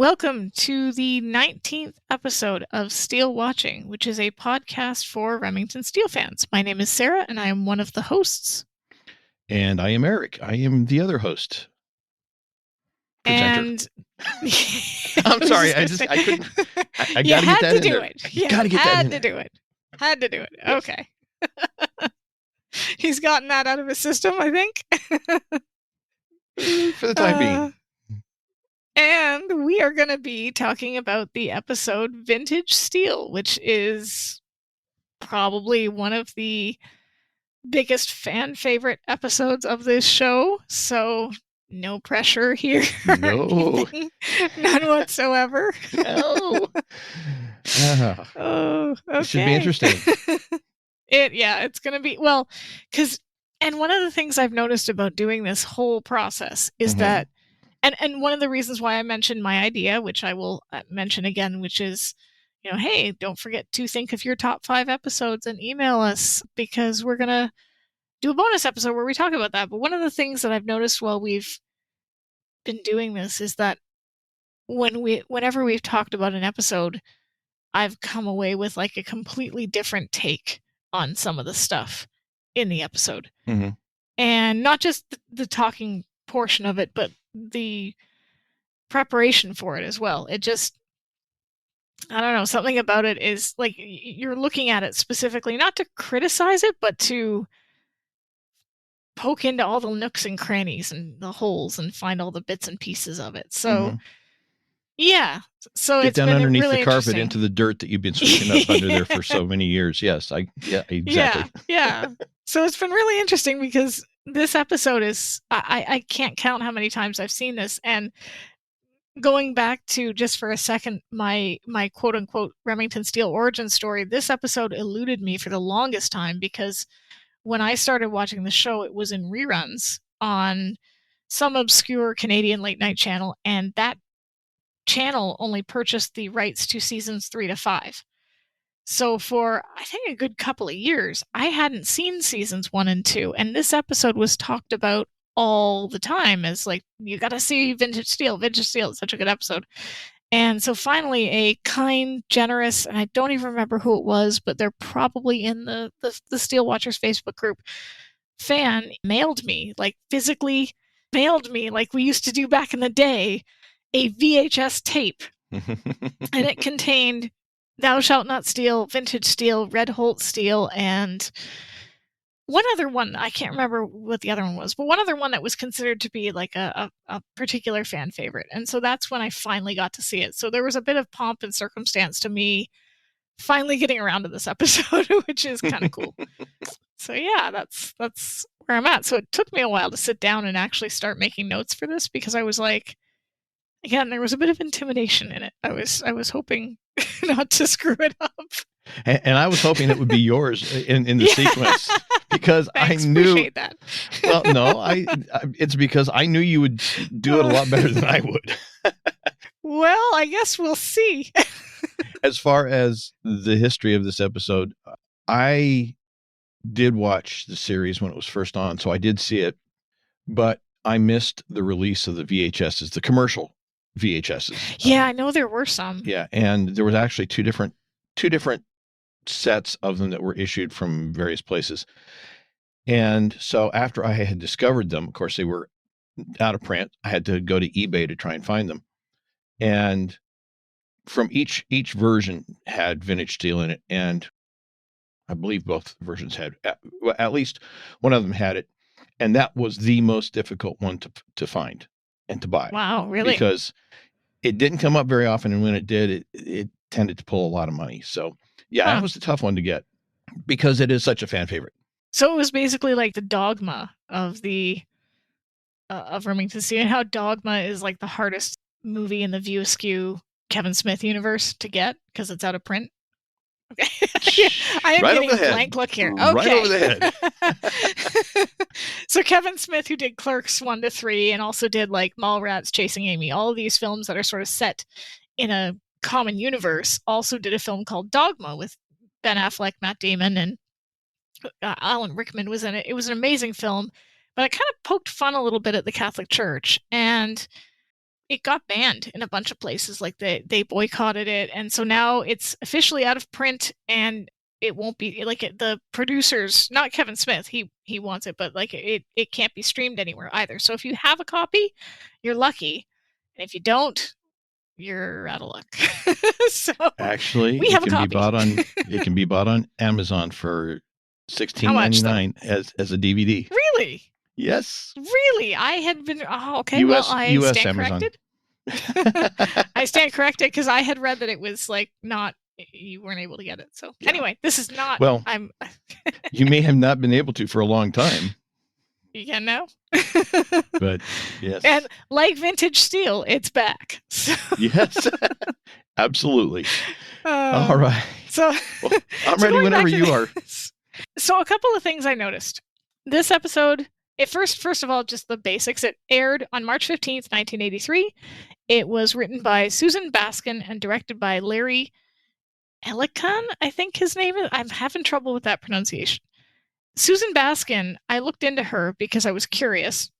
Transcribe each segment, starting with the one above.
Welcome to the 19th episode of SteeleWatching, which is a podcast for Remington Steele fans. My name is Sara, and I am one of the hosts. And I am Eric. I am the other host. Presenter. And I'm sorry. I couldn't. I gotta get that in there. You gotta get that in there. Had to do it. Yes. Okay. He's gotten that out of his system, I think. For the time being. And we are going to be talking about the episode Vintage Steel, which is probably one of the biggest fan favorite episodes of this show. So no pressure here. No. None whatsoever. No. Oh, okay. It should be interesting. It's going to be, and one of the things I've noticed about doing this whole process is that, and one of the reasons why I mentioned my idea, which I will mention again, which is, hey, don't forget to think of your top 5 episodes and email us, because we're going to do a bonus episode where we talk about that. But one of the things that I've noticed while we've been doing this is that whenever we've talked about an episode, I've come away with like a completely different take on some of the stuff in the episode. Mm-hmm. And not just the talking portion of it, but the preparation for it as well. It just, I don't know, something about it is like you're looking at it specifically, not to criticize it, but to poke into all the nooks and crannies and the holes and find all the bits and pieces of it. So, yeah. So get down been underneath really the carpet into the dirt that you've been sweeping up under there for so many years. Yes, exactly. Yeah. So it's been really interesting because this episode is, I can't count how many times I've seen this. And going back to, just for a second, my quote unquote Remington Steele origin story, this episode eluded me for the longest time because when I started watching the show, it was in reruns on some obscure Canadian late night channel, and that channel only purchased the rights to seasons 3 to 5. So for, I think, a good couple of years, I hadn't seen seasons 1 and 2, and this episode was talked about all the time as like, you gotta see Vintage Steel. Vintage Steel is such a good episode. And so finally, a kind, generous, and I don't even remember who it was, but they're probably in the Steel Watchers Facebook group, fan mailed me, like physically mailed me, like we used to do back in the day, a VHS tape. And it contained Thou Shalt Not Steal, Vintage Steel, Red Holt Steel, and one other one. I can't remember what the other one was, but one other one that was considered to be like a particular fan favorite. And so that's when I finally got to see it. So there was a bit of pomp and circumstance to me finally getting around to this episode, which is kind of cool. So yeah, that's where I'm at. So it took me a while to sit down and actually start making notes for this, because I was like, again, there was a bit of intimidation in it. I was hoping not to screw it up. And I was hoping it would be yours in the sequence, because Thanks, I knew. Appreciate that. Well, no, it's because I knew you would do it a lot better than I would. Well, I guess we'll see. As far as the history of this episode, I did watch the series when it was first on, so I did see it, but I missed the release of the VHSs, the commercial VHSs. Yeah, I know there were some. Yeah, and there was actually two different sets of them that were issued from various places. And so after I had discovered them, of course, they were out of print. I had to go to eBay to try and find them. And from each version had Vintage Steel in it. And I believe both versions had, at least one of them had it. And that was the most difficult one to find and to buy. Wow, really? Because it didn't come up very often. And when it did, it tended to pull a lot of money. So yeah, that was a tough one to get because it is such a fan favorite. So it was basically like the Dogma of of Remington Steele, and how Dogma is like the hardest movie in the View Askew Kevin Smith universe to get because it's out of print. Okay. I am getting a blank look here. Okay. Right over the head. So Kevin Smith, who did Clerks 1 to 3 and also did like Mallrats, Chasing Amy, all of these films that are sort of set in a common universe, also did a film called Dogma with Ben Affleck, Matt Damon, and Alan Rickman was in it. It was an amazing film, but it kind of poked fun a little bit at the Catholic Church. And it got banned in a bunch of places. Like they boycotted it, and so now it's officially out of print, and it won't be like the producers, not Kevin Smith, he wants it, but like it can't be streamed anywhere either. So if you have a copy, you're lucky, and if you don't, you're out of luck. So actually, we have a copy. It can be bought on Amazon for $16.99 as a DVD. Really? Yes. Really? I had been okay. US, well, I US stand Amazon. corrected. I stand corrected because I had read that it was like not, you weren't able to get it. So anyway, this is not. Well, I'm. You may have not been able to for a long time. You can now. But yes. And like vintage steel, it's back. So. Yes. Absolutely. All right. So well, I'm ready whenever you are. So a couple of things I noticed. This episode, first of all, just the basics. It aired on March 15th, 1983. It was written by Susan Baskin and directed by Larry Elikan, I think his name is. I'm having trouble with that pronunciation. Susan Baskin, I looked into her because I was curious.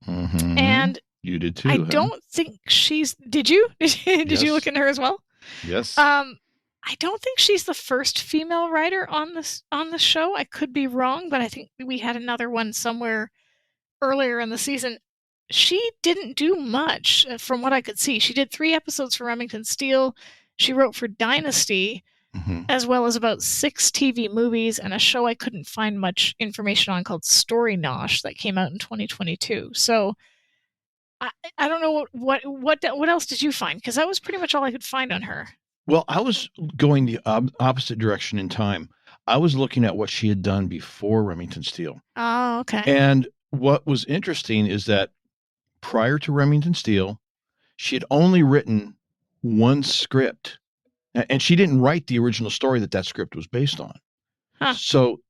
Mm-hmm. And you did too. I don't think she's. Did you? Did you look into her as well? Yes. I don't think she's the first female writer on the show. I could be wrong, but I think we had another one somewhere earlier in the season. She didn't do much from what I could see. She did 3 episodes for Remington Steele. She wrote for Dynasty, as well as about 6 TV movies and a show I couldn't find much information on called Story Nosh that came out in 2022. So I don't know what else did you find? Because that was pretty much all I could find on her. Well, I was going the opposite direction in time. I was looking at what she had done before Remington Steele. Oh, okay. And what was interesting is that prior to Remington Steele, she had only written 1 script. And she didn't write the original story that script was based on. Huh. So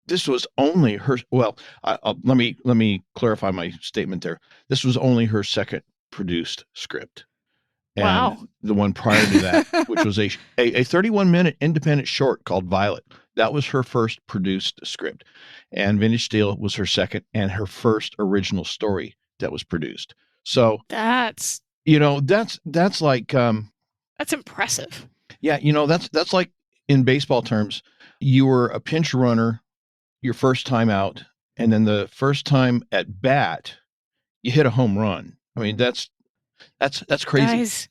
this was only her. Well, let me clarify my statement there. This was only her second produced script. And wow. The one prior to that, which was a 31-minute independent short called Violet. That was her first produced script. And Vintage Steel was her second and her first original story that was produced. So that's like that's impressive. Yeah, that's like in baseball terms, you were a pinch runner your first time out, and then the first time at bat, you hit a home run. I mean, that's crazy. Guys,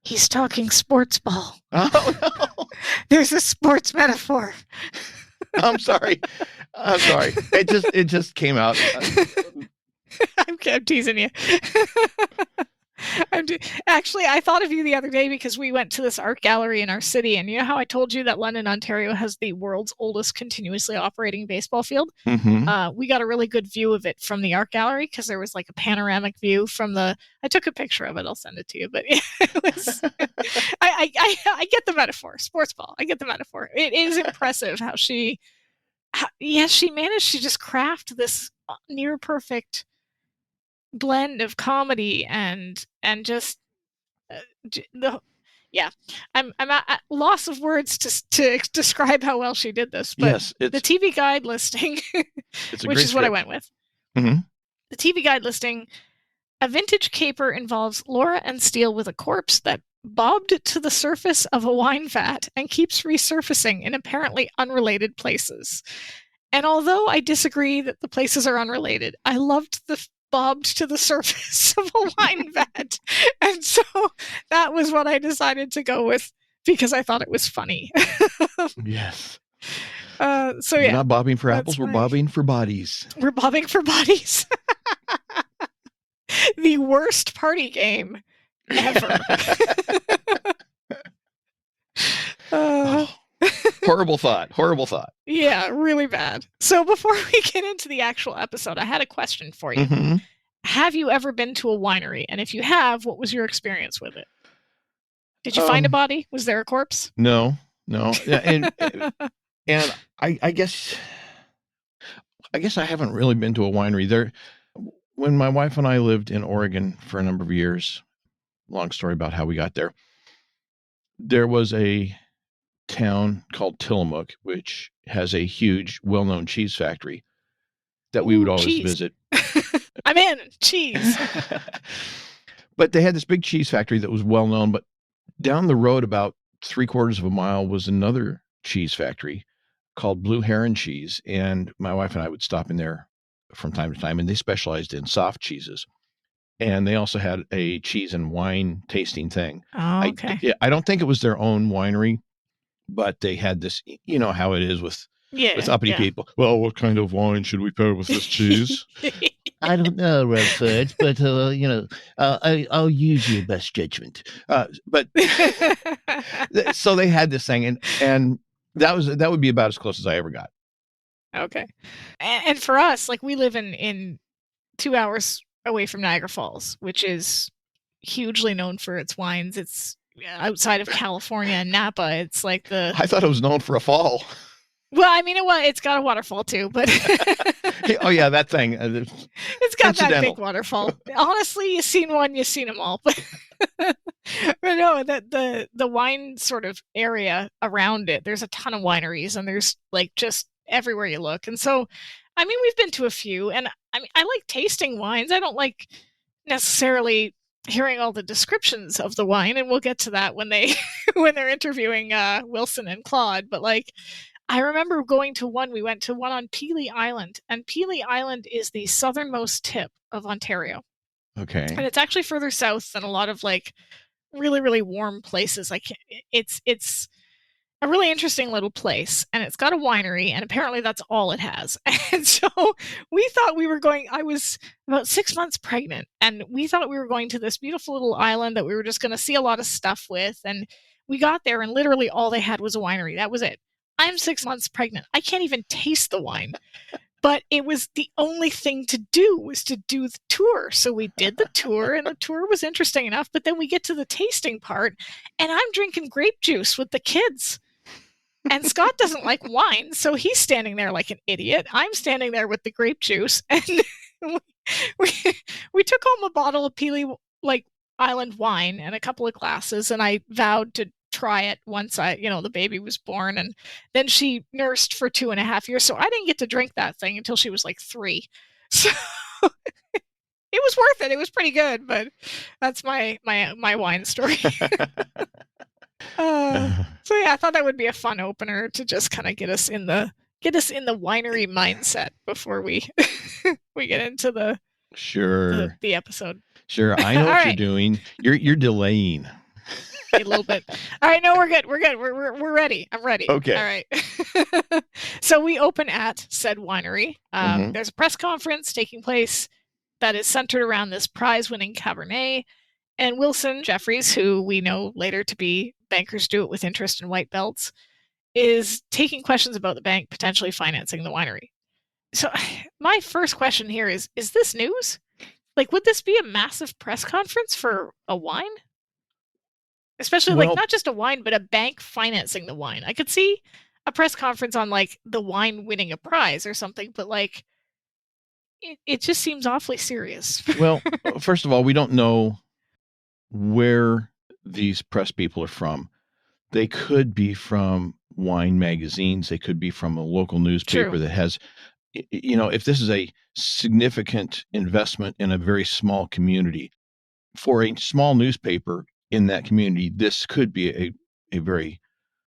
he's talking sports ball. Oh, no. There's a sports metaphor. I'm sorry. It just came out. I'm teasing you. Actually, I thought of you the other day because we went to this art gallery in our city, and you know how I told you that London, Ontario has the world's oldest continuously operating baseball field? Mm-hmm. We got a really good view of it from the art gallery because there was like a panoramic view from the. I took a picture of it. I'll send it to you. But it was. I get the metaphor. Sports ball. I get the metaphor. It is impressive how she managed to just craft this near perfect blend of comedy and just I'm at loss of words to describe how well she did this, but yes, the TV guide listing which is what I went with. Mm-hmm. The TV guide listing: a vintage caper involves Laura and Steele with a corpse that bobbed to the surface of a wine vat and keeps resurfacing in apparently unrelated places. And although I disagree that the places are unrelated, I loved the bobbed to the surface of a wine vat. And so that was what I decided to go with because I thought it was funny. Yes. So we're not bobbing for apples, we're bobbing for bodies. We're bobbing for bodies. The worst party game ever. Horrible thought. Yeah, really bad. So before we get into the actual episode, I had a question for you. Mm-hmm. Have you ever been to a winery? And if you have, what was your experience with it? Did you find a body? Was there a corpse? No. And I guess I haven't really been to a winery there. When my wife and I lived in Oregon for a number of years, long story about how we got there, there was a town called Tillamook, which has a huge, well-known cheese factory that we would always visit. I'm in. Cheese. But they had this big cheese factory that was well known. But down the road, about 3/4 of a mile, was another cheese factory called Blue Heron Cheese. And my wife and I would stop in there from time to time, and they specialized in soft cheeses. And they also had a cheese and wine tasting thing. Oh, okay. I don't think it was their own winery, but they had this, you know how it is with uppity people. Well, what kind of wine should we pair with this cheese? I don't know, Redford, but I'll use your best judgment. But so they had this thing, and that would be about as close as I ever got. Okay. And for us, like, we live in 2 hours away from Niagara Falls, which is hugely known for its wines. It's outside of California and Napa. It's like I thought it was known for a fall. Well, I mean, it's got a waterfall too, but oh yeah, that thing. It's got that big waterfall. Honestly, you've seen one, you've seen them all. But no, the wine sort of area around it, there's a ton of wineries, and there's like just everywhere you look. And so, I mean, we've been to a few, and I mean, I like tasting wines. I don't like necessarily hearing all the descriptions of the wine, and we'll get to that when they're interviewing Wilson and Claude. But like, I remember we went to one on Pelee Island, and Pelee Island is the southernmost tip of Ontario. Okay. And it's actually further south than a lot of like really, really warm places. Like, it's a really interesting little place, and it's got a winery, and apparently that's all it has. And so we thought I was about 6 months pregnant, and we thought we were going to this beautiful little island that we were just going to see a lot of stuff with. And we got there, and literally all they had was a winery. That was it. I'm 6 months pregnant. I can't even taste the wine. But it was the only thing to do was to do the tour. So we did the tour, and the tour was interesting enough. But then we get to the tasting part, and I'm drinking grape juice with the kids. And Scott doesn't like wine, so he's standing there like an idiot. I'm standing there with the grape juice, and we took home a bottle of Pelee Island wine and a couple of glasses, and I vowed to try it once the baby was born. And then she nursed for 2.5 years, so I didn't get to drink that thing until she was like 3. So it was worth it. It was pretty good, but that's my wine story. So yeah, I thought that would be a fun opener to just kind of get us in the winery mindset before we get into the episode. Sure, I know what you're doing. You're delaying a little bit. All right, no, we're good. We're ready. I'm ready. Okay. All right. So we open at said winery. There's a press conference taking place that is centered around this prize-winning Cabernet. And Wilson Jeffries, who we know later to be Bankers Do It With Interest and White Belts, is taking questions about the bank potentially financing the winery. So my first question here is this news? Like, would this be a massive press conference for a wine? Especially like not just a wine, but a bank financing the wine. I could see a press conference on like the wine winning a prize or something, but like it just seems awfully serious. Well, first of all, we don't know where these press people are from. They could be from wine magazines. They could be from a local newspaper that has, if this is a significant investment in a very small community, for a small newspaper in that community, this could be a very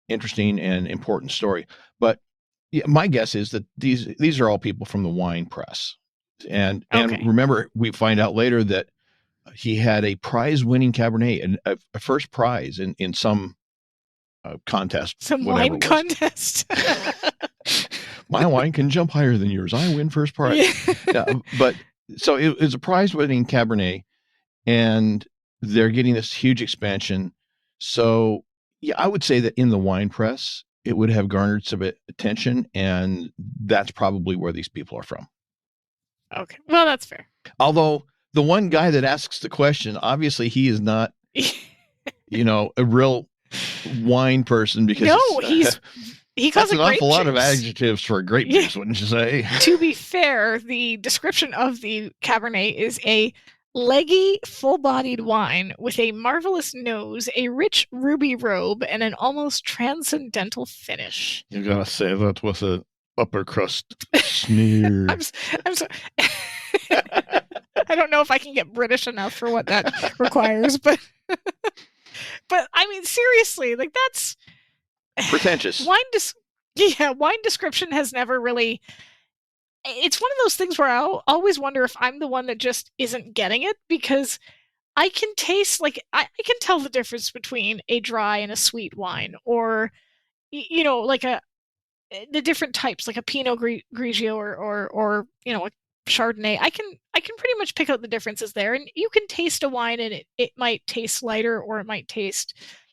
interesting and important story. But my guess is that these are all people from the wine press. And remember, we find out later that he had a prize-winning Cabernet, and a first prize in some contest. Some wine contest. My wine can jump higher than yours. I win first prize. Yeah, but so it was a prize-winning Cabernet, and they're getting this huge expansion. So yeah, I would say that in the wine press, it would have garnered some attention, and that's probably where these people are from. Okay, well, that's fair. Although the one guy that asks the question, obviously he is not, a real wine person, because he calls it grape juice. That's an awful lot of adjectives for a grape juice, wouldn't you say? To be fair, the description of the Cabernet is a leggy, full-bodied wine with a marvelous nose, a rich ruby robe, and an almost transcendental finish. You gotta say that with an upper crust sneer. I'm sorry. I don't know if I can get British enough for what that requires, but I mean, seriously, like that's pretentious. Wine description has never really. It's one of those things where I'll always wonder if I'm the one that just isn't getting it, because I can taste, like, I can tell the difference between a dry and a sweet wine, or like the different types, like a Pinot Grigio or a Chardonnay. I can pretty much pick out the differences there, and you can taste a wine and it might taste lighter, or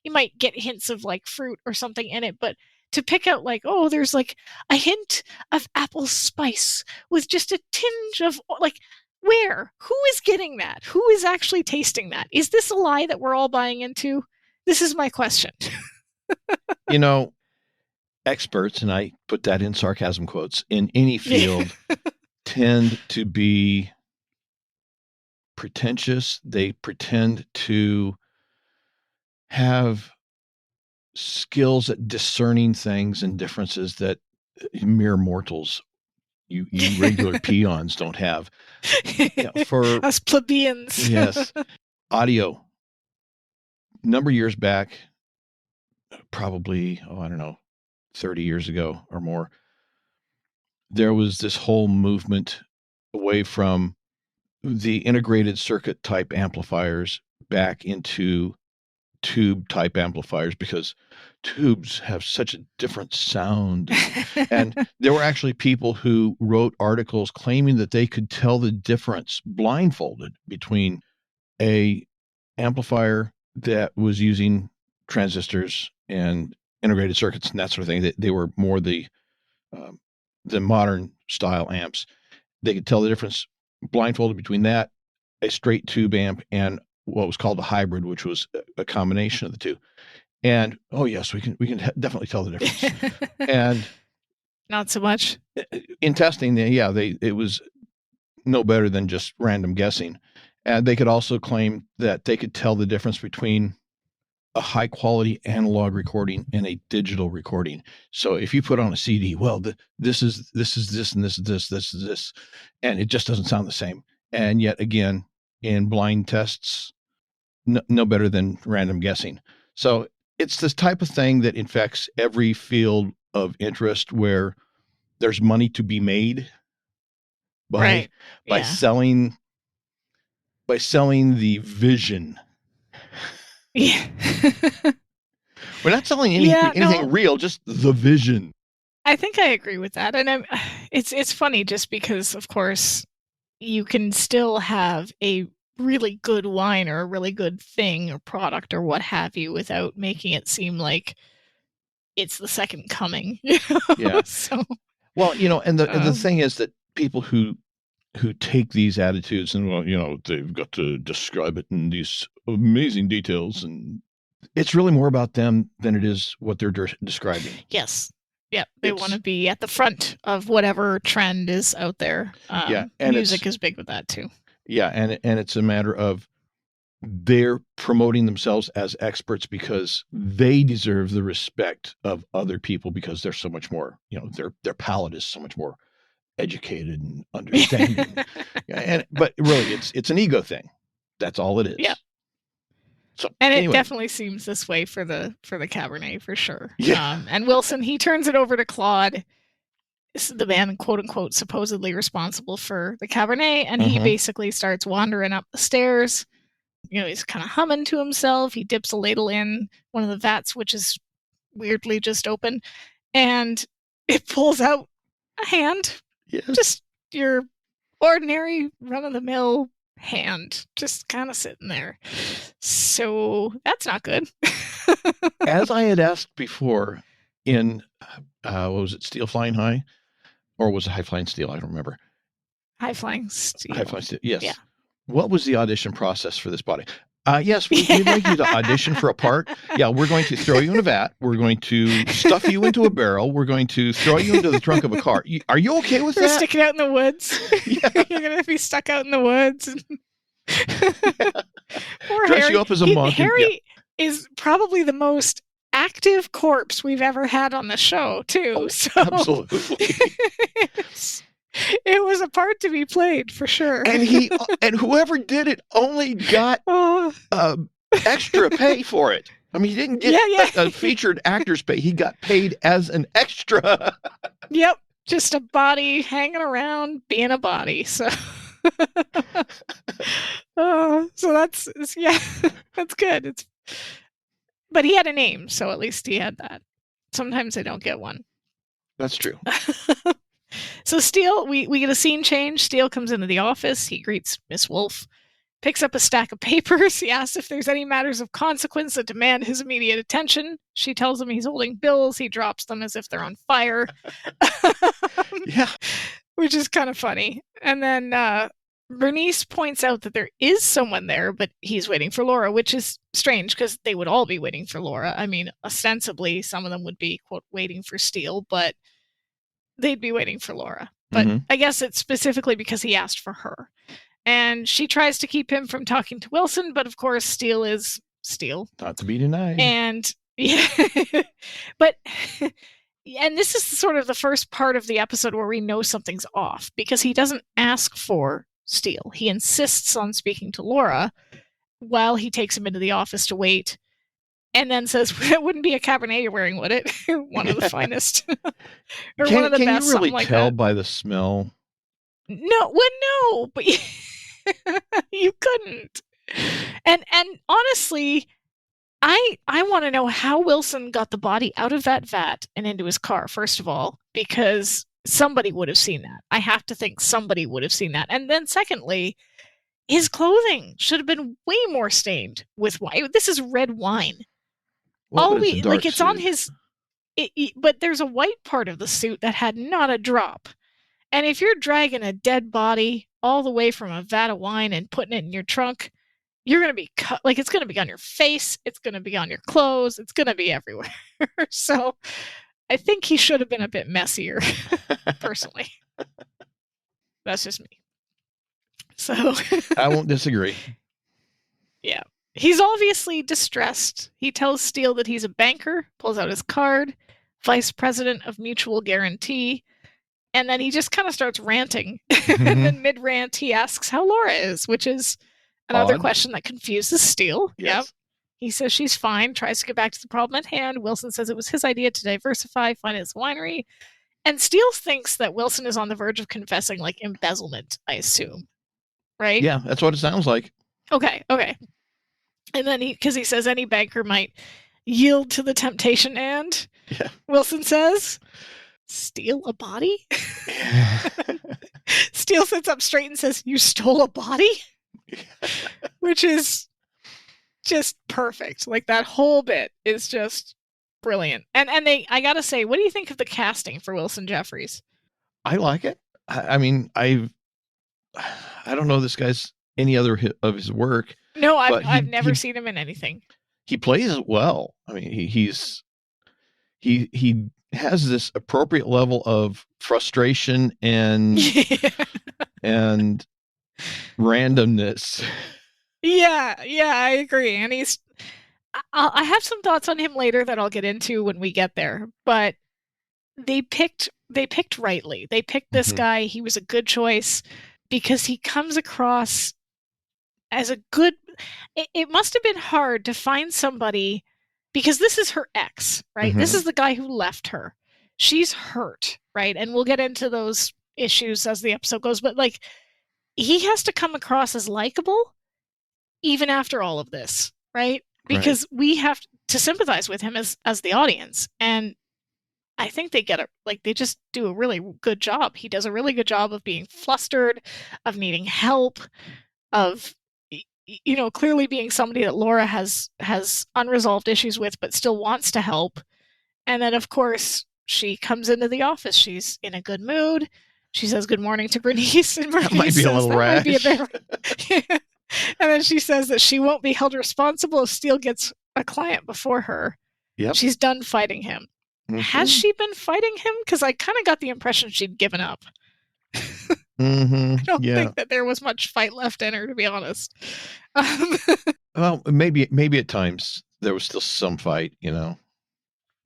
you might get hints of like fruit or something in it, but to pick out like, oh, there's like a hint of apple spice with just a tinge of, like, who is getting that? Who is actually tasting that? Is this a lie that we're all buying into? This is my question. Experts, and I put that in sarcasm quotes, in any field tend to be pretentious. They pretend to have skills at discerning things and differences that mere mortals, you regular peons, don't have. For us plebeians. Yes. Audio. Number of years back, probably, I don't know, 30 years ago or more, there was this whole movement away from the integrated circuit type amplifiers back into tube type amplifiers, because tubes have such a different sound. And there were actually people who wrote articles claiming that they could tell the difference blindfolded between a amplifier that was using transistors and integrated circuits and that sort of thing. They were more the modern style amps. They could tell the difference blindfolded between that, a straight tube amp, and what was called a hybrid, which was a combination of the two. And yes, we can definitely tell the difference. And not so much in testing. It was no better than just random guessing. And they could also claim that they could tell the difference between a high quality analog recording and a digital recording. So if you put on a CD, well, this is this and this is this, and it just doesn't sound the same. And yet again, in blind tests, no better than random guessing. So it's this type of thing that infects every field of interest where there's money to be made by selling the vision. Yeah. We're not selling anything real, just the vision. I think I agree with that. And it's funny just because, of course, you can still have a really good wine or a really good thing or product or what have you without making it seem like it's the second coming. Yeah. So, well, and the thing is that people who take these attitudes and, they've got to describe it in these amazing details, and it's really more about them than it is what they're describing. Yes. Yeah, they want to be at the front of whatever trend is out there. And music is big with that too. Yeah, and it's a matter of they're promoting themselves as experts because they deserve the respect of other people because they're so much more, their palate is so much more educated and understanding. But really, it's an ego thing. That's all it is. Yeah. So, and it definitely seems this way for the Cabernet for sure. Yeah. And Wilson, he turns it over to Claude, the man, quote unquote, supposedly responsible for the Cabernet, and he basically starts wandering up the stairs. He's kind of humming to himself. He dips a ladle in one of the vats, which is weirdly just open, and it pulls out a hand. Yes. Just your ordinary run-of-the-mill hand, just kind of sitting there. So that's not good. As I had asked before in, what was it, Steel Flying High? Or was it High Flying Steel? I don't remember. High Flying Steel. High Flying Steel, yes. Yeah. What was the audition process for this body? Yes, we'd like you to audition for a part. Yeah, we're going to throw you in a vat. We're going to stuff you into a barrel. We're going to throw you into the trunk of a car. Are you okay with that? Stick it out in the woods. Yeah. You're going to be stuck out in the woods. Poor Dress Harry. you up as a monk. Harry is probably the most active corpse we've ever had on the show, too. Oh, so absolutely. It was a part to be played for sure. And whoever did it only got extra pay for it. I mean, he didn't get a featured actor's pay. He got paid as an extra. Yep. Just a body hanging around being a body. So, so that's good. But he had a name, so at least he had that. Sometimes they don't get one. That's true. So Steele, we get a scene change. Steele comes into the office. He greets Miss Wolf, picks up a stack of papers. He asks if there's any matters of consequence that demand his immediate attention. She tells him he's holding bills. He drops them as if they're on fire. Yeah. Which is kind of funny. And then Bernice points out that there is someone there, but he's waiting for Laura, which is strange because they would all be waiting for Laura. I mean, ostensibly, some of them would be, quote, waiting for Steele, but they'd be waiting for Laura. But I guess it's specifically because he asked for her. And she tries to keep him from talking to Wilson, but of course, Steele is Steele. Not to be denied. And yeah, but and this is sort of the first part of the episode where we know something's off because he doesn't ask for Steele. He insists on speaking to Laura while he takes him into the office to wait, and then says, "It wouldn't be a Cabernet you're wearing, would it? One of the finest, or one of the best." Can you really tell like by the smell? No, but you couldn't. And honestly, I want to know how Wilson got the body out of that vat and into his car, first of all, because somebody would have seen that. I have to think somebody would have seen that. And then secondly, his clothing should have been way more stained with wine. This is red wine. Well, it's on his but there's a white part of the suit that had not a drop. And if you're dragging a dead body all the way from a vat of wine and putting it in your trunk, you're going to be cut. Like, it's going to be on your face. It's going to be on your clothes. It's going to be everywhere. So I think he should have been a bit messier, personally. That's just me. So I won't disagree. Yeah. He's obviously distressed. He tells Steele that he's a banker, pulls out his card, vice president of Mutual Guarantee, and then he just kind of starts ranting. And then mid-rant, he asks how Laura is, which is another question that confuses Steele. Yes. Yep. He says she's fine, tries to get back to the problem at hand. Wilson says it was his idea to diversify, find his winery. And Steele thinks that Wilson is on the verge of confessing, like, embezzlement, I assume. Right? Yeah, that's what it sounds like. Okay. And then because he says any banker might yield to the temptation and, Wilson says, steal a body? Steele sits up straight and says, "You stole a body?" Which is just perfect. Like, that whole bit is just brilliant. And I gotta say, what do you think of the casting for Wilson Jeffries? I like it. I mean, I don't know this guy's any other of his work. No, I've never seen him in anything. He plays it well. I mean, he has this appropriate level of frustration and and randomness. Yeah, I agree. And I have some thoughts on him later that I'll get into when we get there. But they picked rightly. They picked this guy. He was a good choice because he comes across as a good. It must have been hard to find somebody, because this is her ex, right? This is the guy who left her. She's hurt, right? And we'll get into those issues as the episode goes. But, like, he has to come across as likable even after all of this, right? Because we have to sympathize with him as the audience. And I think they they just do a really good job. He does a really good job of being flustered, of needing help, of, clearly being somebody that Laura has unresolved issues with, but still wants to help. And then, of course, she comes into the office. She's in a good mood. She says good morning to Bernice. And Bernice that might be a little rash. And then she says that she won't be held responsible if Steele gets a client before her. Yep. She's done fighting him. Has she been fighting him? Because I kind of got the impression she'd given up. I don't think that there was much fight left in her, to be honest. Well, maybe at times there was still some fight, Yeah,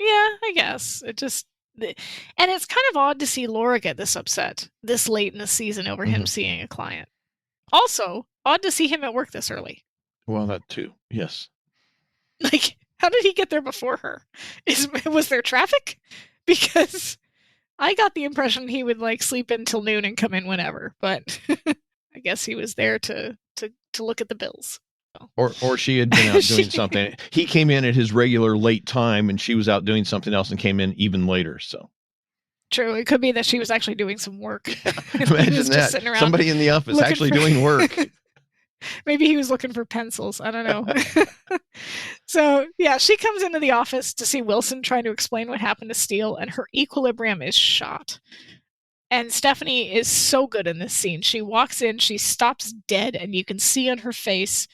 I guess. It just, And it's kind of odd to see Laura get this upset this late in the season over him Mhm. seeing a client. Also, odd to see him at work this early. Well, that too. Yes. Like, how did he get there before her? Was there traffic? Because I got the impression he would like sleep until noon and come in whenever, but I guess he was there to look at the bills. Or she had been out doing something. He came in at his regular late time, and she was out doing something else and came in even later. So true, it could be that she was actually doing some work. Imagine that. Somebody in the office actually doing work. Maybe he was looking for pencils. I don't know. So, yeah, she comes into the office to see Wilson trying to explain what happened to Steele, and her equilibrium is shot. And Stephanie is so good in this scene. She walks in, she stops dead, and you can see on her face.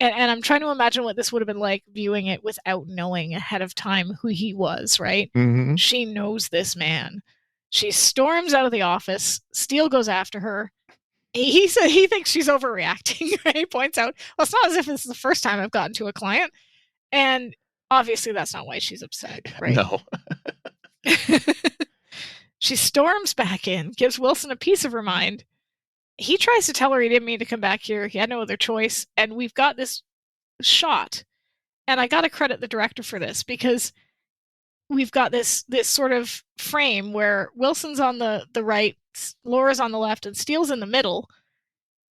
And I'm trying to imagine what this would have been like viewing it without knowing ahead of time who he was, right? Mm-hmm. She knows this man. She storms out of the office. Steele goes after her. He said he thinks she's overreacting. Right? He points out, well, it's not as if this is the first time I've gotten to a client. And obviously that's not why she's upset, right? No. She storms back in, gives Wilson a piece of her mind. He tries to tell her he didn't mean to come back here. He had no other choice. And we've got this shot. And I got to credit the director for this, because we've got this sort of frame where Wilson's on the right, Laura's on the left, and Steele's in the middle.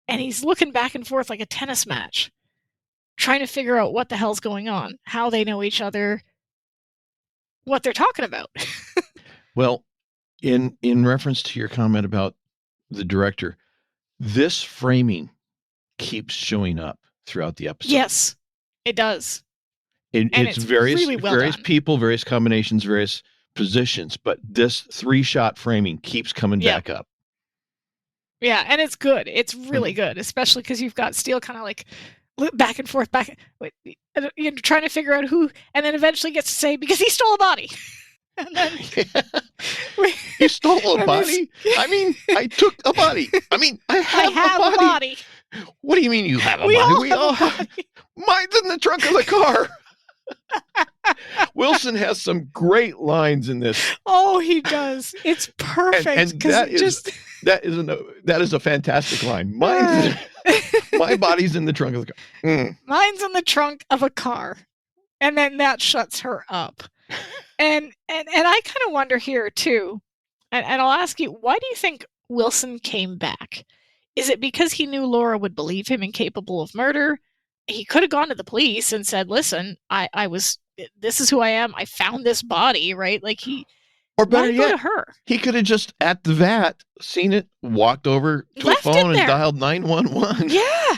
And he's looking back and forth like a tennis match, trying to figure out what the hell's going on, how they know each other, what they're talking about. Well, in reference to your comment about the director, this framing keeps showing up throughout the episode. Yes, it does. It's various, really well various done. people, various combinations, various positions, but this 3-shot framing keeps coming back up. Yeah, and it's good. It's really good, especially because you've got Steele kind of like back and forth, you're trying to figure out who, and then eventually gets to say, because he stole a body. And then you stole a body? I mean, I took a body. I mean, I have a body. What do you mean you have a body? We all have. Mine's in the trunk of the car. Wilson has some great lines in this. Oh, he does. It's perfect. And that is a fantastic line. My body's in the trunk of the car. Mine's in the trunk of a car. And then that shuts her up. And I kind of wonder here too, and I'll ask you, why do you think Wilson came back? Is it because he knew Laura would believe him incapable of murder? He could have gone to the police and said, listen, this is who I am. I found this body, right? Like or better yet, yet, go to her. He could have just at the vat seen it, walked over to a phone and dialed 911. Yeah.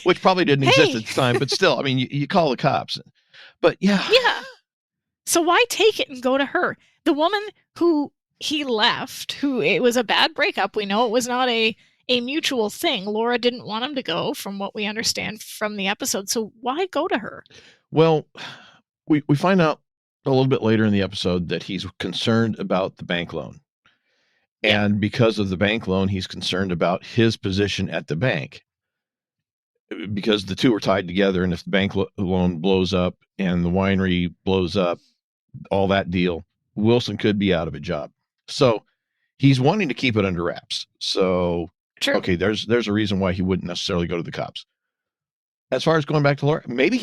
Which probably didn't exist at the time, but still, I mean, you call the cops. But yeah. Yeah. So why take it and go to her? The woman who he left, who it was a bad breakup. We know it was not a mutual thing. Laura didn't want him to go, from what we understand from the episode. So why go to her? Well, we find out a little bit later in the episode that he's concerned about the bank loan. Yeah. And because of the bank loan, he's concerned about his position at the bank. Because the two are tied together, and if the bank loan blows up and the winery blows up, all that deal, Wilson could be out of a job. So he's wanting to keep it under wraps. So, True. Okay, there's a reason why he wouldn't necessarily go to the cops. As far as going back to Laura, maybe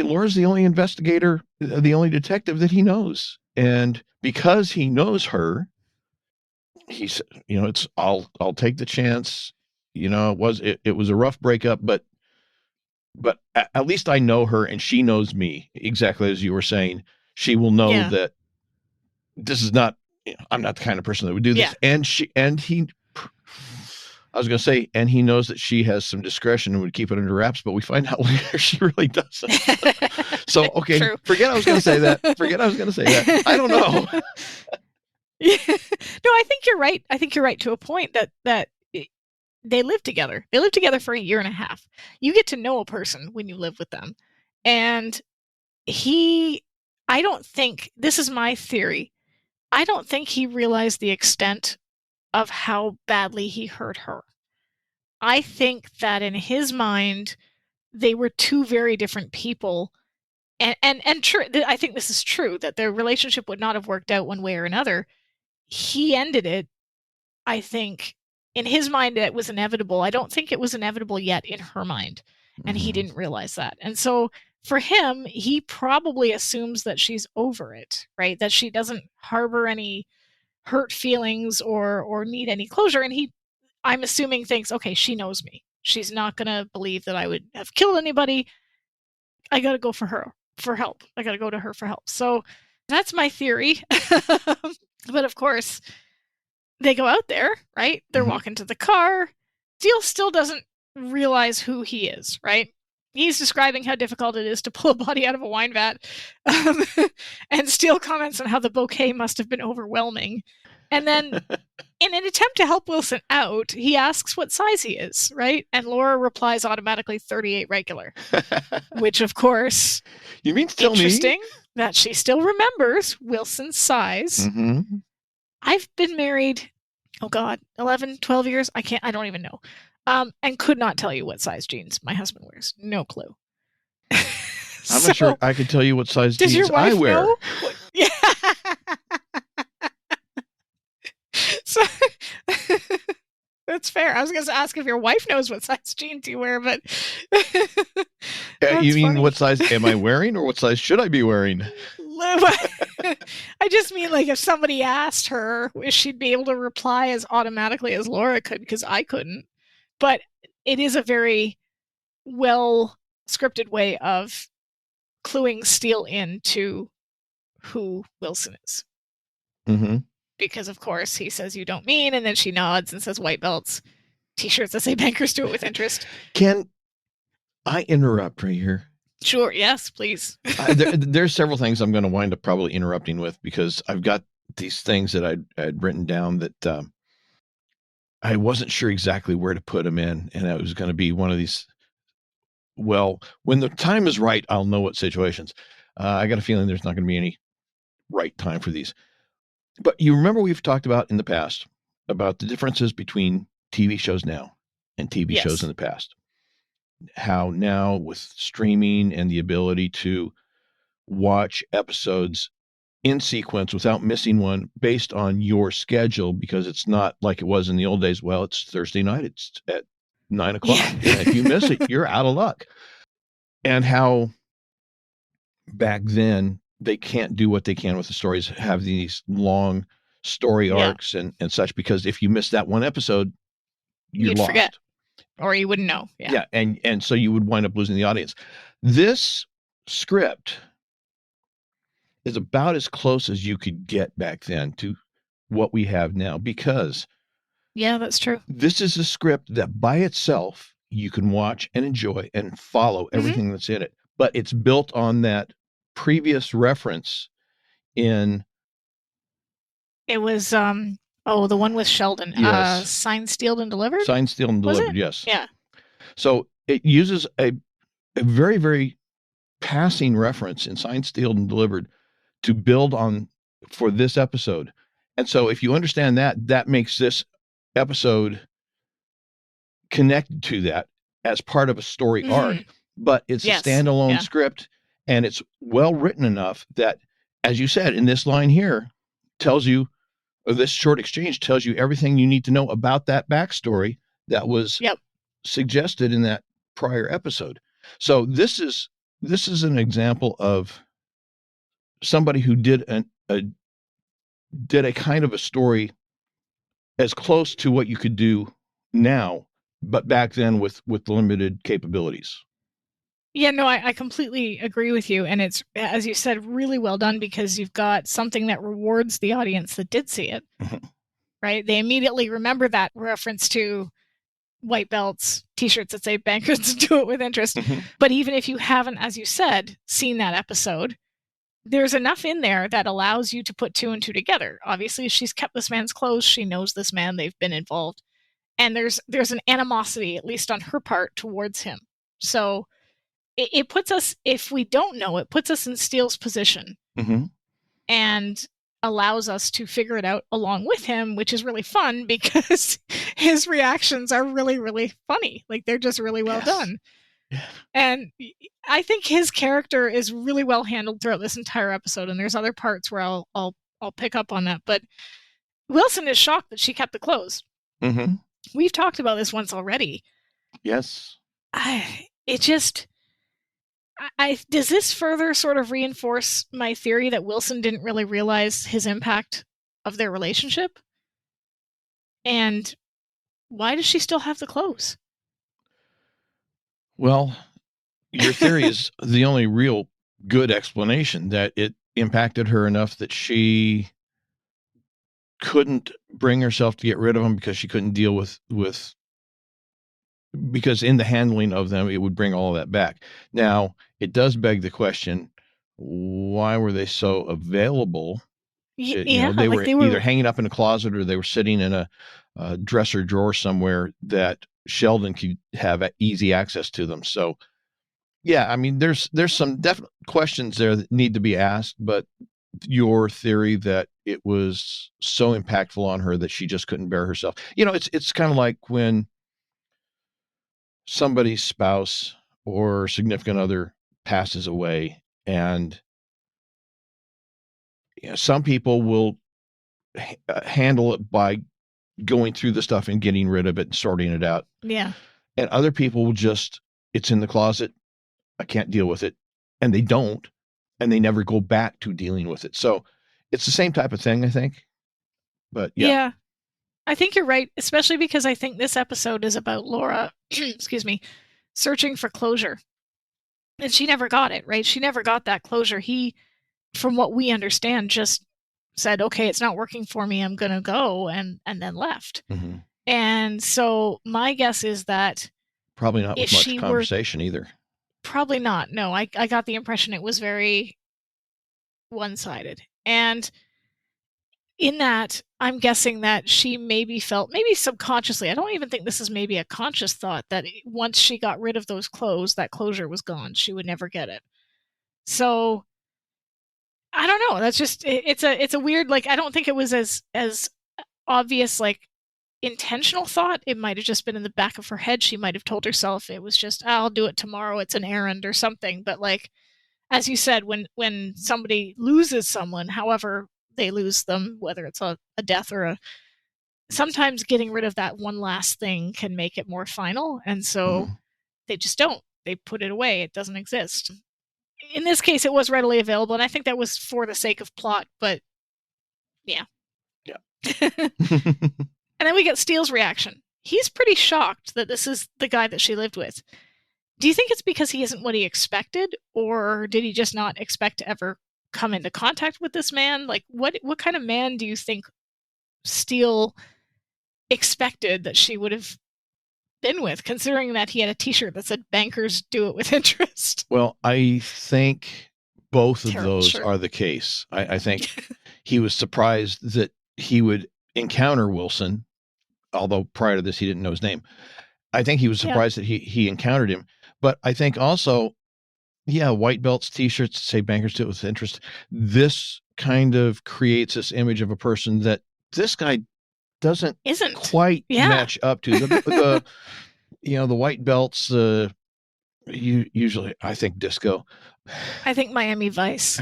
Laura's the only investigator, the only detective that he knows. And because he knows her, he's, I'll take the chance. It was a rough breakup, but at least I know her and she knows me, exactly as you were saying. She will know that this is not, I'm not the kind of person that would do this. Yeah. And he knows that she has some discretion and would keep it under wraps, but we find out later she really doesn't. So, okay, True. Forget I was going to say that. I don't know. Yeah. No, I think you're right. I think you're right to a point that they live together. They live together for 1.5 years. You get to know a person when you live with them. And I don't think, this is my theory, I don't think he realized the extent of how badly he hurt her. I think that in his mind, they were two very different people, And true, I think this is true, that their relationship would not have worked out one way or another. He ended it, I think, in his mind it was inevitable. I don't think it was inevitable yet in her mind, and he didn't realize that. And so for him, he probably assumes that she's over it, right? That she doesn't harbor any hurt feelings or need any closure. And he, I'm assuming, thinks, okay, she knows me. She's not going to believe that I would have killed anybody. I got to go for help. I got to go to her for help. So that's my theory. But of course, they go out there, right? They're walking to the car. Steele still doesn't realize who he is, right? He's describing how difficult it is to pull a body out of a wine vat. And Steele comments on how the bouquet must have been overwhelming. And then, in an attempt to help Wilson out, he asks what size he is, right? And Laura replies automatically 38 regular. Which, of course, you mean still interesting that she still remembers Wilson's size. I've been married, 11, 12 years. I don't even know. And could not tell you what size jeans my husband wears. No clue. I'm not sure I could tell you what size jeans I wear. Know? Yeah. So that's fair. I was going to ask if your wife knows what size jeans you wear, but you mean funny. What size am I wearing, or what size should I be wearing? I just mean, like, if somebody asked her, she'd be able to reply as automatically as Laura could, because I couldn't. But it is a very well scripted way of cluing Steele into who Wilson is. Because, of course, he says, "You don't mean," and then she nods and says, "White belts, t-shirts that say bankers do it with interest." Can I interrupt right here? Sure, yes, please. There's several things I'm going to wind up probably interrupting with, because I've got these things that I'd written down that I wasn't sure exactly where to put them in, and it was going to be one of these, well, when the time is right, I'll know what situations. I got a feeling there's not going to be any right time for these. But you remember we've talked about in the past about the differences between TV shows now and TV shows in the past. How now with streaming and the ability to watch episodes in sequence without missing one based on your schedule, because it's not like it was in the old days. Well, it's Thursday night. It's at 9:00. Yeah. And if you miss it, you're out of luck. And how back then they can't do what they can with the stories, have these long story arcs and such, because if you miss that one episode, you'd lost. Forget. Or you wouldn't know. Yeah. And so you would wind up losing the audience. This script is about as close as you could get back then to what we have now, because that's true. This is a script that by itself you can watch and enjoy and follow everything that's in it, but it's built on that previous reference in. It was the one with Sheldon. Yes. Signed, Sealed, and Delivered. Signed, Sealed, and Delivered. Yes. Yeah. So it uses a very, very passing reference in Signed, Sealed, and Delivered to build on for this episode. And so if you understand that, that makes this episode connected to that as part of a story arc, but it's a standalone script, and it's well written enough that, as you said, in this line here, tells you, or this short exchange tells you everything you need to know about that backstory that was suggested in that prior episode. So this is an example of somebody who did a kind of a story as close to what you could do now, but back then with limited capabilities. Yeah, no, I completely agree with you. And it's, as you said, really well done, because you've got something that rewards the audience that did see it, right? They immediately remember that reference to white belts, t-shirts that say bankers do it with interest. But even if you haven't, as you said, seen that episode, there's enough in there that allows you to put two and two together. Obviously, she's kept this man's clothes. She knows this man. They've been involved. And there's an animosity, at least on her part, towards him. So it puts us, if we don't know, it puts us in Steele's position and allows us to figure it out along with him, which is really fun because his reactions are really, really funny. Like, they're just really well done. And I think his character is really well handled throughout this entire episode, and there's other parts where I'll pick up on that. But Wilson is shocked that she kept the clothes. Mm-hmm. We've talked about this once already. Yes. Does this further sort of reinforce my theory that Wilson didn't really realize his impact of their relationship? And why does she still have the clothes? Well, your theory is the only real good explanation, that it impacted her enough that she couldn't bring herself to get rid of them because she couldn't deal with because in the handling of them, it would bring all of that back. Now, it does beg the question, why were they so available? They were either hanging up in a closet or they were sitting in a dresser drawer somewhere that Sheldon could have easy access to them. So, yeah, I mean, there's some definite questions there that need to be asked, but your theory that it was so impactful on her that she just couldn't bear herself. It's kind of like when somebody's spouse or significant other passes away, and some people will handle it by going through the stuff and getting rid of it and sorting it out. Yeah. And other people will just, it's in the closet, I can't deal with it. And they don't, and they never go back to dealing with it. So it's the same type of thing, I think. But yeah. I think you're right, especially because I think this episode is about Laura, excuse me, searching for closure. And she never got it, right? She never got that closure. He, from what we understand, just said, okay, it's not working for me, I'm going to go, and then left. Mm-hmm. And so my guess is that probably not with much conversation either. Probably not. No, I got the impression it was very one-sided. And in that, I'm guessing that she maybe felt, maybe subconsciously, I don't even think this is maybe a conscious thought, that once she got rid of those clothes, that closure was gone. She would never get it. So I don't know. That's just, it's a weird, like, I don't think it was as obvious, like, intentional thought. It might have just been in the back of her head. She might have told herself it was just, I'll do it tomorrow, it's an errand or something. But like, as you said, when somebody loses someone, however they lose them, whether it's a death or sometimes getting rid of that one last thing can make it more final. And so they just don't. They put it away. It doesn't exist. In this case, it was readily available, and I think that was for the sake of plot, but yeah. And then we get Steele's reaction. He's pretty shocked that this is the guy that she lived with. Do you think it's because he isn't what he expected, or did he just not expect to ever come into contact with this man? Like, what kind of man do you think Steele expected that she would have been with, considering that he had a t-shirt that said "Bankers do it with interest"? Well, I think both of those are the case. I think he was surprised that he would encounter Wilson, although prior to this he didn't know his name. I think he was surprised that he encountered him. But I think also, white belts, t-shirts say "Bankers do it with interest." This kind of creates this image of a person that this guy isn't quite match up to. The white belts, usually I think disco. I think Miami Vice.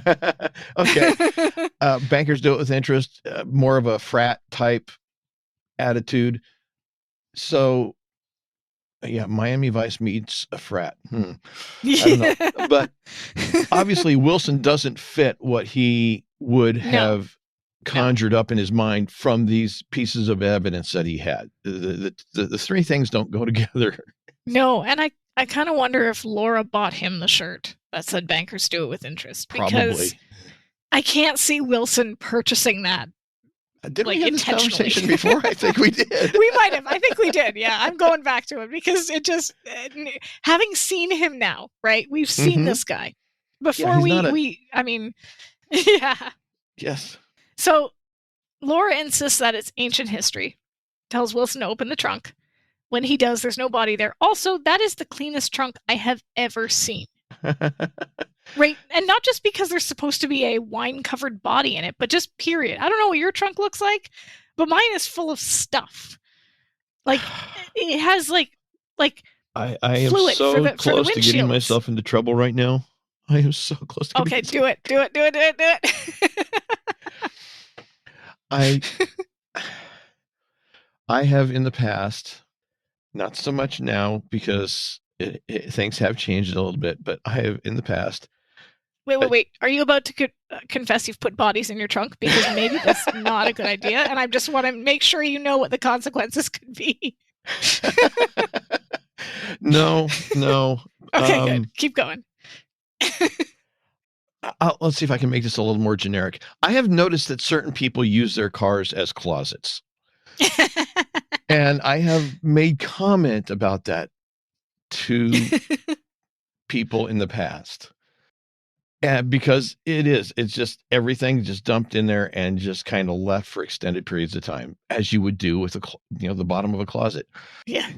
Okay. Bankers do it with interest, more of a frat type attitude. So Miami Vice meets a frat. I don't know. But obviously Wilson doesn't fit what he would have conjured up in his mind from these pieces of evidence that he had. The three things don't go together. No, and I kind of wonder if Laura bought him the shirt that said "Bankers do it with interest." Because probably. I can't see Wilson purchasing that. Did we have this conversation before? I think we did. We might have. I think we did. Yeah, I'm going back to it because it just, having seen him now, right? We've seen this guy before. I mean, yeah. Yes. So Laura insists that it's ancient history, tells Wilson to open the trunk. When he does, there's no body there. Also, that is the cleanest trunk I have ever seen. Right? And not just because there's supposed to be a wine-covered body in it, but just period. I don't know what your trunk looks like, but mine is full of stuff. Like, it has like I am fluid so for the close to getting windshields. myself into trouble right now. I am so close to Okay, do it. I have in the past, not so much now because things have changed a little bit, but I have in the past. Wait. Are you about to confess you've put bodies in your trunk? Because maybe that's not a good idea, and I just want to make sure you know what the consequences could be. No. Okay, good. Keep going. Let's see if I can make this a little more generic. I have noticed that certain people use their cars as closets. And I have made comment about that to people in the past. And because it's just everything just dumped in there and just kind of left for extended periods of time, as you would do with the bottom of a closet. Yeah.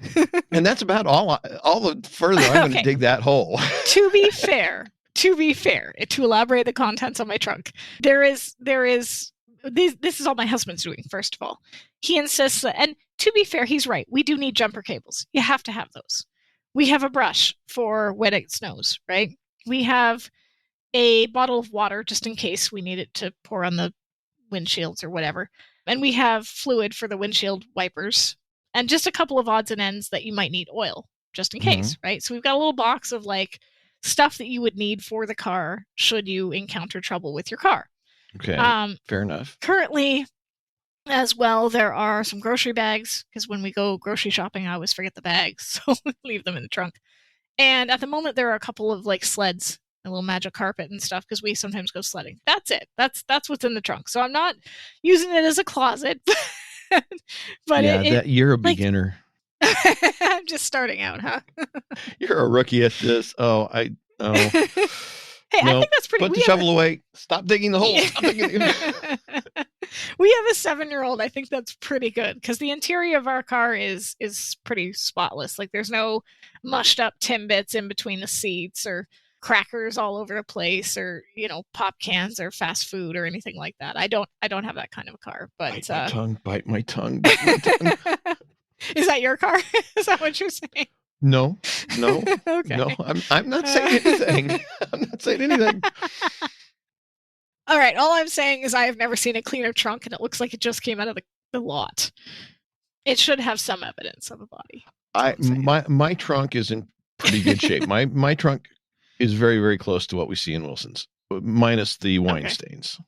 And that's about all the further I'm going to dig that hole. To be fair, to elaborate the contents of my trunk, this is all my husband's doing, first of all. He insists that, and to be fair, he's right. We do need jumper cables. You have to have those. We have a brush for when it snows, right? We have a bottle of water just in case we need it to pour on the windshields or whatever. And we have fluid for the windshield wipers and just a couple of odds and ends that you might need oil just in case, right? So we've got a little box of like stuff that you would need for the car should you encounter trouble with your car. Okay, fair enough. Currently, as well, there are some grocery bags, because when we go grocery shopping, I always forget the bags, so leave them in the trunk. And at the moment, there are a couple of like sleds, a little magic carpet and stuff, because we sometimes go sledding. That's it. That's what's in the trunk. So I'm not using it as a closet. But yeah, you're a beginner. I'm just starting out, huh? You're a rookie at this. Hey, no. I think that's pretty. Put the shovel away. Stop digging the hole. We have a 7-year-old. I think that's pretty good because the interior of our car is pretty spotless. Like there's no mushed up Timbits in between the seats or crackers all over the place or pop cans or fast food or anything like that. I don't have that kind of a car. But bite my tongue. Is that your car? Is that what you're saying? No. Okay. No, I'm not saying anything. I'm not saying anything. All right. All I'm saying is I have never seen a cleaner trunk, and it looks like it just came out of the lot. It should have some evidence of a body. My trunk is in pretty good shape. My trunk is very, very close to what we see in Wilson's, minus the wine stains.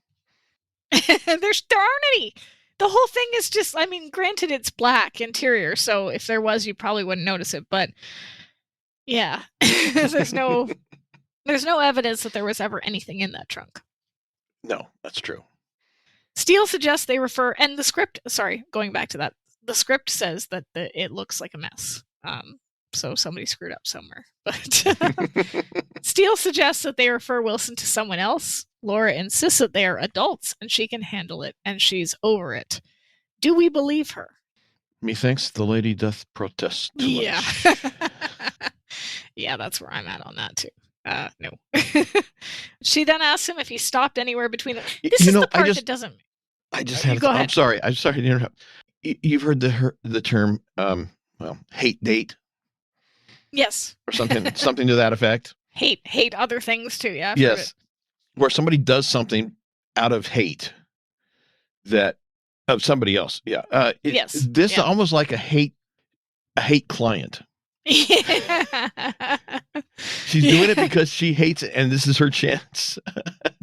There aren't any. The whole thing is just, granted it's black interior, so if there was, you probably wouldn't notice it, but yeah, there's no evidence that there was ever anything in that trunk. No, that's true. Steele suggests they refer, and the script, going back to that, the script says that it looks like a mess. So somebody screwed up somewhere. But Steele suggests that they refer Wilson to someone else. Laura insists that they are adults and she can handle it and she's over it. Do we believe her? Methinks the lady doth protest too much. Yeah, that's where I'm at on that too. No. She then asks him if he stopped anywhere between them. This is the part that doesn't. I'm sorry. I'm sorry to interrupt. You've heard the term, hate date? Yes. Or something to that effect. Hate other things too. Yeah. Yes. Where somebody does something out of hate of somebody else. Yeah. Yes. This is almost like a hate client. Yeah. She's doing it because she hates it, and this is her chance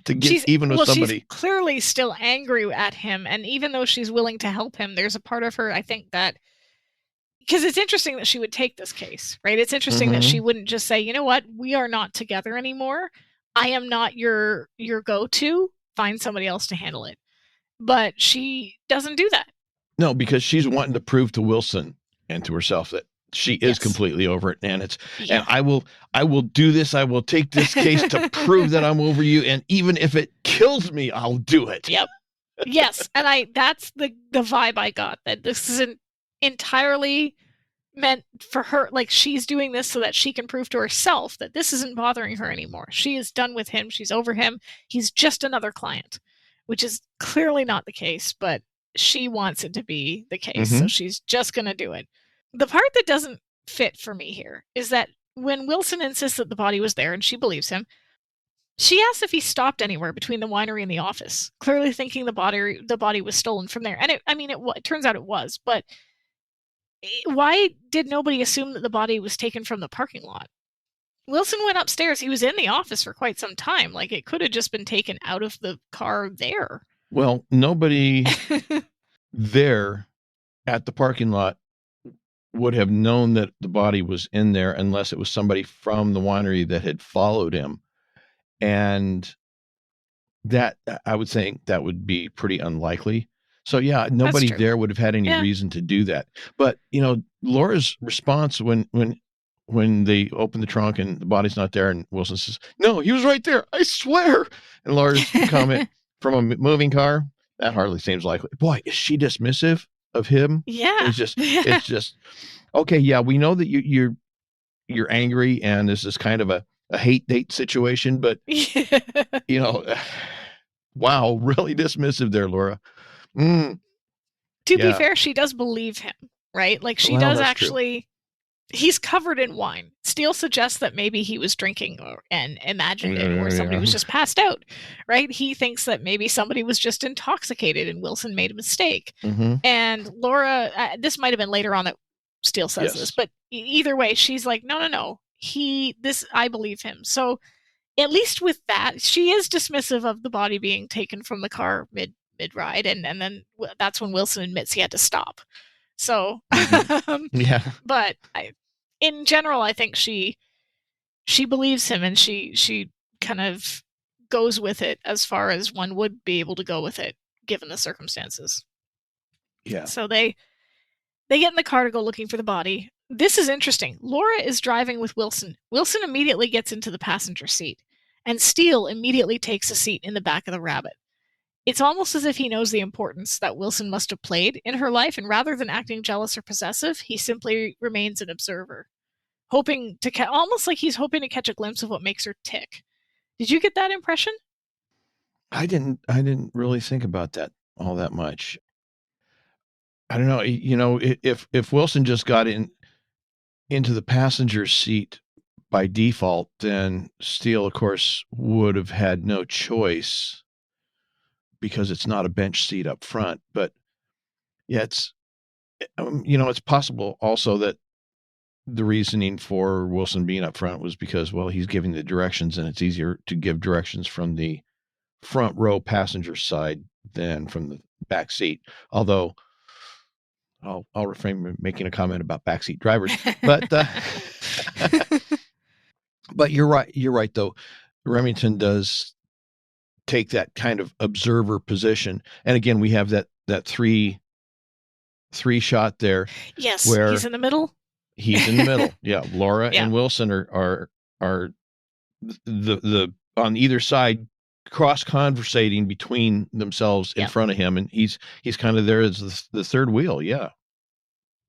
to get even with somebody. She's clearly still angry at him, and even though she's willing to help him, there's a part of her, I think, that because it's interesting that she would take this case, right? It's interesting that she wouldn't just say, you know what, we are not together anymore. I am not your go-to. Find somebody else to handle it. But she doesn't do that. No, because she's wanting to prove to Wilson and to herself that she is completely over it, and and I will do this. I will take this case to prove that I'm over you, and even if it kills me, I'll do it. Yep. Yes, and that's the vibe I got, that this isn't entirely meant for her. Like, she's doing this so that she can prove to herself that this isn't bothering her anymore. She is done with him. She's over him. He's just another client, which is clearly not the case, but she wants it to be the case, so she's just going to do it. The part that doesn't fit for me here is that when Wilson insists that the body was there, and she believes him, she asks if he stopped anywhere between the winery and the office, clearly thinking the body was stolen from there. And it turns out it was, but why did nobody assume that the body was taken from the parking lot? Wilson went upstairs. He was in the office for quite some time. Like, it could have just been taken out of the car there. Well, nobody there at the parking lot would have known that the body was in there unless it was somebody from the winery that had followed him. And that, I would think that would be pretty unlikely. So yeah, nobody there would have had any reason to do that. But, you know, Laura's response when they open the trunk and the body's not there, and Wilson says, "No, he was right there, I swear." And Laura's comment, "From a moving car," that hardly seems likely. Boy, is she dismissive of him? Yeah. It's just okay. Yeah, we know that you're angry, and this is kind of a hate date situation, but you know, wow, really dismissive there, Laura. To be fair, she does believe him, right? Like, she does actually. True. He's covered in wine. Steele suggests that maybe he was drinking and imagined it, or somebody was just passed out, right? He thinks that maybe somebody was just intoxicated and Wilson made a mistake. Mm-hmm. And Laura, this might have been later on that Steele says this, but either way, she's like, no. I believe him. So at least with that, she is dismissive of the body being taken from the car mid-ride. And then that's when Wilson admits he had to stop. So, but in general, I think she believes him, and she kind of goes with it as far as one would be able to go with it, given the circumstances. Yeah. So they get in the car to go looking for the body. This is interesting. Laura is driving with Wilson. Wilson immediately gets into the passenger seat, and Steele immediately takes a seat in the back of the Rabbit. It's almost as if he knows the importance that Wilson must have played in her life, and rather than acting jealous or possessive, he simply remains an observer, hoping to almost like he's hoping to catch a glimpse of what makes her tick. Did you get that impression? I didn't really think about that all that much. I don't know. You know, if Wilson just got into the passenger seat by default, then Steele, of course, would have had no choice, because it's not a bench seat up front. But yeah, it's it's possible also that the reasoning for Wilson being up front was because, well, he's giving the directions, and it's easier to give directions from the front row passenger side than from the back seat. Although I'll refrain from making a comment about backseat drivers, but but you're right though. Remington does take that kind of observer position, and again, we have that three shot there. Yes, where he's in the middle. He's in the middle. Yeah, Laura and Wilson are the on either side, cross conversating between themselves in front of him, and he's kind of there as the third wheel. Yeah,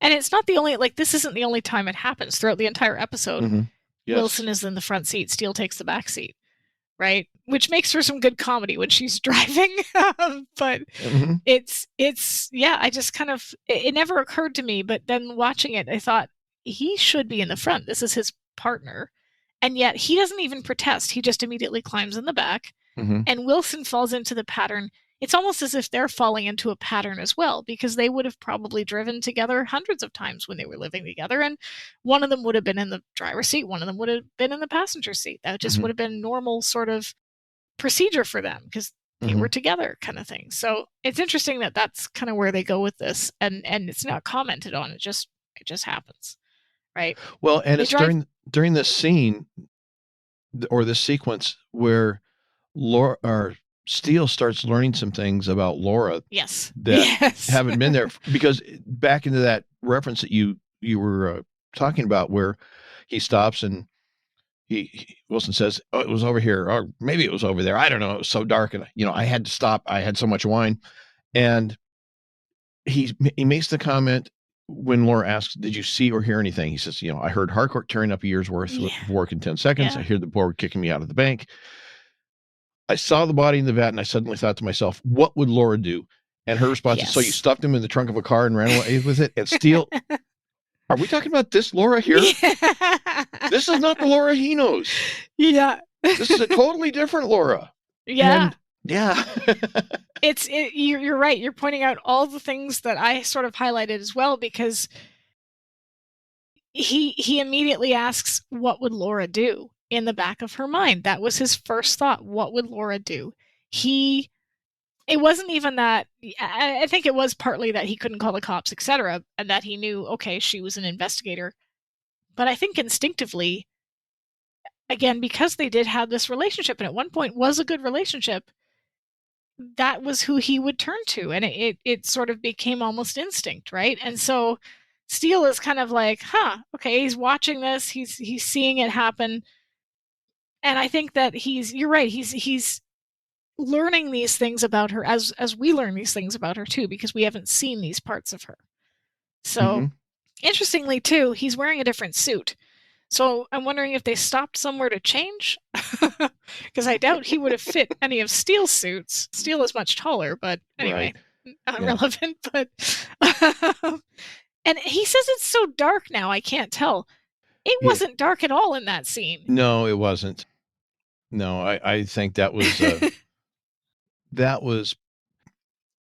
and it's not the only, like, this isn't the only time it happens throughout the entire episode. Mm-hmm. Yes. Wilson is in the front seat, Steele takes the back seat, right? Which makes for some good comedy when she's driving. But it's I just kind of, it never occurred to me, but then watching it, I thought he should be in the front. This is his partner. And yet he doesn't even protest. He just immediately climbs in the back. And Wilson falls into the pattern. It's almost as if they're falling into a pattern as well, because they would have probably driven together hundreds of times when they were living together. And one of them would have been in the driver's seat. One of them would have been in the passenger seat. That just would have been normal sort of procedure for them, because they were together, kind of thing. So it's interesting that that's kind of where they go with this. And it's not commented on. It just happens. Right. Well, and it's during this scene or this sequence where Laura or Steele starts learning some things about Laura. Yes. That haven't been there, because back into that reference that you were talking about, where he stops and Wilson says, "Oh, it was over here," or maybe it was over there. I don't know. It was so dark, and I had to stop. I had so much wine, and he makes the comment when Laura asks, "Did you see or hear anything?" He says, "I heard Harcourt tearing up a year's worth of work in 10 seconds. I hear the board kicking me out of the bank. I saw the body in the vat, and I suddenly thought to myself, what would Laura do?" And her response is, "So you stuffed him in the trunk of a car and ran away with it?" And Steele Are we talking about this Laura here? Yeah. This is not the Laura he knows. Yeah. This is a totally different Laura. Yeah. And yeah. You're right. You're pointing out all the things that I sort of highlighted as well, because he immediately asks, what would Laura do, in the back of her mind? That was his first thought. What would Laura do? It wasn't even that. I think it was partly that he couldn't call the cops, etc., and that he knew, okay, she was an investigator. But I think instinctively, again, because they did have this relationship, and at one point was a good relationship, that was who he would turn to, and it sort of became almost instinct, right? And so Steele is kind of like, okay, he's watching this, he's seeing it happen, and I think that you're right, he's learning these things about her as we learn these things about her too, because we haven't seen these parts of her. So interestingly too, he's wearing a different suit. So I'm wondering if they stopped somewhere to change, because I doubt he would have fit any of Steele's suits. Steele is much taller, but anyway, irrelevant. Yeah. But and he says it's so dark now, I can't tell. It wasn't dark at all in that scene. No, it wasn't. No, I think that was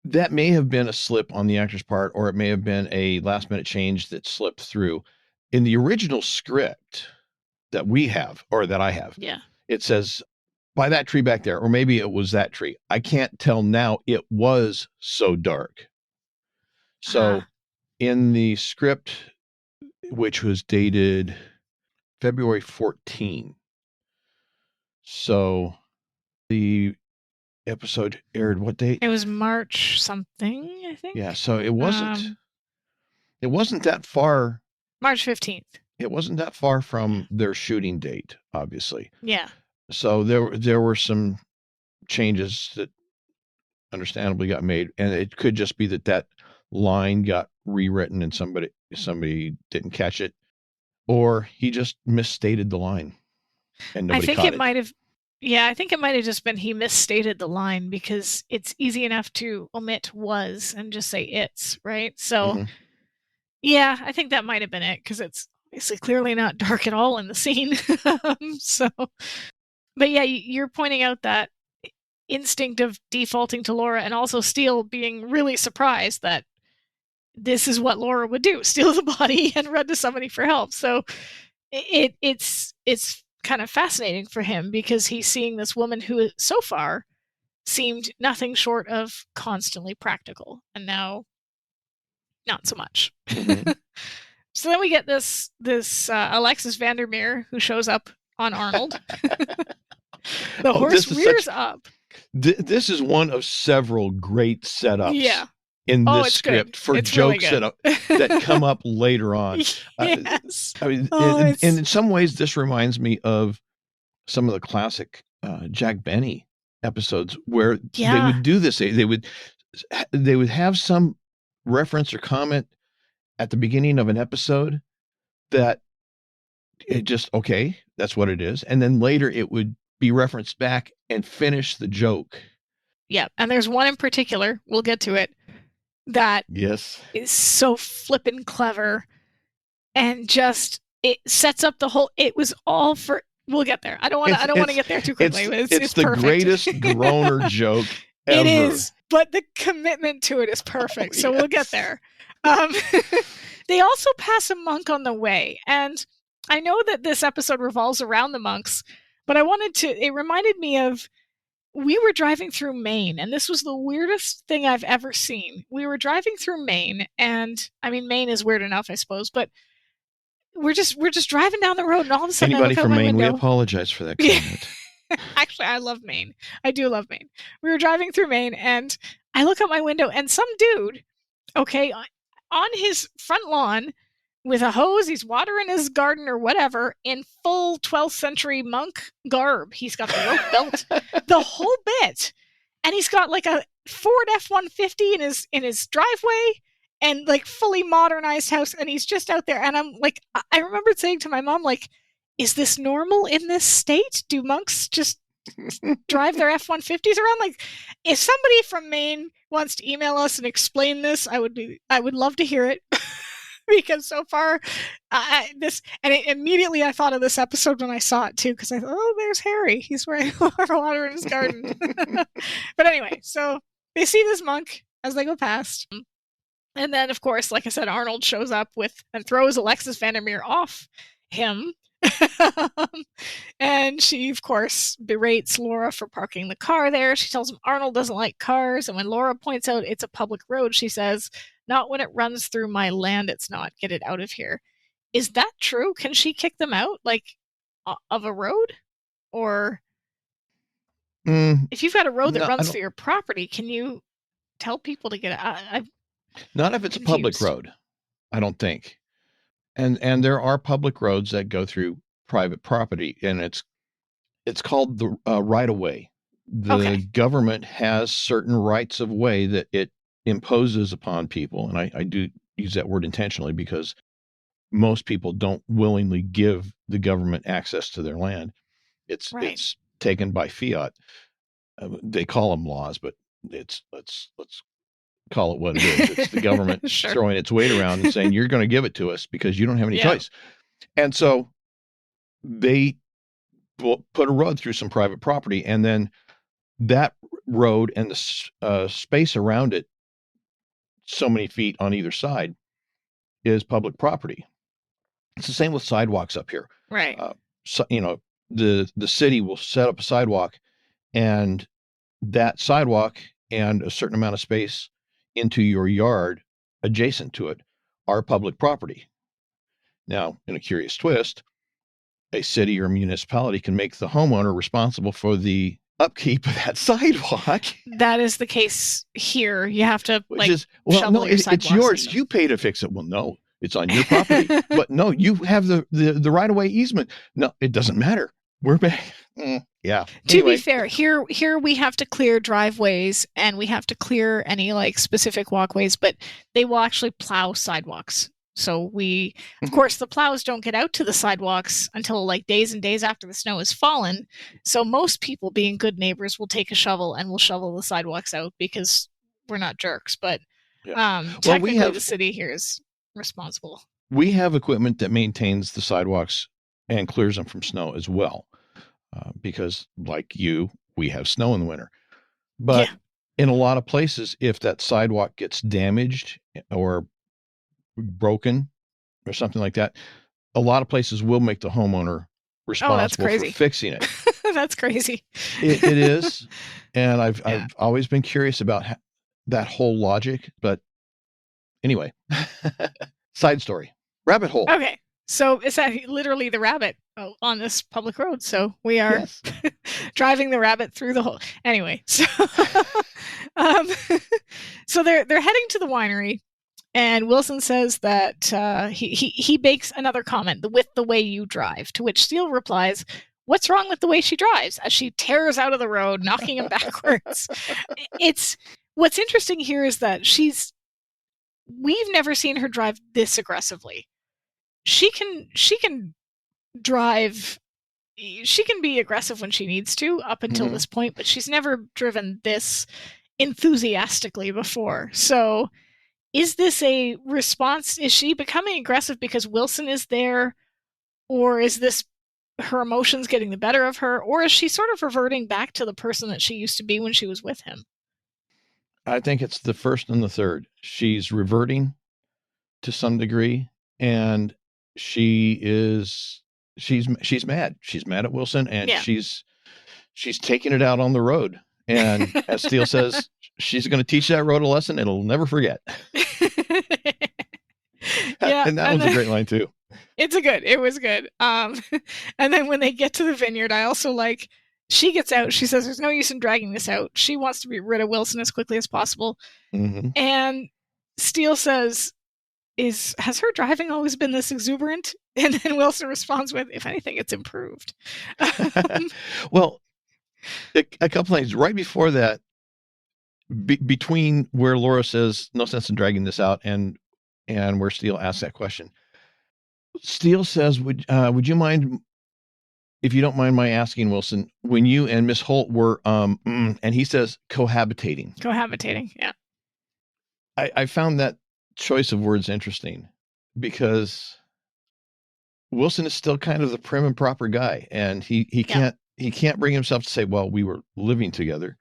that may have been a slip on the actor's part, or it may have been a last minute change that slipped through. In the original script that we have, or that I have, it says, by that tree back there, or maybe it was that tree. I can't tell now. It was so dark. So in the script, which was dated February 14, so the episode aired what date? It was March something, I think. Yeah, so it wasn't that far. March 15th. It wasn't that far from their shooting date, obviously. Yeah. So there were some changes that understandably got made, and it could just be that line got rewritten and somebody didn't catch it, or he just misstated the line and nobody caught it. I think it might have just been he misstated the line, because it's easy enough to omit was and just say it's, right? So yeah, I think that might have been it, because it's obviously clearly not dark at all in the scene. So, but yeah, you're pointing out that instinct of defaulting to Laura, and also Steele being really surprised that this is what Laura would do: steal the body and run to somebody for help. So it's kind of fascinating for him, because he's seeing this woman who so far seemed nothing short of constantly practical, and now not so much. So then we get this Alexis Vandermeer, who shows up on Arnold. The horse rears up. This is one of several great setups in this script for jokes that come up later on. Yes. I mean, and in some ways, this reminds me of some of the classic Jack Benny episodes, where they would do this. They would have some reference or comment at the beginning of an episode that it just, okay, that's what it is. And then later it would be referenced back and finish the joke. Yeah. And there's one in particular, we'll get to it, that is so flippin' clever, and just, it sets up the whole, it was all for, we'll get there. I don't want to get there too quickly. It's the perfect. Greatest groaner joke ever. It is, but the commitment to it is perfect. So we'll get there. They also pass a monk on the way, and I know that this episode revolves around the monks, but it reminded me of, we were driving through Maine, and this was the weirdest thing I've ever seen. We were driving through Maine, and I mean, Maine is weird enough, I suppose, but we're just driving down the road, and all of a sudden, anybody from Maine, we apologize for that comment. Actually, I love Maine. I do love Maine. We were driving through Maine, and I look out my window, and some dude, on his front lawn with a hose, he's watering his garden or whatever, in full 12th century monk garb. He's got the rope belt, the whole bit, and he's got like a Ford F-150 in his driveway, and like fully modernized house, and he's just out there. And I'm like, I remember saying to my mom, like, is this normal in this state? Do monks just drive their F-150s around? Like, if somebody from Maine wants to email us and explain this, I would love to hear it. because so far, immediately I thought of this episode when I saw it too, because I thought, oh, there's Harry. He's wearing water in his garden. But anyway, so they see this monk as they go past. And then, of course, like I said, Arnold shows up and throws Alexis Vandermeer off him. And she, of course, berates Laura for parking the car there. She tells him Arnold doesn't like cars. And when Laura points out it's a public road, she says, not when it runs through my land, it's not. Get it out of here. Is that true? Can she kick them out, like, of a road? Or if you've got a road that runs through your property, can you tell people to get out? Not if it's a public road, I don't think. And there are public roads that go through private property, and it's called the right of way. The government has certain rights of way that it imposes upon people, and I do use that word intentionally because most people don't willingly give the government access to their land. It's taken by fiat. They call them laws, but let's call it what it is. It's the government throwing its weight around and saying, you're going to give it to us because you don't have any choice. And so they put a road through some private property, and then that road and the space around it, so many feet on either side, is public property. It's the same with sidewalks up here. Right. So, the city will set up a sidewalk, and that sidewalk and a certain amount of space into your yard adjacent to it are public property. Now, in a curious twist, a city or municipality can make the homeowner responsible for the upkeep of that sidewalk. That is the case here. You have to it's yours. You pay to fix it. Well, no, it's on your property. But no, you have the right of way easement. No, it doesn't matter. We're back. Yeah. To be fair, here we have to clear driveways and we have to clear any like specific walkways, but they will actually plow sidewalks. So of course, the plows don't get out to the sidewalks until like days and days after the snow has fallen. So most people, being good neighbors, will take a shovel and will shovel the sidewalks out because we're not jerks. But technically, the city here is responsible. We have equipment that maintains the sidewalks and clears them from snow as well. Because like we have snow in the winter. But in a lot of places, if that sidewalk gets damaged or broken or something like that, a lot of places will make the homeowner responsible for fixing it. That's crazy. It is. And I've always been curious about that whole logic. But anyway, side story, rabbit hole. Okay. So it's literally the rabbit on this public road. So we are driving the rabbit through the hole. Anyway, so so they're heading to the winery, and Wilson says that he makes another comment with the way you drive. To which Steele replies, "What's wrong with the way she drives?" As she tears out of the road, knocking him backwards. What's interesting here is that we've never seen her drive this aggressively. She can drive. She can be aggressive when she needs to up until this point, but she's never driven this enthusiastically before. So is this a response? Is she becoming aggressive because Wilson is there? Or is this her emotions getting the better of her? Or is she sort of reverting back to the person that she used to be when she was with him? I think it's the first and the third. She's reverting to some degree, and she's mad. She's mad at Wilson, and she's taking it out on the road. And as Steele says, she's going to teach that road a lesson it'll never forget. And that was a great line too. It was good. And then when they get to the vineyard, I also she gets out. She says there's no use in dragging this out. She wants to be rid of Wilson as quickly as possible. And Steele says, has her driving always been this exuberant? And then Wilson responds with, if anything, it's improved. Well, a couple things right before that, between where Laura says no sense in dragging this out and where Steele asks that question, Steele says, would you mind, if you don't mind my asking, Wilson, when you and Miss Holt were and he says cohabitating. Yeah. I found that choice of words interesting. because Wilson is still kind of the prim and proper guy, and he Yeah. can't bring himself to say, "Well, we were living together.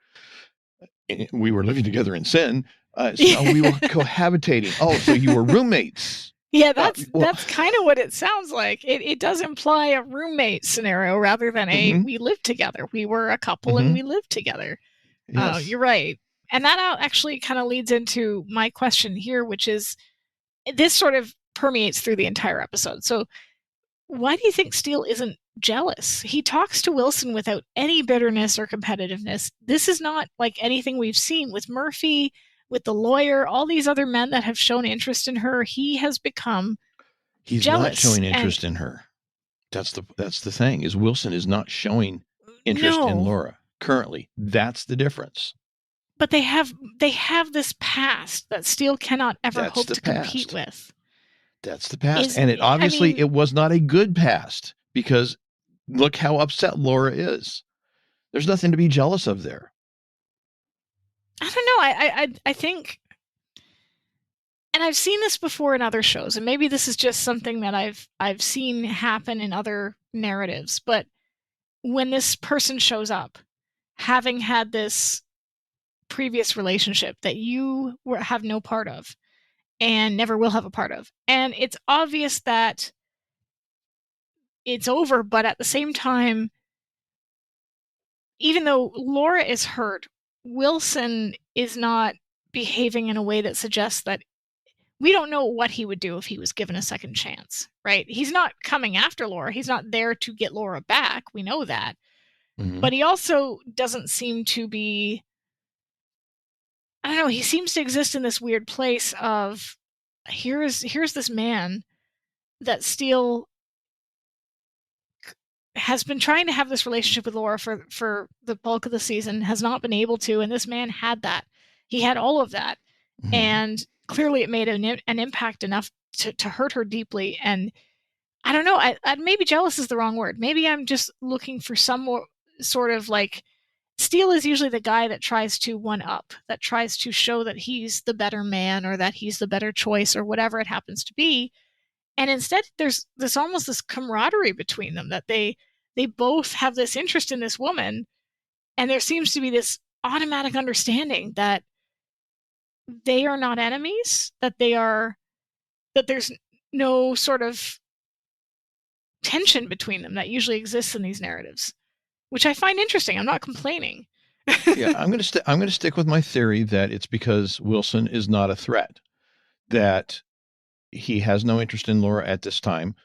We were living together in sin. So we were cohabitating. Oh, so you were roommates." Yeah, Well, that's kind of what it sounds like. It does imply a roommate scenario rather than mhm, we lived together. We were a couple and mhm, we lived together. yes, You're right. And that actually kind of leads into my question here, which is this sort of permeates through the entire episode. So, why do you think Steele isn't jealous? He talks to Wilson without any bitterness or competitiveness. This is not like anything we've seen with Murphy, with the lawyer, all these other men that have shown interest in her. He has become he's not jealous. showing And interest in her. That's the thing, is Wilson is not showing interest in no, Laura currently. That's the difference. but they have this past that Steele cannot ever That's hope the to compete past. with. That's the past. Is And it I obviously mean, it was not a good past, because look how upset Laura is. There's nothing to be jealous of there. I don't know. I think, and I've seen this before in other shows, and maybe this is just something that I've seen happen in other narratives, but when this person shows up, having had this previous relationship that have no part of and never will have a part of, and it's obvious that it's over, but at the same time, even though Laura is hurt, Wilson is not behaving in a way that suggests that we don't know what he would do if he was given a second chance, right? He's not coming after Laura. He's not there to get Laura back. We know that. Mm-hmm. But he also doesn't seem to be, I don't know, he seems to exist in this weird place of here's this man that Steele has been trying to have this relationship with Laura for the bulk of the season, has not been able to, and this man had that. He had all of that. Mm-hmm. And clearly it made an impact enough to hurt her deeply. And I don't know, maybe jealous is the wrong word. Maybe I'm just looking for some more sort of like, Steele is usually the guy that tries to one up, that tries to show that he's the better man or that he's the better choice or whatever it happens to be. And instead there's this almost this camaraderie between them, that they both have this interest in this woman, and there seems to be this automatic understanding that they are not enemies, that there's no sort of tension between them that usually exists in these narratives, which I find interesting. I'm not complaining. Yeah, I'm gonna stick with my theory that it's because Wilson is not a threat. That he has no interest in Laura at this time.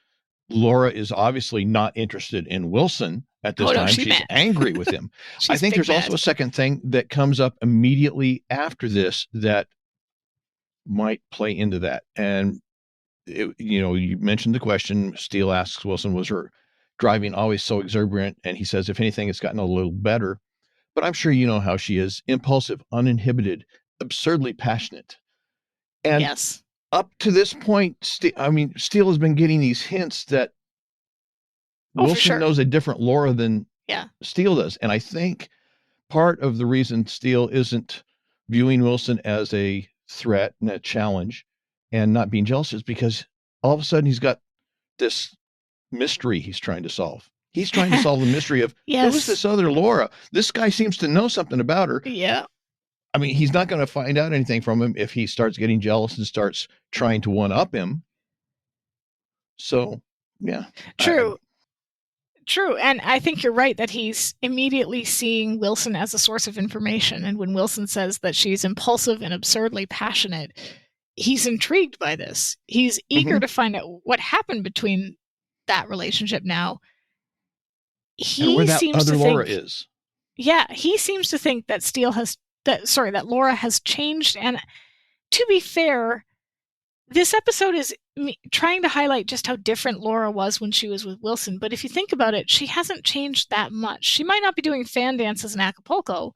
Laura is obviously not interested in Wilson at this Oh no, time. she's She's mad. angry with him. I She's think big there's also mad. a second thing that comes up immediately after this that might play into that. And you mentioned the question. Steele asks Wilson, "Was her driving always so exuberant?" And he says, "If anything, it's gotten a little better. But I'm sure you know how she is: impulsive, uninhibited, absurdly passionate." And Yes. up to this point, Steele has been getting these hints that Oh, for Wilson sure. knows a different Laura than Yeah. Steele does. And I think part of the reason Steele isn't viewing Wilson as a threat and a challenge and not being jealous is because all of a sudden he's got this mystery he's trying to solve. He's trying to solve the mystery of who is Yes. this other Laura? This guy seems to know something about her. Yeah. I mean, he's not going to find out anything from him if he starts getting jealous and starts trying to one up him. So, yeah. True. True. And I think you're right that he's immediately seeing Wilson as a source of information. And when Wilson says that she's impulsive and absurdly passionate, he's intrigued by this. He's eager Mhm. to find out what happened between that relationship now. And where He that seems other to Laura think, is. yeah, he seems to think that that Laura has changed. And to be fair, this episode is trying to highlight just how different Laura was when she was with Wilson. But if you think about it, she hasn't changed that much. She might not be doing fan dances in Acapulco,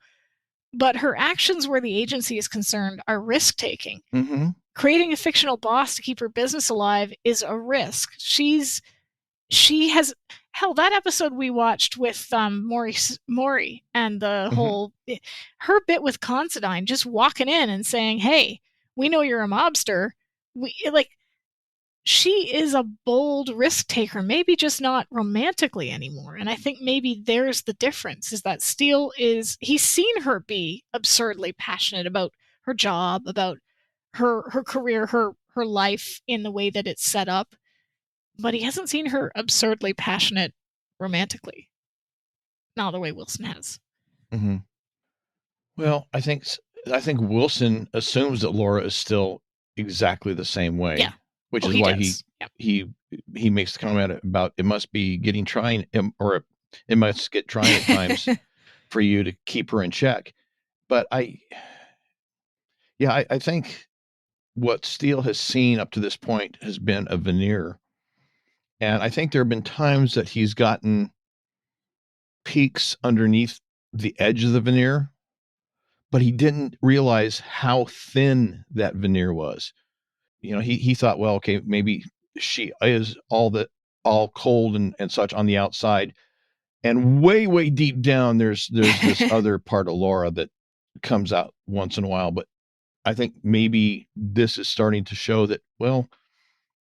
but her actions where the agency is concerned are risk taking. Mm-hmm. Creating a fictional boss to keep her business alive is a risk. She has, hell, that episode we watched with Maury and the Mm-hmm. whole, her bit with Considine, just walking in and saying, "Hey, we know you're a mobster." We like, she is a bold risk taker, maybe just not romantically anymore. And I think maybe there's the difference, is that Steele he's seen her be absurdly passionate about her job, about her career, her life in the way that it's set up, but he hasn't seen her absurdly passionate romantically. Not the way Wilson has. Mm-hmm. Well, I think Wilson assumes that Laura is still exactly the same way. Yeah. Which is why he makes the comment about it must be getting trying, or it must get trying at times for you to keep her in check. But I think what Steele has seen up to this point has been a veneer. And I think there have been times that he's gotten peeks underneath the edge of the veneer, but he didn't realize how thin that veneer was. You know, he thought, well, okay, maybe she is all cold and such on the outside. And way deep down, there's this other part of Laura that comes out once in a while. But I think maybe this is starting to show that, well,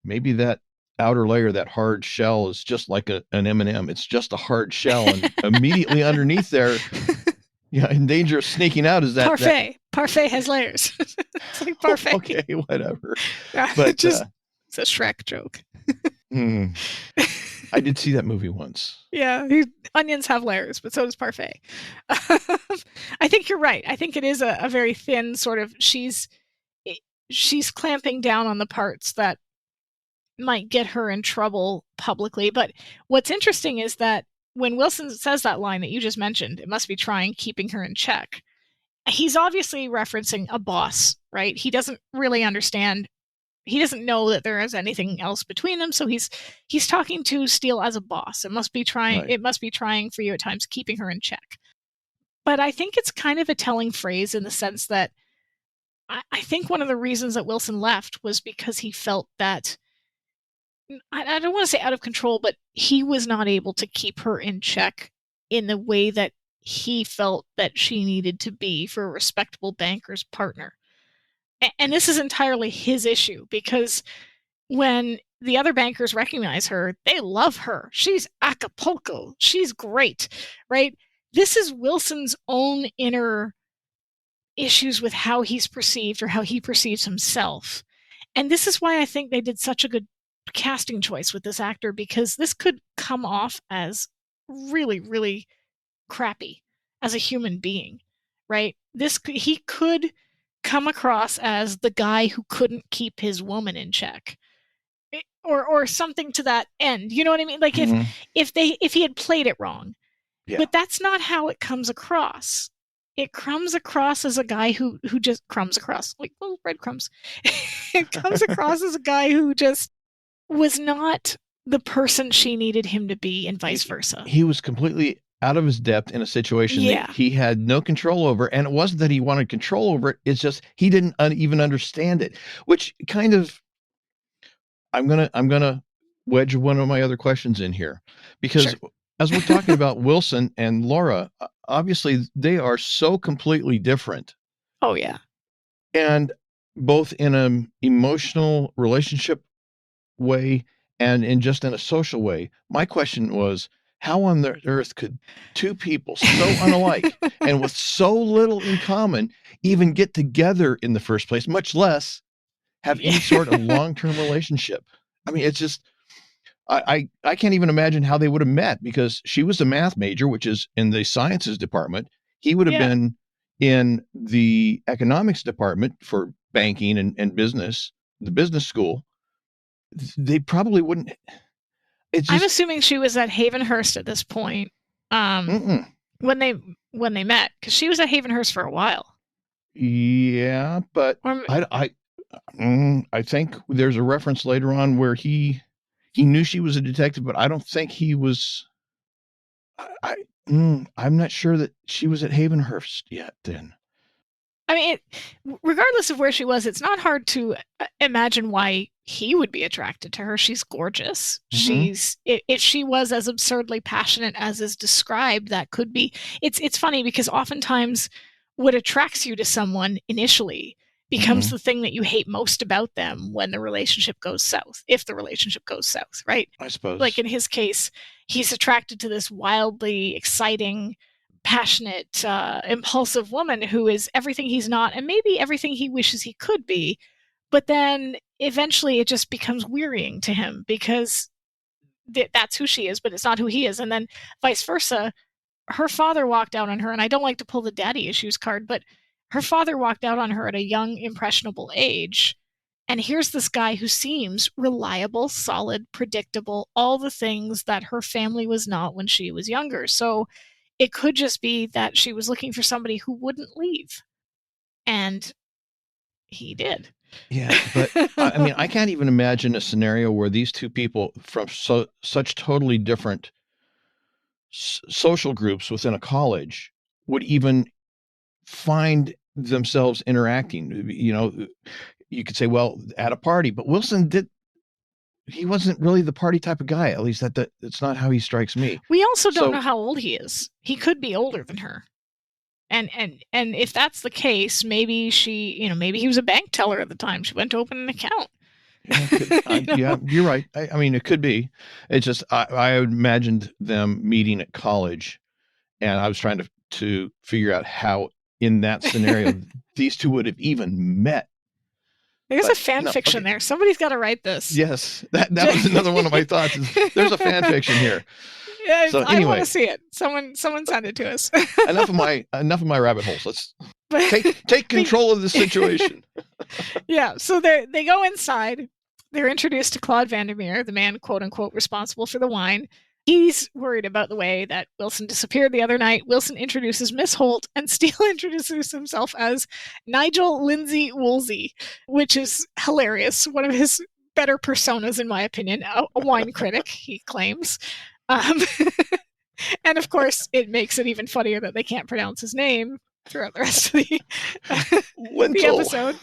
maybe that outer layer, that hard shell, is just like an M&M. It's just a hard shell, and immediately underneath there, in danger of sneaking out is that parfait. Parfait has layers. It's like parfait. Okay, whatever. But it's a Shrek joke. I did see that movie once. Yeah, onions have layers, but so does parfait. I think you're right. I think it is a very thin sort of, she's clamping down on the parts that might get her in trouble publicly. But what's interesting is that when Wilson says that line that you just mentioned, it must be trying keeping her in check, he's obviously referencing a boss, right? He doesn't really understand. He doesn't know that there is anything else between them. So he's talking to Steele as a boss. It must be trying. Right. It must be trying for you at times, keeping her in check. But I think it's kind of a telling phrase in the sense that I think one of the reasons that Wilson left was because he felt that, I don't want to say out of control, but he was not able to keep her in check in the way that he felt that she needed to be for a respectable banker's partner. And this is entirely his issue, because when the other bankers recognize her, they love her. She's Acapulco. She's great, right? This is Wilson's own inner issues with how he's perceived or how he perceives himself. And this is why I think they did such a good casting choice with this actor, because this could come off as really, really crappy as a human being, right? He could come across as the guy who couldn't keep his woman in check, or something to that end. You know what I mean? Like if he had played it wrong, but that's not how it comes across. It comes across as a guy who just crumbs across like little breadcrumbs. It comes across as a guy who just was not the person she needed him to be, and vice versa. He was completely out of his depth in a situation that he had no control over. And it wasn't that he wanted control over it. It's just he didn't even understand it, which kind of, I'm going to wedge one of my other questions in here, because as we're talking about Wilson and Laura, obviously they are so completely different. Oh, yeah. And both in an emotional relationship way and in a social way. My question was, how on the earth could two people so unalike and with so little in common even get together in the first place, much less have any sort of long-term relationship? I mean, it's just, I can't even imagine how they would have met, because she was a math major, which is in the sciences department. He would have been in the economics department for banking and business, the business school. They probably wouldn't. I'm assuming she was at Havenhurst at this point. When they met, because she was at Havenhurst for a while. Yeah, but I think there's a reference later on where he knew she was a detective, but I don't think he was. I'm not sure that she was at Havenhurst yet then. I mean, regardless of where she was, it's not hard to imagine why he would be attracted to her. She's gorgeous. If she was as absurdly passionate as is described, that could be. It's funny because oftentimes what attracts you to someone initially becomes the thing that you hate most about them when the relationship goes south, if the relationship goes south, right? I suppose. Like in his case, he's attracted to this wildly exciting, passionate, impulsive woman who is everything he's not and maybe everything he wishes he could be. But then eventually it just becomes wearying to him because that's who she is, but it's not who he is. And then vice versa. Her father walked out on her, and I don't like to pull the daddy issues card, but her father walked out on her at a young, impressionable age. And here's this guy who seems reliable, solid, predictable, all the things that her family was not when she was younger. So it could just be that she was looking for somebody who wouldn't leave. And he did. Yeah, but I mean, I can't even imagine a scenario where these two people from such totally different social groups within a college would even find themselves interacting. You know, you could say, well, at a party, but Wilson he wasn't really the party type of guy. At least that's not how he strikes me. We also don't know how old he is. He could be older than her. And if that's the case, maybe maybe he was a bank teller at the time. She went to open an account. Yeah, you're right. I mean, it could be. It's just I imagined them meeting at college, and I was trying to figure out how in that scenario these two would have even met. There's a fan fiction there. Somebody's got to write this. Yes, that was another one of my thoughts. There's a fan fiction here. Yeah, so anyway, I want to see it. Someone send it to us. enough of my rabbit holes. Let's take control of the situation. Yeah, so they go inside. They're introduced to Claude Vandermeer, the man, quote unquote, responsible for the wine. He's worried about the way that Wilson disappeared the other night. Wilson introduces Miss Holt, and Steele introduces himself as Nigel Lindsay Woolsey, which is hilarious. One of his better personas, in my opinion. A wine critic, he claims. And of course, it makes it even funnier that they can't pronounce his name throughout the rest of the episode.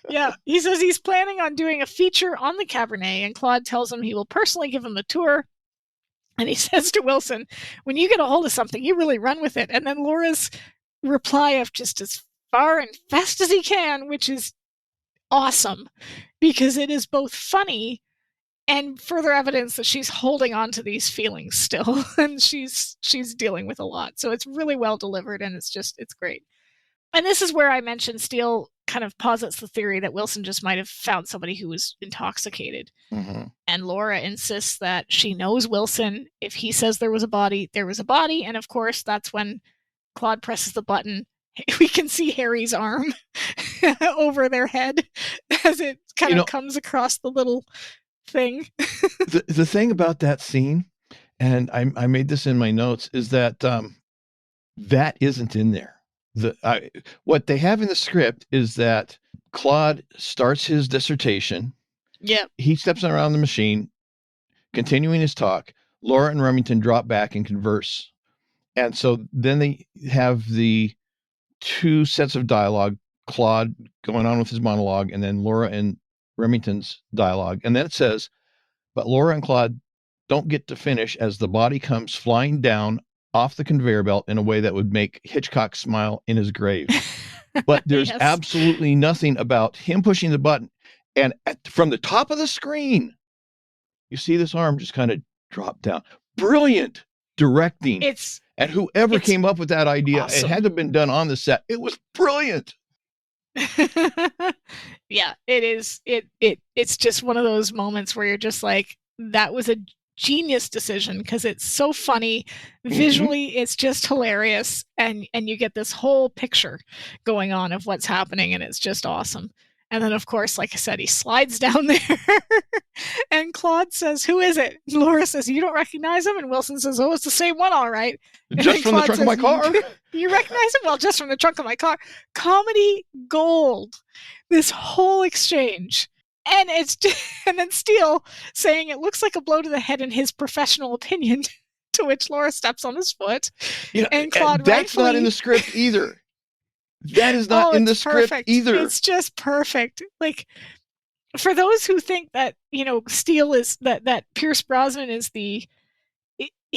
Yeah, he says he's planning on doing a feature on the Cabernet, and Claude tells him he will personally give him the tour. And he says to Wilson, when you get a hold of something, you really run with it. And then Laura's reply of just as far and fast as he can, which is awesome, because it is both funny and further evidence that she's holding on to these feelings still, and she's dealing with a lot. So it's really well delivered, and it's great. And this is where I mentioned Steele kind of posits the theory that Wilson just might have found somebody who was intoxicated. Mm-hmm. And Laura insists that she knows Wilson. If he says there was a body, there was a body. And of course, that's when Claude presses the button. We can see Harry's arm over their head as it kind of comes across the little thing. The thing about that scene, and I made this in my notes, is that that isn't in there. What they have in the script is that Claude starts his dissertation. Yeah. He steps around the machine, continuing his talk. Laura and Remington drop back and converse. And so then they have the two sets of dialogue, Claude going on with his monologue, and then Laura and Remington's dialogue. And then it says, but Laura and Claude don't get to finish as the body comes flying down off the conveyor belt in a way that would make Hitchcock smile in his grave. But there's absolutely nothing about him pushing the button. And from the top of the screen, you see this arm just kind of drop down. Brilliant directing. And whoever came up with that idea, awesome. It had to have been done on the set. It was brilliant. Yeah, it is. It's just one of those moments where you're just like, that was a genius decision, because it's so funny visually. Mm-hmm. It's just hilarious, and you get this whole picture going on of what's happening, and it's just awesome. And then of course, like I said, he slides down there and Claude says, who is it? And Laura says, you don't recognize him? And Wilson says, oh, it's the same one, all right. And just from the trunk of my car. You recognize him? Well, just from the trunk of my car. Comedy gold, this whole exchange. And and then Steele saying it looks like a blow to the head in his professional opinion, to which Laura steps on his foot. And Claude, that's not in the script either. That is not in the script either. It's just perfect. Like, for those who think that, Steele is that Pierce Brosnan is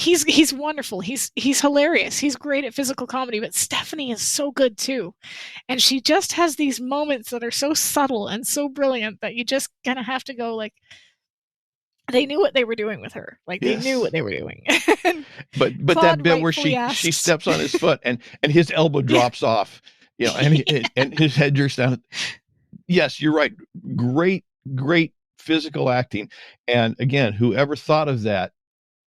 he's wonderful. He's hilarious. He's great at physical comedy, but Stephanie is so good too. And she just has these moments that are so subtle and so brilliant that you just kind of have to go like, they knew what they were doing with her. Like they knew what they were doing. but that bit where she steps on his foot and his elbow drops off, you know, and his head jerks down. Yes, you're right. Great physical acting. And again, whoever thought of that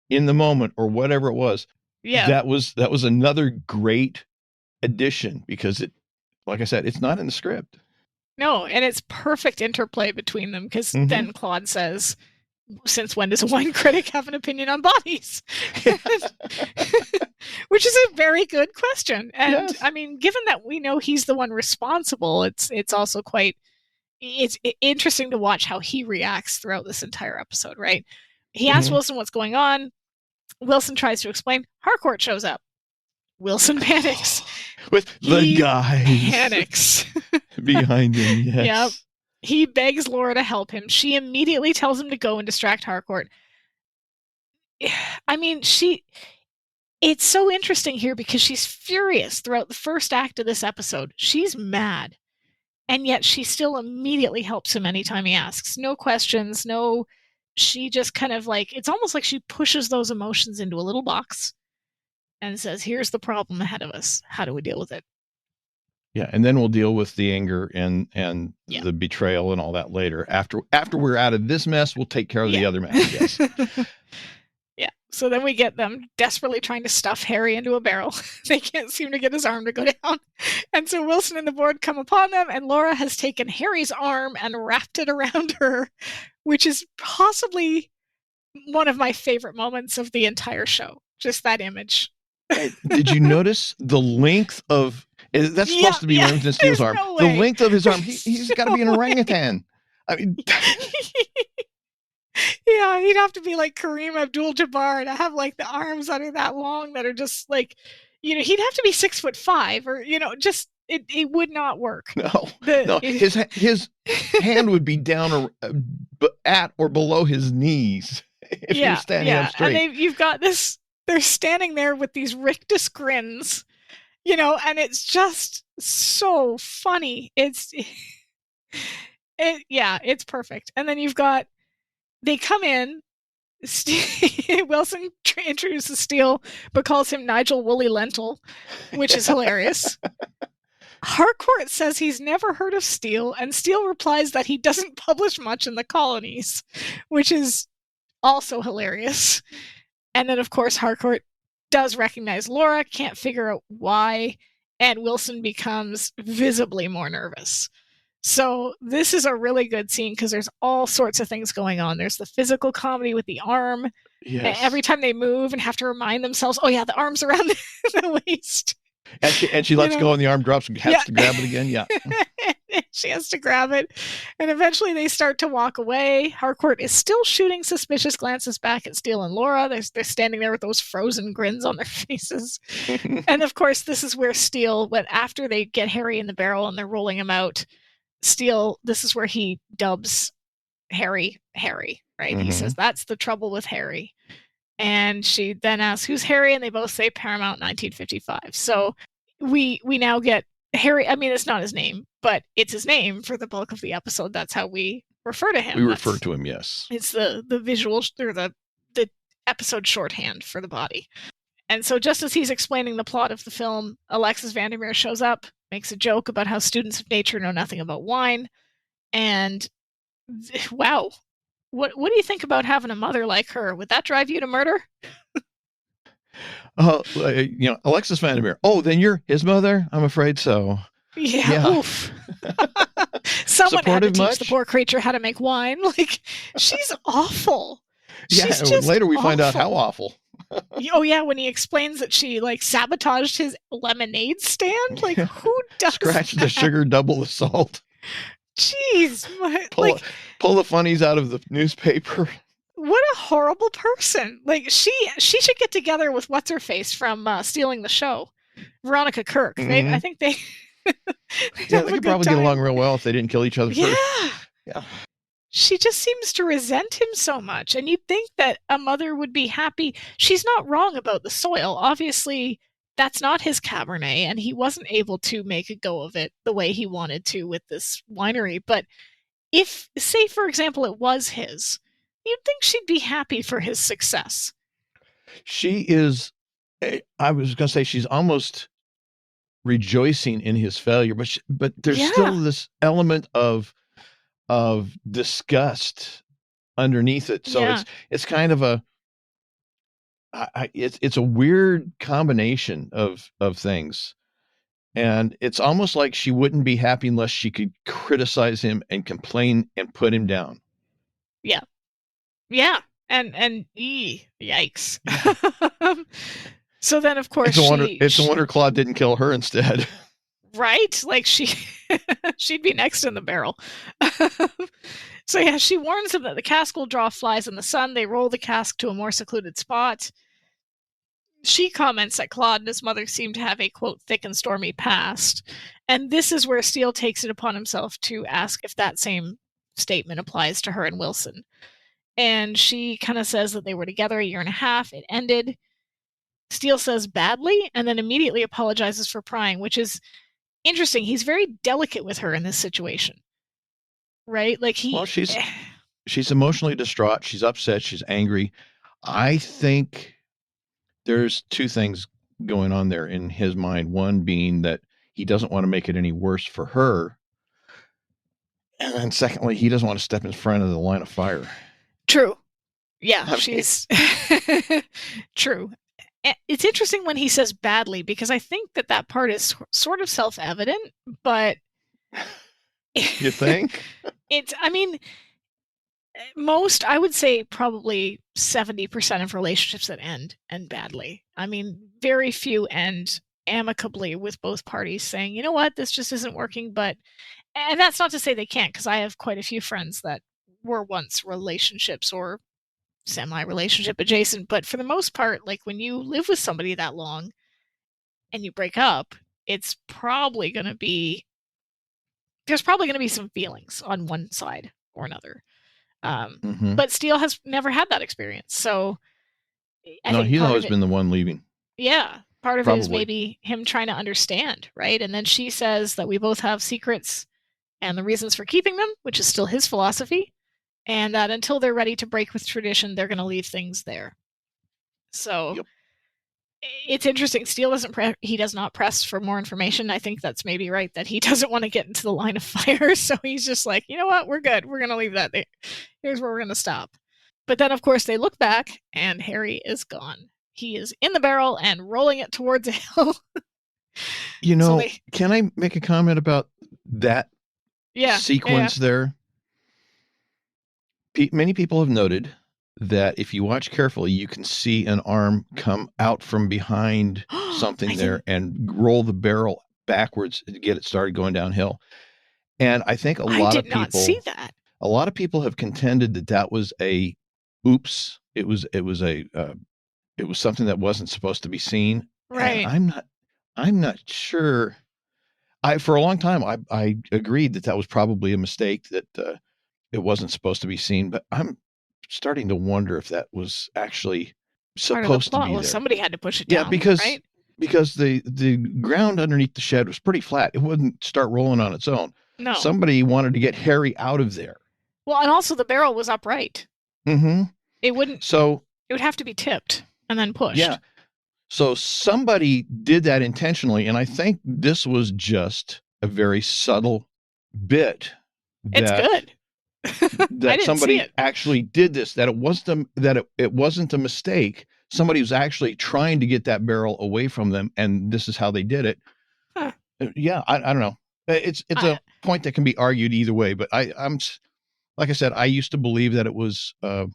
in the moment or whatever it was, that was another great addition, because it, like I said, it's not in the script. No, and it's perfect interplay between them, because then Claude says, since when does a wine critic have an opinion on bodies? Which is a very good question. And I mean, given that we know he's the one responsible, it's also quite, it's interesting to watch how he reacts throughout this entire episode, right? He asks Wilson what's going on. Wilson tries to explain. Harcourt shows up. Wilson panics. With the guy panics behind him, yes. Yep. He begs Laura to help him. She immediately tells him to go and distract Harcourt. I mean, it's so interesting here because she's furious throughout the first act of this episode. She's mad. And yet she still immediately helps him anytime he asks. No questions, she just kind of like, it's almost like she pushes those emotions into a little box and says, here's the problem ahead of us. How do we deal with it? Yeah, and then we'll deal with the anger and the betrayal and all that later. After we're out of this mess, we'll take care of the other mess. Yes. Yeah. So then we get them desperately trying to stuff Harry into a barrel. They can't seem to get his arm to go down. And so Wilson and the board come upon them, and Laura has taken Harry's arm and wrapped it around her, which is possibly one of my favorite moments of the entire show. Just that image. Did you notice the length of... That's supposed to be Remington Steele's arm. No the length of his arm. He's got to be an orangutan. I mean... Yeah, he'd have to be like Kareem Abdul-Jabbar to have like the arms that are that long that are just like, you know, he'd have to be 6'5", or, you know, just it would not work. No. His hand would be down at or below his knees if he was standing up straight. And you've got this, they're standing there with these rictus grins, you know, and it's just so funny. It's perfect. And then you've got, they come in, Wilson introduces Steele, but calls him Nigel Woolly Lentil, which is hilarious. Harcourt says he's never heard of Steele, and Steele replies that he doesn't publish much in the colonies, which is also hilarious. And then, of course, Harcourt does recognize Laura, can't figure out why, and Wilson becomes visibly more nervous. So this is a really good scene because there's all sorts of things going on. There's the physical comedy with the arm. Yes. Every time they move and have to remind themselves, oh yeah, the arm's around the waist. And she lets go and the arm drops and has to grab it again. Yeah. She has to grab it. And eventually they start to walk away. Harcourt is still shooting suspicious glances back at Steele and Laura. They're standing there with those frozen grins on their faces. And of course, this is where Steele, but after they get Harry in the barrel and they're rolling him out, Steele, this is where he dubs Harry, right? He says, that's the trouble with Harry. And she then asks, who's Harry? And they both say Paramount 1955. So we now get Harry. I mean, it's not his name, but it's his name for the bulk of the episode. That's how we refer to him. We refer to him, yes. It's the visual, or the episode shorthand for the body. And so just as he's explaining the plot of the film, Alexis Vandermeer shows up, makes a joke about how students of nature know nothing about wine. And wow, what do you think about having a mother like her? Would that drive you to murder? Alexis Vandermeer. Oh, then you're his mother? I'm afraid so. Yeah. Oof. Someone had to teach the poor creature how to make wine. Like, she's awful. She's just later we awful. Find out how awful. Oh yeah, when he explains that she like sabotaged his lemonade stand. Like, who does Scratch that? the sugar, double the salt. Jeez. Pull the funnies out of the newspaper. What a horrible person. Like, she should get together with what's her face from Stealing the Show, Veronica Kirk. I think they they could probably get along real well if they didn't kill each other first. Yeah. she just seems to resent him so much. And you'd think that a mother would be happy. She's not wrong about the soil. Obviously, that's not his Cabernet, and he wasn't able to make a go of it the way he wanted to with this winery. But if, say, for example, it was his, you'd think she'd be happy for his success. She is, I was going to say, she's almost rejoicing in his failure, but there's still this element of disgust underneath it. So it's kind of a, it's a weird combination of things. And it's almost like she wouldn't be happy unless she could criticize him and complain and put him down. Yeah. Yeah. And yikes. So then, of course, it's a wonder Claude didn't kill her instead. Right? Like she'd be next in the barrel. So yeah, she warns him that the cask will draw flies in the sun. They roll the cask to a more secluded spot. She comments that Claude and his mother seem to have a, quote, thick and stormy past. And this is where Steele takes it upon himself to ask if that same statement applies to her and Wilson. And she kind of says that they were together a year and a half. It ended. Steele says badly, and then immediately apologizes for prying, which is interesting. He's very delicate with her in this situation. Right? Like she's emotionally distraught. She's upset. She's angry. I think there's two things going on there in his mind. One being that he doesn't want to make it any worse for her. And then secondly, he doesn't want to step in front of the line of fire. True. Yeah, she's true. It's interesting when he says badly, because I think that part is sort of self-evident, but you think? I would say probably 70% of relationships that end badly. I mean, very few end amicably with both parties saying, you know what, this just isn't working. And that's not to say they can't, because I have quite a few friends that were once relationships or semi-relationship adjacent. But for the most part, like when you live with somebody that long and you break up, it's probably going to be, there's probably going to be some feelings on one side or another. But Steele has never had that experience. So I think he's always been the one leaving. Yeah. Part of it is maybe him trying to understand, right? And then she says that we both have secrets and the reasons for keeping them, which is still his philosophy, and that until they're ready to break with tradition, they're going to leave things there. So it's interesting. Steele does not press for more information. I think that's maybe right, that he doesn't want to get into the line of fire. So he's just like, you know what? We're good. We're going to leave that there. Here's where we're going to stop. But then, of course, they look back and Harry is gone. He is in the barrel and rolling it towards a hill. Can I make a comment about that sequence there? Many people have noted that if you watch carefully, you can see an arm come out from behind something there and roll the barrel backwards to get it started going downhill. And I think a lot of people have contended that was a oops. It was something that wasn't supposed to be seen. Right. And I'm not sure. For a long time, I agreed that was probably a mistake, that it wasn't supposed to be seen, but I'm starting to wonder if that was actually supposed to be there. Somebody had to push it down. Yeah, because the ground underneath the shed was pretty flat. It wouldn't start rolling on its own. No. Somebody wanted to get Harry out of there. Well, and also the barrel was upright. Mm-hmm. It wouldn't. So it would have to be tipped and then pushed. Yeah. So somebody did that intentionally, and I think this was just a very subtle bit. It's good. That somebody actually did this, that it wasn't a mistake. Somebody was actually trying to get that barrel away from them, and this is how they did it. Huh. Yeah, I don't know. It's a point that can be argued either way, but I'm like I said, I used to believe that it was a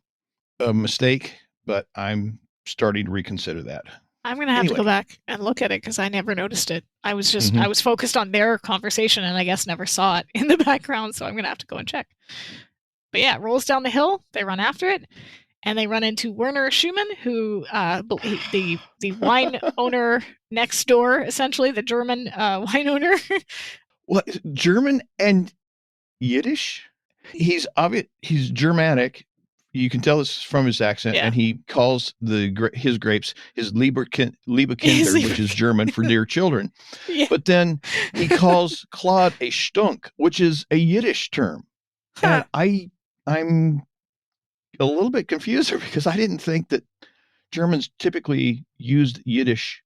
mistake, but I'm starting to reconsider that. I'm going to have to go back and look at it because I never noticed it. I was just, I was focused on their conversation and I guess never saw it in the background. So I'm going to have to go and check. But yeah, it rolls down the hill. They run after it and they run into Werner Schumann, who, the wine owner next door, essentially the German wine owner. What, German and Yiddish? He's obvious. He's Germanic. You can tell this from his accent, Yeah. and he calls his grapes his Liebekinder, which is German for dear children. Yeah. But then he calls Claude a Stunk, which is a Yiddish term. Huh. And I'm a little bit confused because I didn't think that Germans typically used Yiddish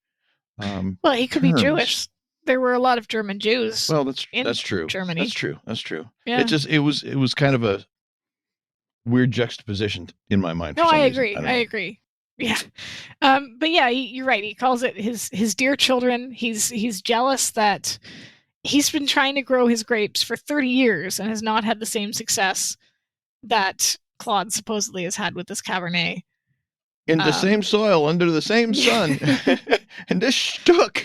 Well, he could be terms. Jewish. There were a lot of German Jews. Well, that's true. Germany. That's true. Yeah. It was kind of a weird juxtaposition in my mind. No, I agree. I agree. Yeah. But yeah, you're right. He calls it his dear children. He's jealous that he's been trying to grow his grapes for 30 years and has not had the same success that Claude supposedly has had with this Cabernet. In the same soil, under the same sun. And this stuck.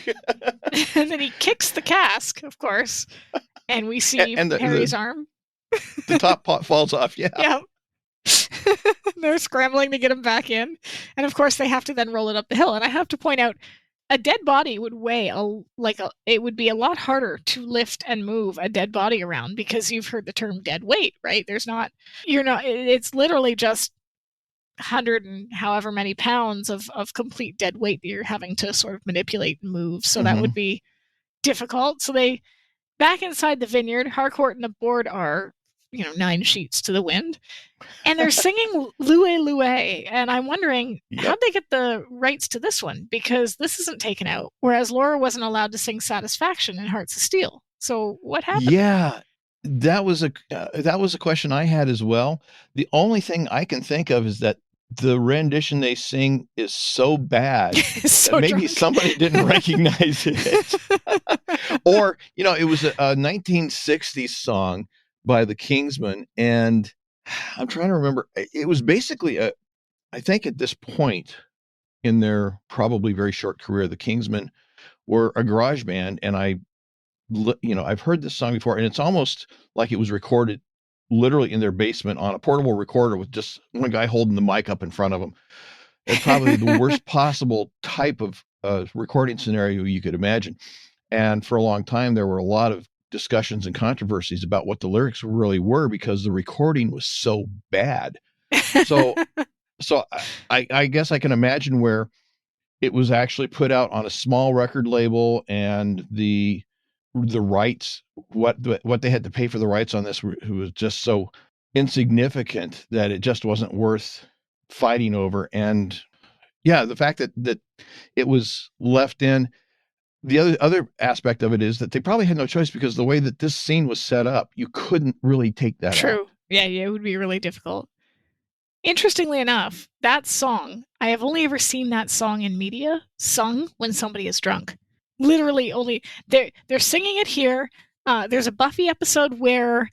And then he kicks the cask, of course. And we see Harry's arm. The top pot falls off, yeah. Yeah. They're scrambling to get him back in. And of course, they have to then roll it up the hill. And I have to point out, a dead body would weigh it would be a lot harder to lift and move a dead body around, because you've heard the term dead weight, right? It's literally just 100 and however many pounds of complete dead weight that you're having to sort of manipulate and move. So that would be difficult. So they, back inside the vineyard, Harcourt and the board are, 9 sheets to the wind. And they're singing Loué Loué. And I'm wondering, how'd they get the rights to this one? Because this isn't taken out. Whereas Laura wasn't allowed to sing Satisfaction in Hearts of Steel. So what happened? Yeah, that was a question I had as well. The only thing I can think of is that the rendition they sing is so bad so that maybe somebody didn't recognize it. Or, it was a 1960s song by the Kingsmen, and I'm trying to remember. It was basically I think at this point in their probably very short career, the Kingsmen were a garage band, and I've heard this song before, and it's almost like it was recorded literally in their basement on a portable recorder with just one guy holding the mic up in front of him. It's probably the worst possible type of recording scenario you could imagine. And for a long time, there were a lot of discussions and controversies about what the lyrics really were, because the recording was so bad. So I guess I can imagine where it was actually put out on a small record label, and the rights, what they had to pay for the rights on this was just so insignificant that it just wasn't worth fighting over. And yeah, the fact that it was left in. The other aspect of it is that they probably had no choice, because the way that this scene was set up, you couldn't really take that out. True. Yeah, it would be really difficult. Interestingly enough, that song, I have only ever seen that song in media sung when somebody is drunk. Literally only. They're singing it here. There's a Buffy episode where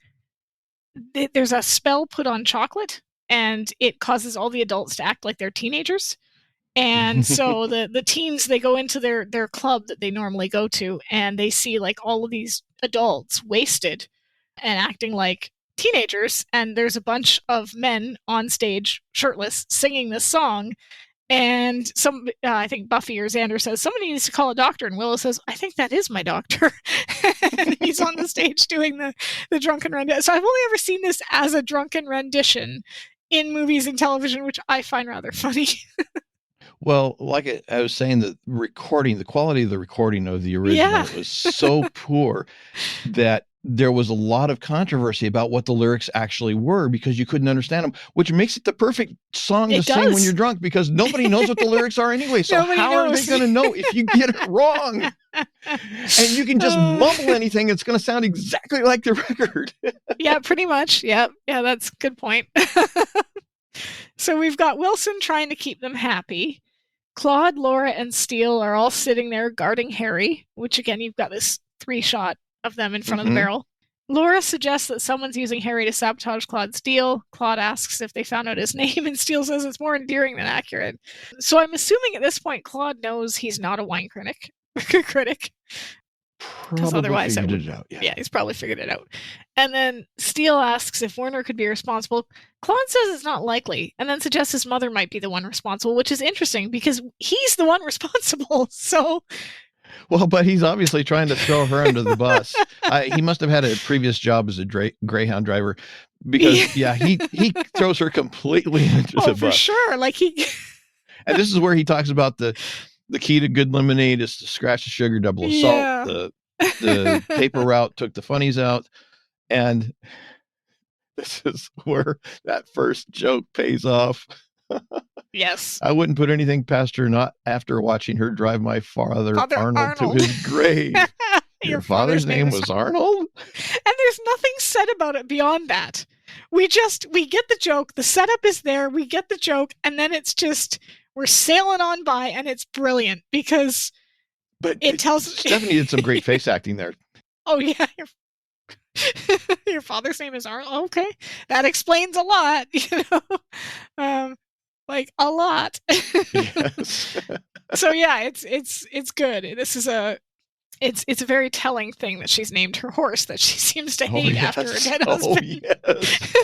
there's a spell put on chocolate, and it causes all the adults to act like they're teenagers. And so the teens, they go into their club that they normally go to, and they see like all of these adults wasted and acting like teenagers. And there's a bunch of men on stage shirtless singing this song. And I think Buffy or Xander says, somebody needs to call a doctor. And Willow says, I think that is my doctor. And he's on the stage doing the drunken rendition. So I've only ever seen this as a drunken rendition in movies and television, which I find rather funny. Well, like I was saying, the quality of the recording of the original was so poor that there was a lot of controversy about what the lyrics actually were, because you couldn't understand them, which makes it the perfect song to sing when you're drunk, because nobody knows what the lyrics are anyway. So how are they going to know if you get it wrong? And you can just mumble anything. It's going to sound exactly like the record. Yeah, pretty much. Yeah, that's a good point. So we've got Wilson trying to keep them happy. Claude, Laura, and Steele are all sitting there guarding Harry, which again, you've got this 3-shot of them in front of the barrel. Laura suggests that someone's using Harry to sabotage Claude's deal. Claude asks if they found out his name, and Steele says it's more endearing than accurate. So I'm assuming at this point Claude knows he's not a wine critic. Because otherwise, figured it out. Yeah, he's probably figured it out. And then Steele asks if Werner could be responsible. Claude says it's not likely, and then suggests his mother might be the one responsible, which is interesting because he's the one responsible. So, well, but he's obviously trying to throw her under the bus. He must have had a previous job as a Greyhound driver. because he throws her completely into the bus. For sure. Like And this is where he talks about the key to good lemonade is to scratch the sugar, double the salt. The paper route took the funnies out. And this is where that first joke pays off. Yes. I wouldn't put anything past her, not after watching her drive my father Arnold to his grave. Your father's name was Arnold? And there's nothing said about it beyond that. We get the joke, the setup is there, we get the joke, and then it's just, we're sailing on by, and it's brilliant because it tells... Stephanie did some great face acting there. Oh, yeah. Your father's name is Arnold? Okay. That explains a lot, like a lot. Yes. So yeah, it's good. This is it's a very telling thing that she's named her horse that she seems to hate after her dead husband. Yes.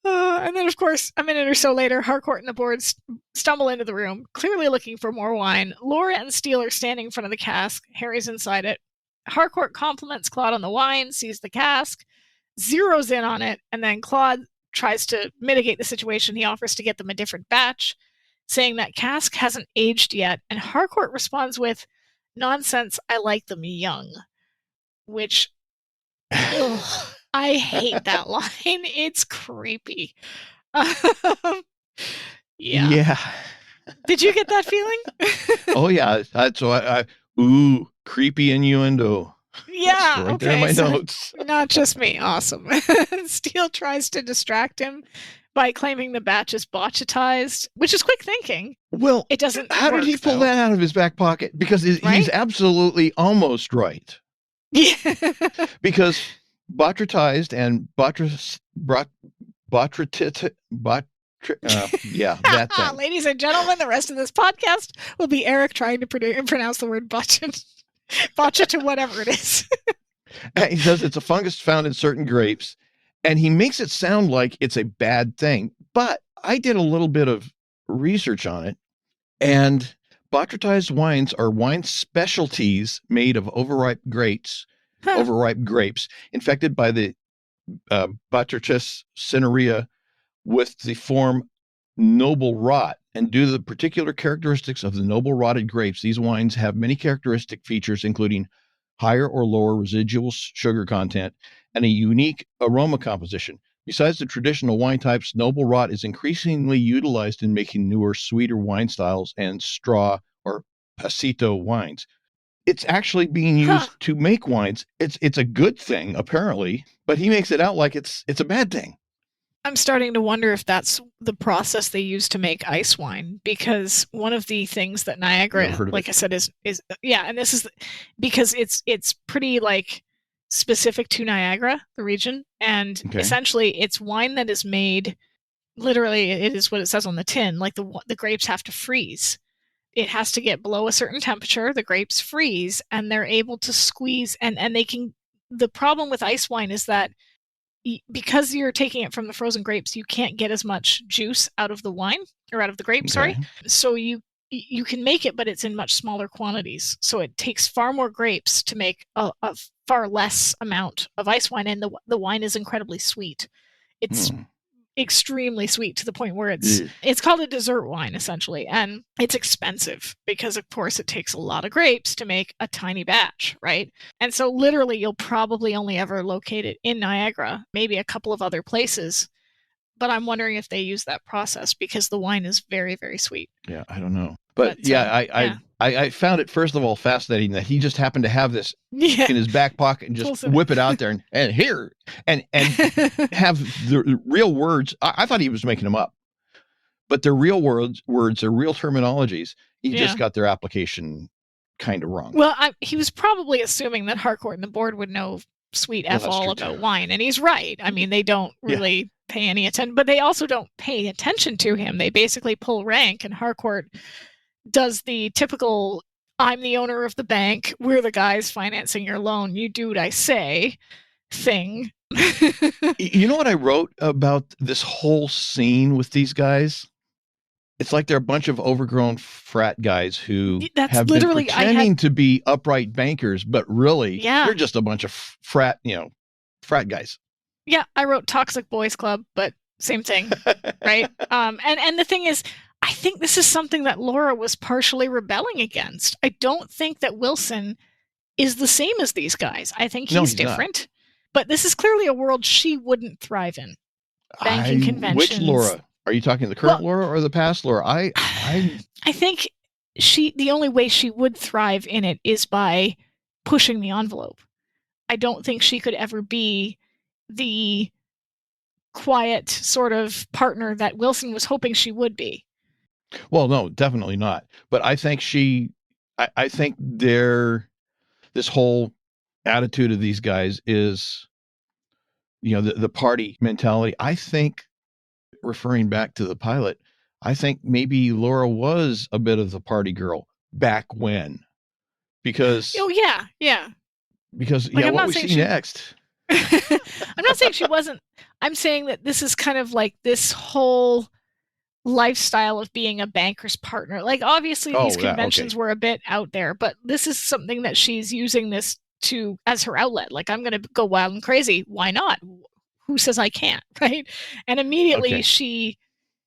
And then, of course, a minute or so later, Harcourt and the boards stumble into the room, clearly looking for more wine. Laura and Steele are standing in front of the cask. Harry's inside it. Harcourt compliments Claude on the wine, sees the cask, zeroes in on it, and then Claude tries to mitigate the situation. He offers to get them a different batch, saying that cask hasn't aged yet, and Harcourt responds with, "Nonsense, I like them young," which... I hate that line. It's creepy. Yeah. Did you get that feeling? Oh, yeah. So creepy innuendo. Yeah. Right there in my notes. Not just me. Awesome. Steele tries to distract him by claiming the batch is botchatized, which is quick thinking. Well, it doesn't. How did he pull that out of his back pocket? Because he's absolutely almost right. Yeah. Because botrytized and that thing. Ladies and gentlemen, the rest of this podcast will be Eric trying to pronounce the word botcha to whatever it is. He says it's a fungus found in certain grapes, and he makes it sound like it's a bad thing. But I did a little bit of research on it, and botrytized wines are wine specialties made of overripe grapes infected by the Botrytis cinerea with the form noble rot. And due to the particular characteristics of the noble rotted grapes, these wines have many characteristic features, including higher or lower residual sugar content and a unique aroma composition. Besides the traditional wine types, noble rot is increasingly utilized in making newer, sweeter wine styles and straw or pasito wines. It's actually being used to make wines. It's a good thing, apparently, but he makes it out like it's a bad thing. I'm starting to wonder if that's the process they use to make ice wine, because one of the things that Niagara, like I said, is and this is because it's pretty like specific to Niagara, the region, and essentially it's wine that is made, literally it is what it says on the tin, like the grapes have to freeze. It has to get below a certain temperature, the grapes freeze, and they're able to squeeze, and they can, the problem with ice wine is that because you're taking it from the frozen grapes, you can't get as much juice out of the wine, or out of the grape, sorry. So you can make it, but it's in much smaller quantities. So it takes far more grapes to make a far less amount of ice wine, and the wine is incredibly sweet. It's extremely sweet to the point where it's called a dessert wine, essentially, and it's expensive because, of course, it takes a lot of grapes to make a tiny batch, right? And so literally you'll probably only ever locate it in Niagara, maybe a couple of other places, but I'm wondering if they use that process because the wine is very, very sweet. Yeah, I don't know. But I found it, first of all, fascinating that he just happened to have this in his back pocket and just whip it out there and here and have the real words. I thought he was making them up, but they're real words, they're real terminologies. He just got their application kind of wrong. Well, he was probably assuming that Harcourt and the board would know sweet F all about wine, and he's right. I mean, they don't really pay any attention, but they also don't pay attention to him. They basically pull rank, and Harcourt does the typical, I'm the owner of the bank, we're the guys financing your loan, you do what I say thing. You know what I wrote about this whole scene with these guys? It's like they're a bunch of overgrown frat guys who have been pretending to be upright bankers, but really they're just a bunch of frat guys. Yeah, I wrote Toxic Boys Club, but same thing, right? And the thing is, I think this is something that Laura was partially rebelling against. I don't think that Wilson is the same as these guys. I think No, he's he's not. different. But this is clearly a world she wouldn't thrive in. Banking Which conventions. Laura? Are you talking the current Laura or the past Laura? I think the only way she would thrive in it is by pushing the envelope. I don't think she could ever be the quiet sort of partner that Wilson was hoping she would be. Well, no, definitely not. But I think I think this whole attitude of these guys is, the party mentality. I think, referring back to the pilot, I think maybe Laura was a bit of the party girl back when, because yeah. Because like, what we see next. I'm not saying she wasn't. I'm saying that this is kind of like this whole lifestyle of being a banker's partner. Like, obviously these conventions were a bit out there, but this is something that she's using this to as her outlet. Like, I'm going to go wild and crazy. Why not? Who says I can't, right? And immediately she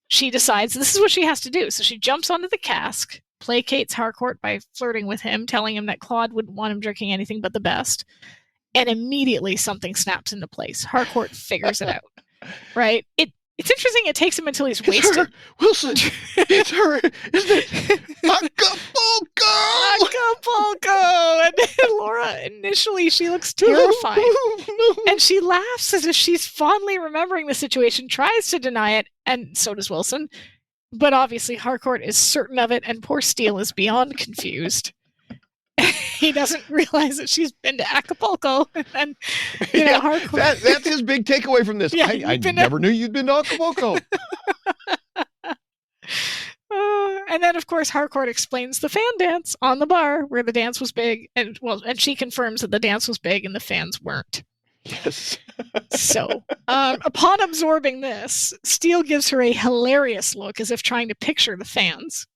decides this is what she has to do. So she jumps onto the cask, placates Harcourt by flirting with him, telling him that Claude wouldn't want him drinking anything but the best. And immediately something snaps into place. Harcourt figures it out, right? It's interesting. It takes him until he's wasted. Her. Wilson, it's her, isn't it? Acapulco! And Laura, initially, she looks terrified. And she laughs as if she's fondly remembering the situation, tries to deny it, and so does Wilson. But obviously, Harcourt is certain of it, and poor Steele is beyond confused. He doesn't realize that she's been to Acapulco. And Harcourt. That's his big takeaway from this. Yeah, I never knew you'd been to Acapulco. And then, of course, Harcourt explains the fan dance on the bar, where the dance was big, and she confirms that the dance was big and the fans weren't. Yes. So, upon absorbing this, Steele gives her a hilarious look, as if trying to picture the fans.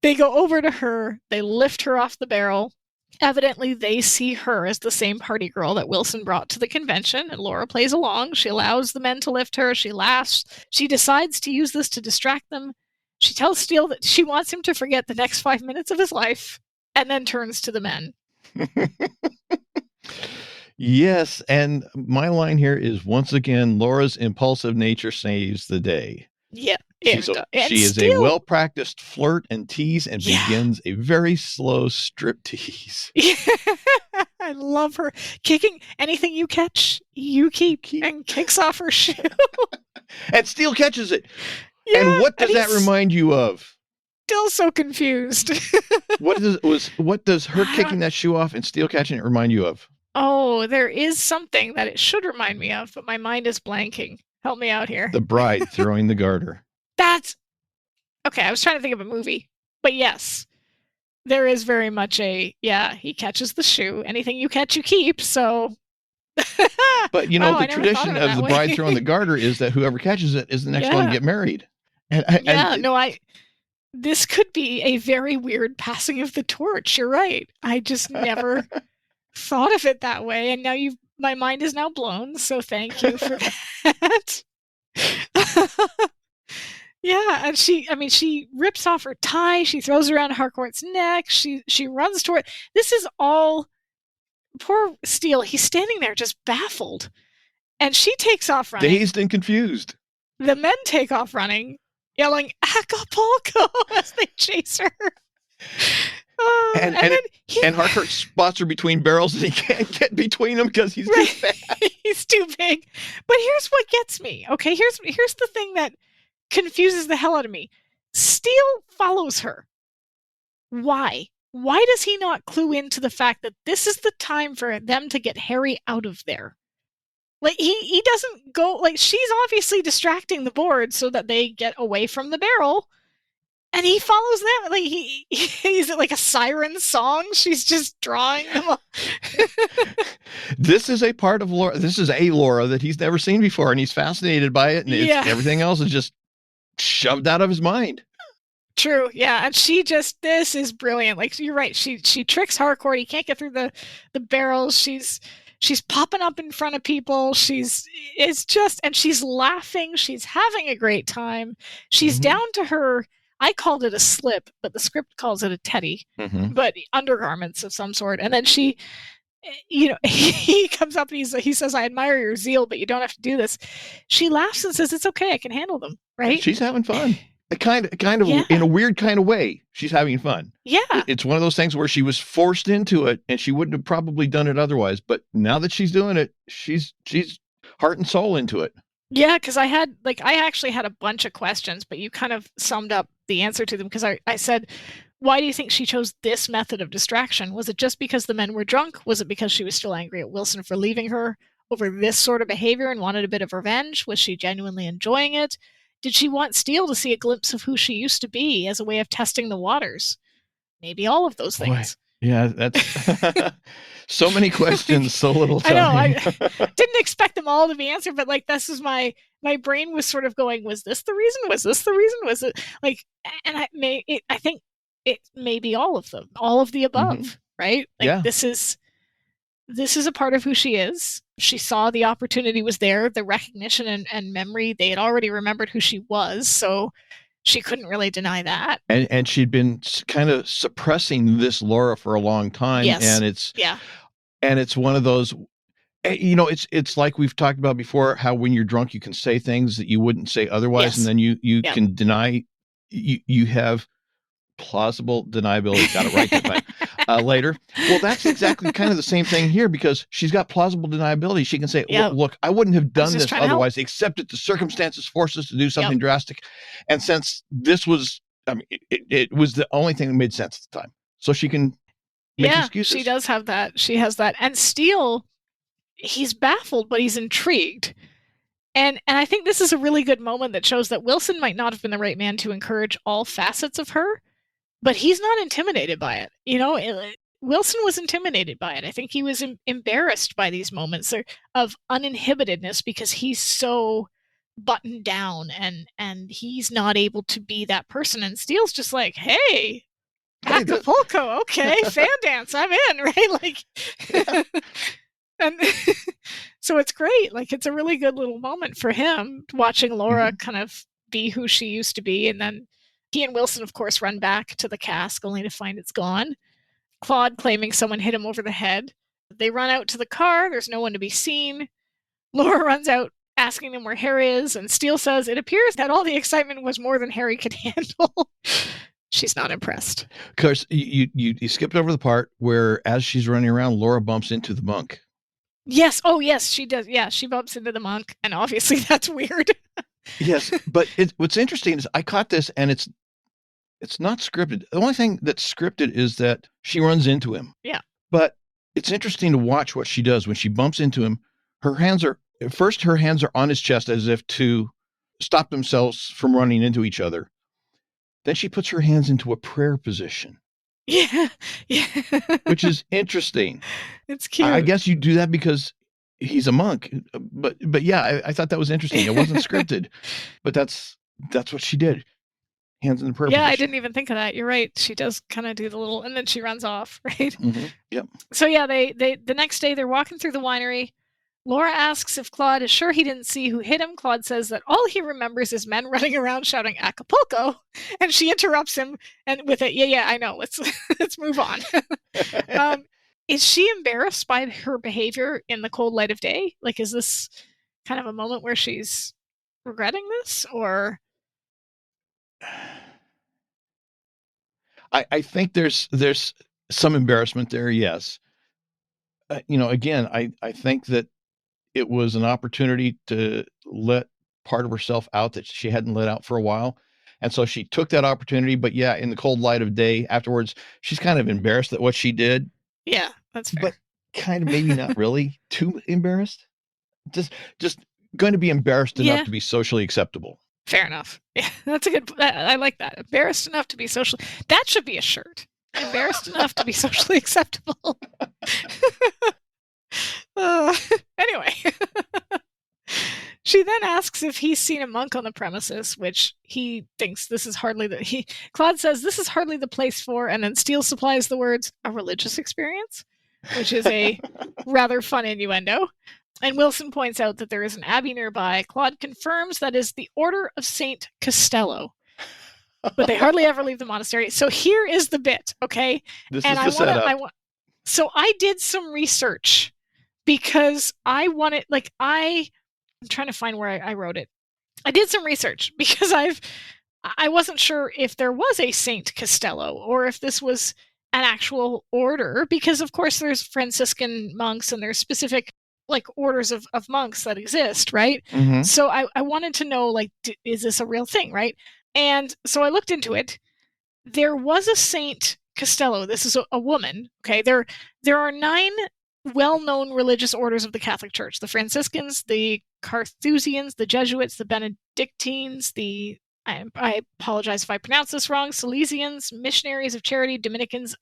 They go over to her, they lift her off the barrel. Evidently, they see her as the same party girl that Wilson brought to the convention, and Laura plays along. She allows the men to lift her. She laughs. She decides to use this to distract them. She tells Steele that she wants him to forget the next 5 minutes of his life, and then turns to the men. Yes, and my line here is, once again, Laura's impulsive nature saves the day. Yeah. She is a well-practiced flirt and tease, and begins a very slow strip tease. I love her. Kicking anything you catch, you keep. And kicks off her shoe. And Steele catches it. Yeah, and what does that remind you of? Still so confused. What does her kicking that shoe off and Steele catching it remind you of? Oh, there is something that it should remind me of, but my mind is blanking. Help me out here. The bride throwing the garter. That's okay. I was trying to think of a movie, but yes, there is very much he catches the shoe. Anything you catch, you keep. So, but the tradition of the bride throwing the garter is that whoever catches it is the next one to get married. This could be a very weird passing of the torch. You're right. I just never thought of it that way, and now my mind is now blown. So thank you for that. Yeah, and she rips off her tie, she throws around Harcourt's neck, she runs toward. This is all poor Steele. He's standing there just baffled, and she takes off running, dazed and confused. The men take off running, yelling Acapulco as they chase her. And Harcourt spots her between barrels, and he can't get between them because he's too fat. He's too big. But here's what gets me. Okay, here's the thing that confuses the hell out of me. Steele follows her. Why? Why does he not clue into the fact that this is the time for them to get Harry out of there? Like, he doesn't go, like, she's obviously distracting the board so that they get away from the barrel, and he follows them. Like, is it like a siren song? She's just drawing them up. This is a part of Laura. This is a Laura that he's never seen before, and he's fascinated by it, and everything else is just shoved out of his mind. True, yeah, and this is brilliant. Like, you're right, she tricks Harcourt. He can't get through the barrels. She's she's popping up in front of people. And she's laughing. She's having a great time. She's down to her, I called it a slip, but the script calls it a teddy, but undergarments of some sort. And then she, he comes up and he says, I admire your zeal, but you don't have to do this. She laughs and says, it's okay. I can handle them. Right. She's having fun. Kind of in a weird kind of way. She's having fun. Yeah. It's one of those things where she was forced into it and she wouldn't have probably done it otherwise. But now that she's doing it, she's heart and soul into it. Yeah, because I actually had a bunch of questions, but you kind of summed up the answer to them, because I said, why do you think she chose this method of distraction? Was it just because the men were drunk? Was it because she was still angry at Wilson for leaving her over this sort of behavior and wanted a bit of revenge? Was she genuinely enjoying it? Did she want Steele to see a glimpse of who she used to be as a way of testing the waters? Maybe all of those things. Boy, yeah, that's so many questions, so little time. I know. I didn't expect them all to be answered, but like, this is my brain was sort of going, was this the reason? Was this the reason? Was it like, and I think it may be all of them, all of the above, right? Like, yeah. This is a part of who she is. She saw the opportunity was there, the recognition and memory. They had already remembered who she was, so she couldn't really deny that. And she'd been kind of suppressing this Laura for a long time. Yes. And it's one of those, it's like we've talked about before, how when you're drunk, you can say things that you wouldn't say otherwise. Yes. And then you can deny, you have plausible deniability. Got it right that time. Later. Well, that's exactly kind of the same thing here, because she's got plausible deniability. She can say, look, I wouldn't have done this otherwise, except that the circumstances forced us to do something drastic. And since this was, it was the only thing that made sense at the time. So she can make excuses. She does have that. She has that. And Steele, he's baffled, but he's intrigued. And I think this is a really good moment that shows that Wilson might not have been the right man to encourage all facets of her, but he's not intimidated by it. Wilson was intimidated by it. I think he was embarrassed by these moments of uninhibitedness, because he's so buttoned down and he's not able to be that person. And Steele's just like, hey, Acapulco, okay, fan dance, I'm in, right? Like, and so it's great. Like, it's a really good little moment for him, watching Laura kind of be who she used to be. And then he and Wilson, of course, run back to the cask only to find it's gone. Claude claiming someone hit him over the head. They run out to the car. There's no one to be seen. Laura runs out asking them where Harry is, and Steele says it appears that all the excitement was more than Harry could handle. She's not impressed. Of course, you skipped over the part where, as she's running around, Laura bumps into the monk. Yes. Oh, yes, she does. Yeah, she bumps into the monk, and obviously that's weird. Yes, but what's interesting is I caught this, and it's not scripted. The only thing that's scripted is that she runs into him. Yeah. But it's interesting to watch what she does when she bumps into him. Her hands are on his chest as if to stop themselves from running into each other. Then she puts her hands into a prayer position. Yeah. Which is interesting. It's cute. I guess you do that because he's a monk. But yeah, I thought that was interesting. It wasn't scripted. But that's what she did. Hands in the prayer position. I didn't even think of that. You're right. She does kind of do the little, and then she runs off, right? Yep. So yeah, they the next day they're walking through the winery. Laura asks if Claude is sure he didn't see who hit him. Claude says that all he remembers is men running around shouting Acapulco, and she interrupts him and with it, yeah, I know. Let's move on. Is she embarrassed by her behavior in the cold light of day? Like, is this kind of a moment where she's regretting this, or? I think there's some embarrassment there. Yes. Again, I think that it was an opportunity to let part of herself out that she hadn't let out for a while. And so she took that opportunity, but yeah, in the cold light of day afterwards, she's kind of embarrassed at what she did. Yeah, that's fair. But kind of maybe not really too embarrassed. Just going to be embarrassed enough to be socially acceptable. Fair enough. Yeah, that's a good. I like that. Embarrassed enough to be socially. That should be a shirt. Embarrassed enough to be socially acceptable. Anyway, she then asks if he's seen a monk on the premises, which he thinks this is hardly Claude says this is hardly the place for, and then Steele supplies the words, a religious experience. which is a rather fun innuendo. And Wilson points out that there is an abbey nearby. Claude confirms that is the Order of St. Costello. But they hardly ever leave the monastery. So here is the bit, okay? This and is the setup. So I did some research because I wanted, like, I'm trying to find where I wrote it. I did some research because I wasn't sure if there was a Saint Costello or if this was an actual order, because of course there's Franciscan monks and there's specific like orders of monks that exist, right? Mm-hmm. So I wanted to know, like, is this a real thing, right? And so I looked into it. There was a Saint Costello. This is a woman. Okay, there are 9 well-known religious orders of the Catholic Church: the Franciscans, the Carthusians, the Jesuits, the Benedictines, the I apologize if I pronounce this wrong, Salesians, Missionaries of Charity, Dominicans,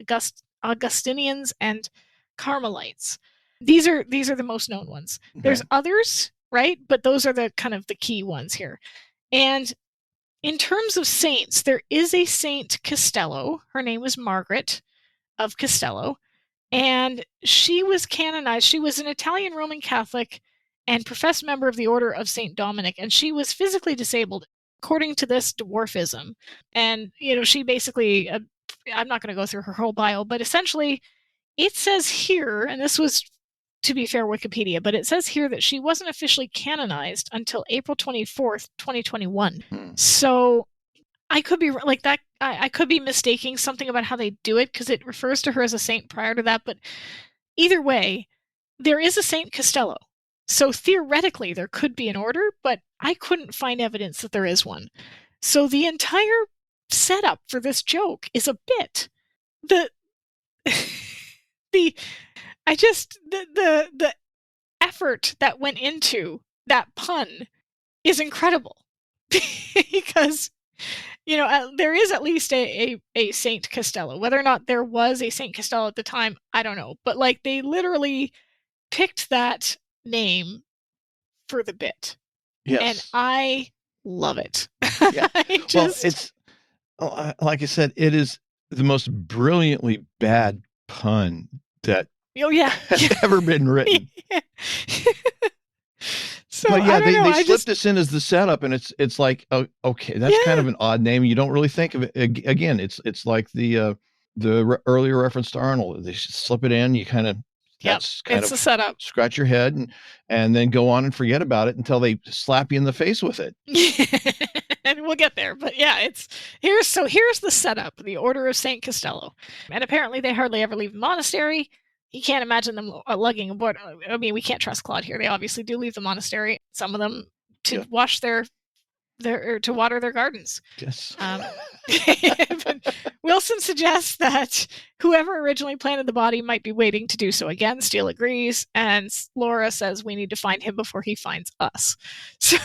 Augustinians, and Carmelites. These are the most known ones. Okay. There's others, right? But those are the kind of the key ones here. And in terms of saints, there is a Saint Costello. Her name was Margaret of Costello, and she was canonized. She was an Italian Roman Catholic and professed member of the Order of St. Dominic, and she was physically disabled, according to this dwarfism. And, she basically, I'm not going to go through her whole bio, but essentially it says here, and this was, to be fair, Wikipedia, but it says here that she wasn't officially canonized until April 24th, 2021. So I could be like that. I could be mistaking something about how they do it because it refers to her as a saint prior to that. But either way, there is a Saint Costello. So theoretically, there could be an order, but I couldn't find evidence that there is one. So the entire setup for this joke is a bit. The effort that went into that pun is incredible because there is at least a Saint Costello. Whether or not there was a Saint Costello at the time, I don't know. But like, they literally picked that name for the bit. Yes. And I love it. Yeah. Well, it's, like I said, it is the most brilliantly bad pun that has ever been written. So, but yeah, they slipped this in as the setup, and it's like, oh, okay, that's kind of an odd name. You don't really think of it. Again, it's like the earlier reference to Arnold. They slip it in. You kind of it's a setup. Scratch your head and then go on and forget about it until they slap you in the face with it. And we'll get there. But yeah, here's the setup: the Order of Saint Costello, and apparently they hardly ever leave the monastery. You can't imagine them lugging aboard. I mean, we can't trust Claude here. They obviously do leave the monastery. Some of them to wash to water their gardens. Yes. But Wilson suggests that whoever originally planted the body might be waiting to do so again. Steele agrees, and Laura says we need to find him before he finds us. So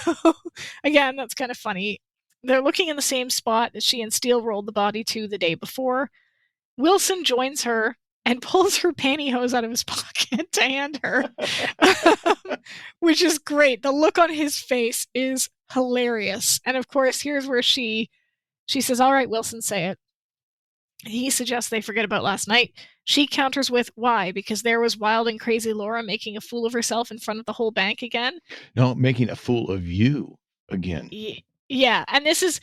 again, that's kind of funny. They're looking in the same spot that she and Steele rolled the body to the day before. Wilson joins her and pulls her pantyhose out of his pocket to hand her, which is great. The look on his face is hilarious. And of course, here's where she says, "All right, Wilson, say it." He suggests they forget about last night. She counters with, "Why? Because there was wild and crazy Laura making a fool of herself in front of the whole bank again?" No, making a fool of you again. Yeah, and this is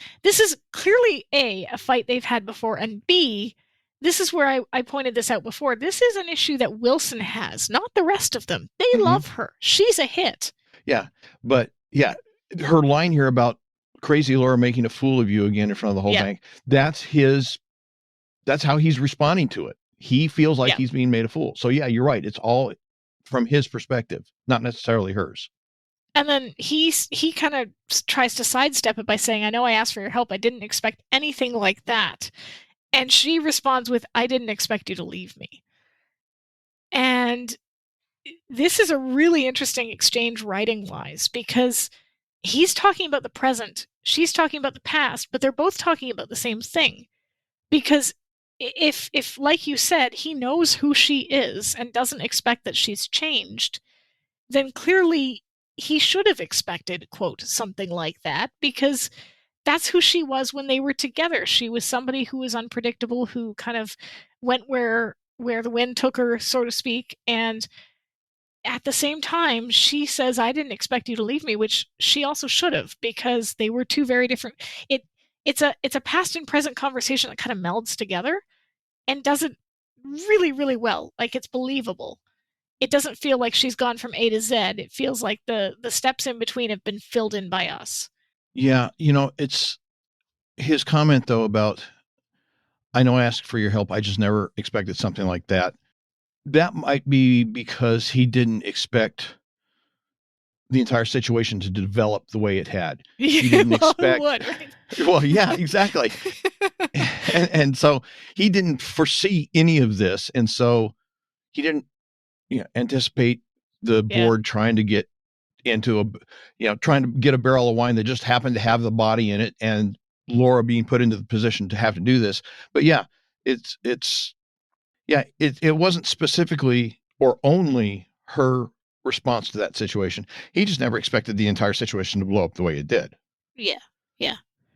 clearly a fight they've had before, and B, this is where I pointed this out before. This is an issue that Wilson has, not the rest of them. They love her. She's a hit. Yeah, but yeah, her line here about crazy Laura making a fool of you again in front of the whole bank, that's how he's responding to it. He feels like he's being made a fool. So yeah, you're right. It's all from his perspective, not necessarily hers. And then he kind of tries to sidestep it by saying, "I know I asked for your help. I didn't expect anything like that." And she responds with, "I didn't expect you to leave me." And this is a really interesting exchange writing-wise, because he's talking about the present, she's talking about the past, but they're both talking about the same thing. Because if like you said, he knows who she is and doesn't expect that she's changed, then clearly he should have expected, quote, something like that, because that's who she was when they were together. She was somebody who was unpredictable, who kind of went where where the wind took her, so to speak. And at the same time, she says, I didn't expect you to leave me, which she also should have, because they were two very different. It's a past and present conversation that kind of melds together and does it really, really well. Like, it's believable. It doesn't feel like she's gone from A to Z. It feels like the steps in between have been filled in by us. Yeah, it's his comment though about, I know I asked for your help. I just never expected something like that. That might be because he didn't expect the entire situation to develop the way it had. He didn't expect. Who would, right? Well, yeah, exactly. and so he didn't foresee any of this, and so he didn't anticipate the board trying to get into trying to get a barrel of wine that just happened to have the body in it, and Laura being put into the position to have to do this. But yeah, it wasn't specifically or only her response to that situation. He just never expected the entire situation to blow up the way it did. Yeah.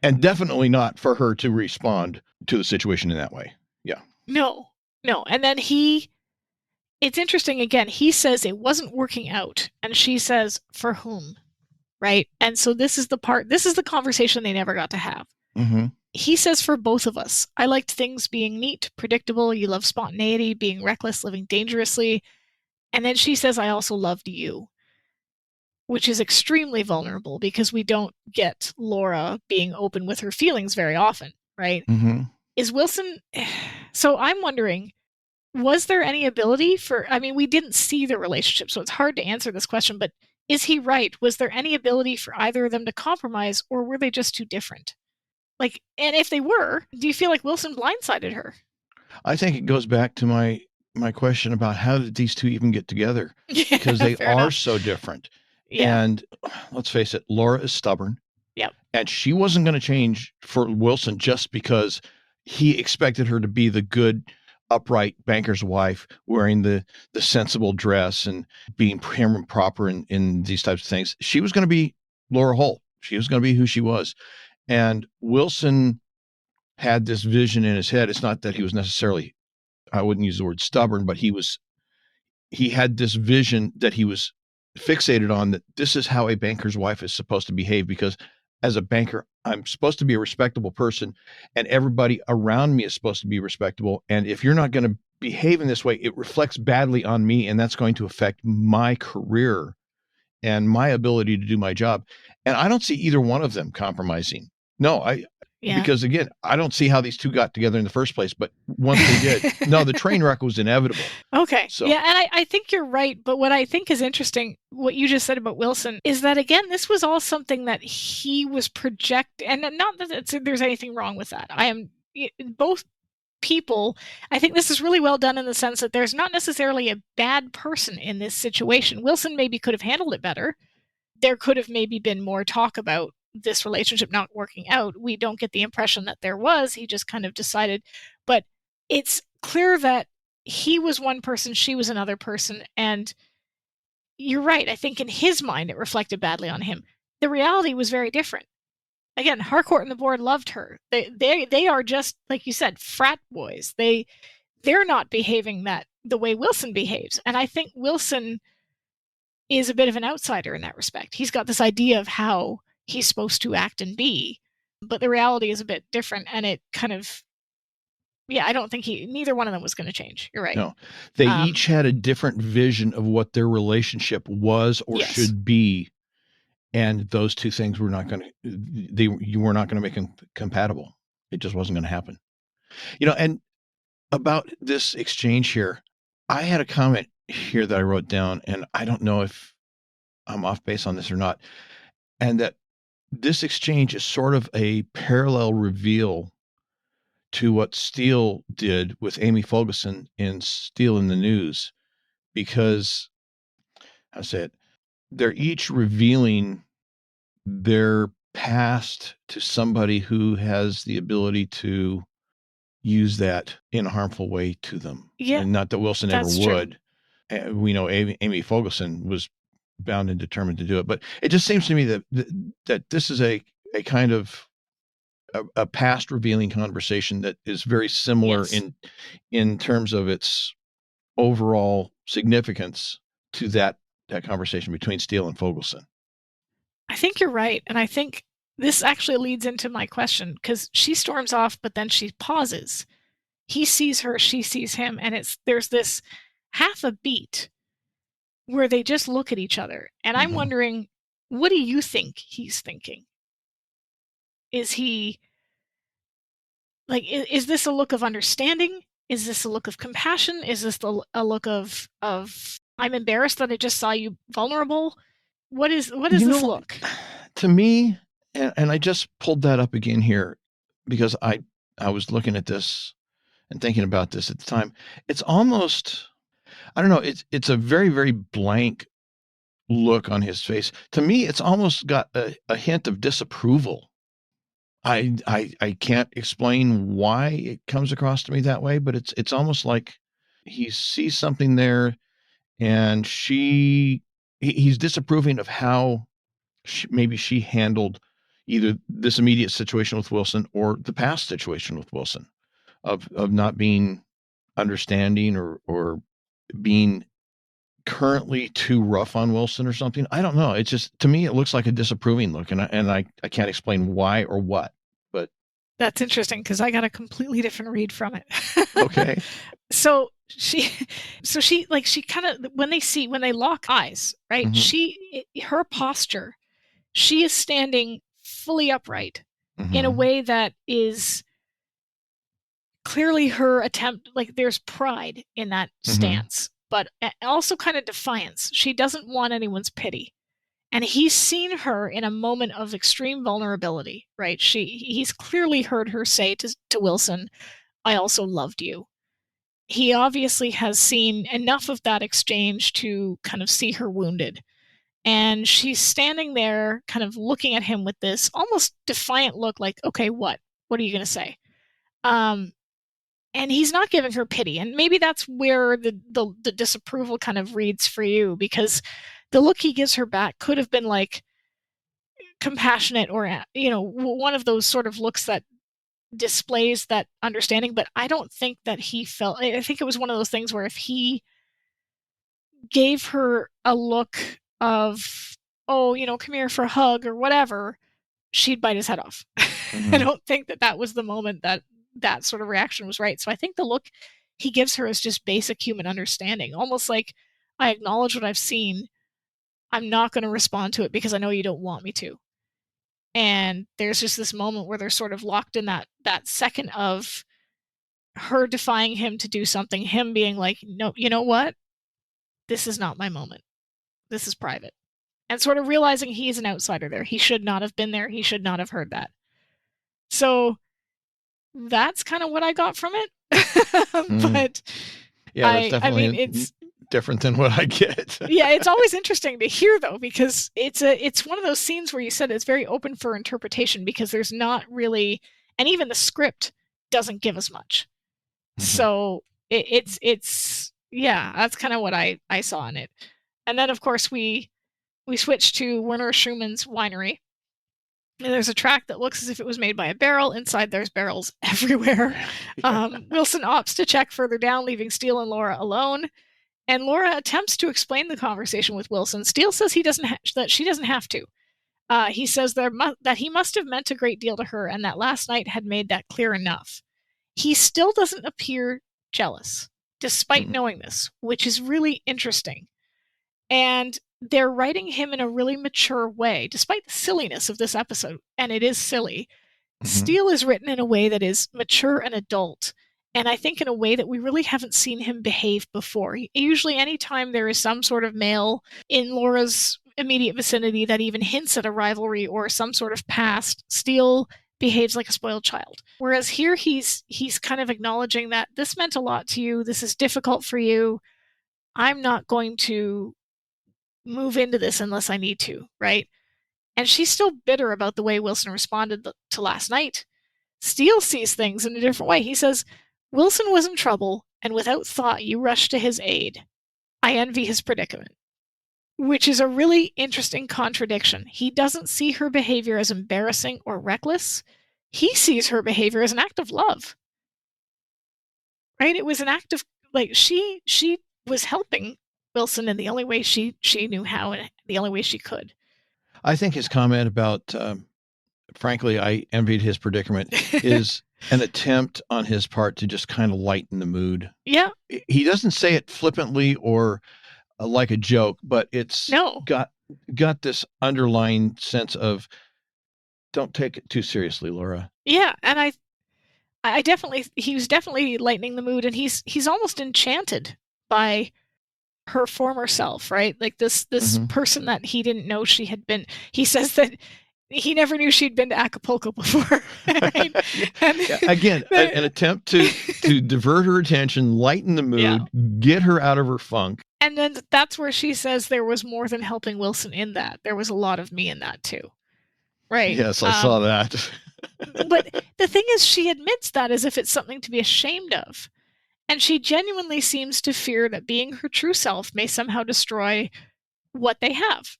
And definitely not for her to respond to the situation in that way. Yeah. No. And then it's interesting again, he says it wasn't working out, and she says, for whom? Right? And so this is the conversation they never got to have. Mm-hmm. He says, for both of us, I liked things being neat, predictable. You love spontaneity, being reckless, living dangerously. And then she says, I also loved you, which is extremely vulnerable because we don't get Laura being open with her feelings very often, right? Mm-hmm. Is Wilson... So I'm wondering, was there any ability we didn't see the relationship, so it's hard to answer this question, but is he right? Was there any ability for either of them to compromise, or were they just too different? Like, and if they were, do you feel like Wilson blindsided her? I think it goes back to my question about how did these two even get together? Because they are enough. so different. Yeah. And let's face it, Laura is stubborn. Yep. And she wasn't going to change for Wilson just because he expected her to be the good, upright banker's wife, wearing the sensible dress and being prim and proper in these types of things. She was going to be Laura Holt. She was going to be who she was. And Wilson had this vision in his head. It's not that he was necessarily, I wouldn't use the word stubborn, but he had this vision that he was fixated on, that this is how a banker's wife is supposed to behave, because as a banker, I'm supposed to be a respectable person, and everybody around me is supposed to be respectable. And if you're not going to behave in this way, it reflects badly on me, and that's going to affect my career and my ability to do my job. And I don't see either one of them compromising. No, because again, I don't see how these two got together in the first place, but once they did, no, the train wreck was inevitable. Okay. So. Yeah, and I think you're right, but what I think is interesting, what you just said about Wilson, is that again, this was all something that he was and not that there's anything wrong with that. Both people, I think this is really well done in the sense that there's not necessarily a bad person in this situation. Wilson maybe could have handled it better. There could have maybe been more talk about this relationship not working out. We don't get the impression that there was. He just kind of decided. But it's clear that he was one person, she was another person. And you're right. I think in his mind, it reflected badly on him. The reality was very different. Again, Harcourt and the board loved her. They are just, like you said, frat boys. They're not behaving the way Wilson behaves. And I think Wilson is a bit of an outsider in that respect. He's got this idea of how he's supposed to act and be, but the reality is a bit different, and it kind of, I don't think neither one of them was going to change. You're right. No, they each had a different vision of what their relationship was or should be, and those two things were not going to, you were not going to make them compatible. It just wasn't going to happen. And about this exchange here, I had a comment here that I wrote down, and I don't know if I'm off base on this or not, and that this exchange is sort of a parallel reveal to what Steele did with Amy Fogelson in Steele in the News, because I say it, they're each revealing their past to somebody who has the ability to use that in a harmful way to them. Yeah, and not that Wilson ever would. True. We know Amy Fogelson was bound and determined to do it, but it just seems to me that this is a kind of a past revealing conversation that is very similar Yes. in terms of its overall significance to that conversation between Steele and Fogelson. I think you're right. And I think this actually leads into my question, because she storms off, but then she pauses. He sees her, she sees him, and there's this half a beat where they just look at each other. And I'm wondering, what do you think he's thinking? Is he like, is this a look of understanding? Is this a look of compassion? Is this a look of I'm embarrassed that I just saw you vulnerable? What is this look? To me, and I just pulled that up again here because I was looking at this and thinking about this at the time. It's almost, I don't know, it's a very, very blank look on his face. To me, it's almost got a hint of disapproval. I can't explain why it comes across to me that way, but it's almost like he sees something there, and he's disapproving of how maybe she handled either this immediate situation with Wilson or the past situation with Wilson, of not being understanding or being currently too rough on Wilson or something. I don't know. It's just, to me, it looks like a disapproving look, and I can't explain why or what. But that's interesting, because I got a completely different read from it. Okay. So she kind of, when they lock eyes, right? Her posture, she is standing fully upright in a way that is clearly her attempt, like there's pride in that stance, but also kind of defiance. She doesn't want anyone's pity. And he's seen her in a moment of extreme vulnerability, right? He's clearly heard her say to Wilson, I also loved you. He obviously has seen enough of that exchange to kind of see her wounded. And she's standing there kind of looking at him with this almost defiant look, like, okay, what? What are you going to say? And he's not giving her pity. And maybe that's where the disapproval kind of reads for you, because the look he gives her back could have been like compassionate, or, one of those sort of looks that displays that understanding. But I don't think that he felt, I think it was one of those things where if he gave her a look of, oh, come here for a hug or whatever, she'd bite his head off. I don't think that was the moment that sort of reaction was right. So I think the look he gives her is just basic human understanding, almost like, I acknowledge what I've seen. I'm not going to respond to it because I know you don't want me to. And there's just this moment where they're sort of locked in that second of her defying him to do something, him being like, no, you know what? This is not my moment. This is private. And sort of realizing he's an outsider there. He should not have been there. He should not have heard that. So that's kind of what I got from it. But yeah, that's definitely it's different than what I get. Yeah, it's always interesting to hear, though, because it's one of those scenes where you said it's very open for interpretation, because there's not really, and even the script doesn't give us much. So it's yeah, that's kind of what I saw in it. And then, of course, we switch to Werner Schumann's winery. And there's a track that looks as if it was made by a barrel. Inside, there's barrels everywhere. Wilson opts to check further down, leaving Steele and Laura alone. And Laura attempts to explain the conversation with Wilson. Steele says that she doesn't have to. He says that he must have meant a great deal to her, and that last night had made that clear enough. He still doesn't appear jealous, despite knowing this, which is really interesting. And they're writing him in a really mature way, despite the silliness of this episode, and it is silly. Steele is written in a way that is mature and adult, and I think in a way that we really haven't seen him behave before. Usually, anytime there is some sort of male in Laura's immediate vicinity that even hints at a rivalry or some sort of past, Steele behaves like a spoiled child. Whereas here, he's kind of acknowledging that this meant a lot to you. This is difficult for you. I'm not going to move into this unless I need to, right? And she's still bitter about the way Wilson responded to last night. Steele sees things in a different way. He says, Wilson was in trouble, and without thought, you rushed to his aid. I envy his predicament. Which is a really interesting contradiction. He doesn't see her behavior as embarrassing or reckless. he sees her behavior as an act of love. Right? It was an act of, like, she was helping Wilson in the only way she knew how and the only way she could. I think his comment about, frankly, I envied his predicament is an attempt on his part to just kind of lighten the mood. Yeah. He doesn't say it flippantly or like a joke, but it's got this underlying sense of, don't take it too seriously, Laura. Yeah, and I definitely, he was definitely lightening the mood, and he's almost enchanted by her former self, right? Like this person that he didn't know she had been. He says that he never knew she'd been to Acapulco before. Right? Again, an attempt to divert her attention, lighten the mood, get her out of her funk. And then that's where she says there was more than helping Wilson in that. There was a lot of me in that too. Right. Yes, I saw that. But the thing is, she admits that as if it's something to be ashamed of. And she genuinely seems to fear that being her true self may somehow destroy what they have.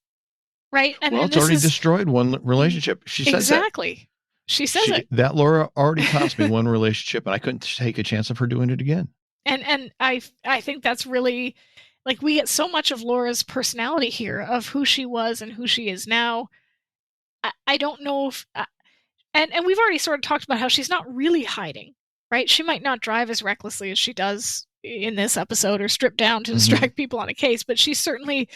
Right? And well, it's already destroyed one relationship. She says exactly. She says it. That Laura already cost me one relationship, and I couldn't take a chance of her doing it again. And I think that's really, like, we get so much of Laura's personality here, of who she was and who she is now. I don't know if, and we've already sort of talked about how she's not really hiding, right? She might not drive as recklessly as she does in this episode or strip down to distract people on a case, but she's certainly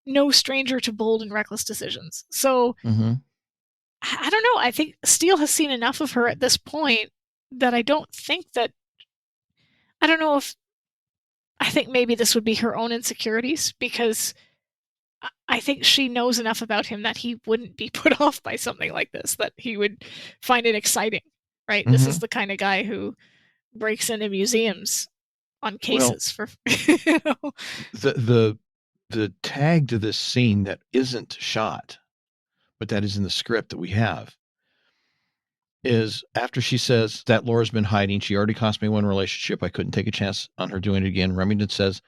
no stranger to bold and reckless decisions. So I don't know. I think Steele has seen enough of her at this point that I don't think that, I don't know if, I think maybe this would be her own insecurities, because I think she knows enough about him that he wouldn't be put off by something like this, that he would find it exciting, right? This is the kind of guy who breaks into museums on cases for, you know. The tag to this scene that isn't shot, but that is in the script that we have, is after she says that Laura's been hiding. She already cost me one relationship. I couldn't take a chance on her doing it again. Remington says,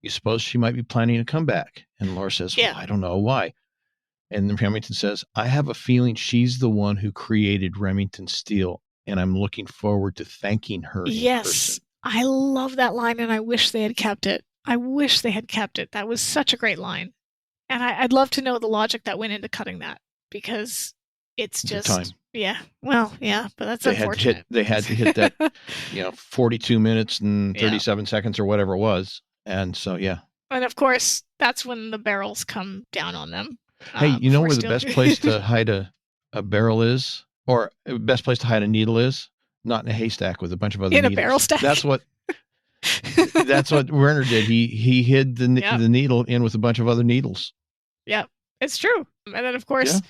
you suppose she might be planning a comeback? And Laura says, well, I don't know why. And then Remington says, I have a feeling she's the one who created Remington Steele, and I'm looking forward to thanking her in person. I love that line, and I wish they had kept it. I wish they had kept it. That was such a great line. And I'd love to know the logic that went into cutting that, because it's just, but that's unfortunate. They had to hit that, 42 minutes and 37 seconds or whatever it was. And so, And of course, that's when the barrels come down on them. Hey, you know where the best place to hide a barrel is? Or best place to hide a needle is? Not in a haystack with a bunch of other needles. In a barrel stack? That's what Werner did. He hid the needle in with a bunch of other needles. Yep, it's true. And then, of course,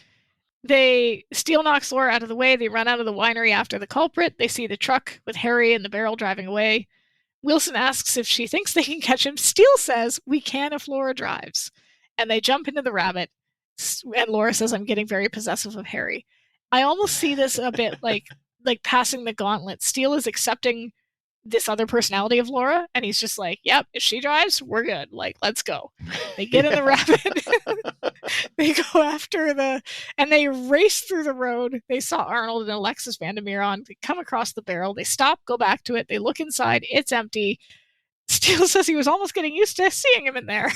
Steele knocks Laura out of the way. They run out of the winery after the culprit. They see the truck with Harry and the barrel driving away. Wilson asks if she thinks they can catch him. Steele says, we can if Laura drives. And they jump into the rabbit. And Laura says, I'm getting very possessive of Harry. I almost see this a bit like passing the gauntlet. Steele is accepting this other personality of Laura, and he's just like, yep, if she drives, we're good. Like, let's go. They get in the rabbit. They go after and they race through the road. They saw Arnold and Alexis Vandermeer on. They come across the barrel. They stop, go back to it. They look inside. It's empty. Steele says he was almost getting used to seeing him in there,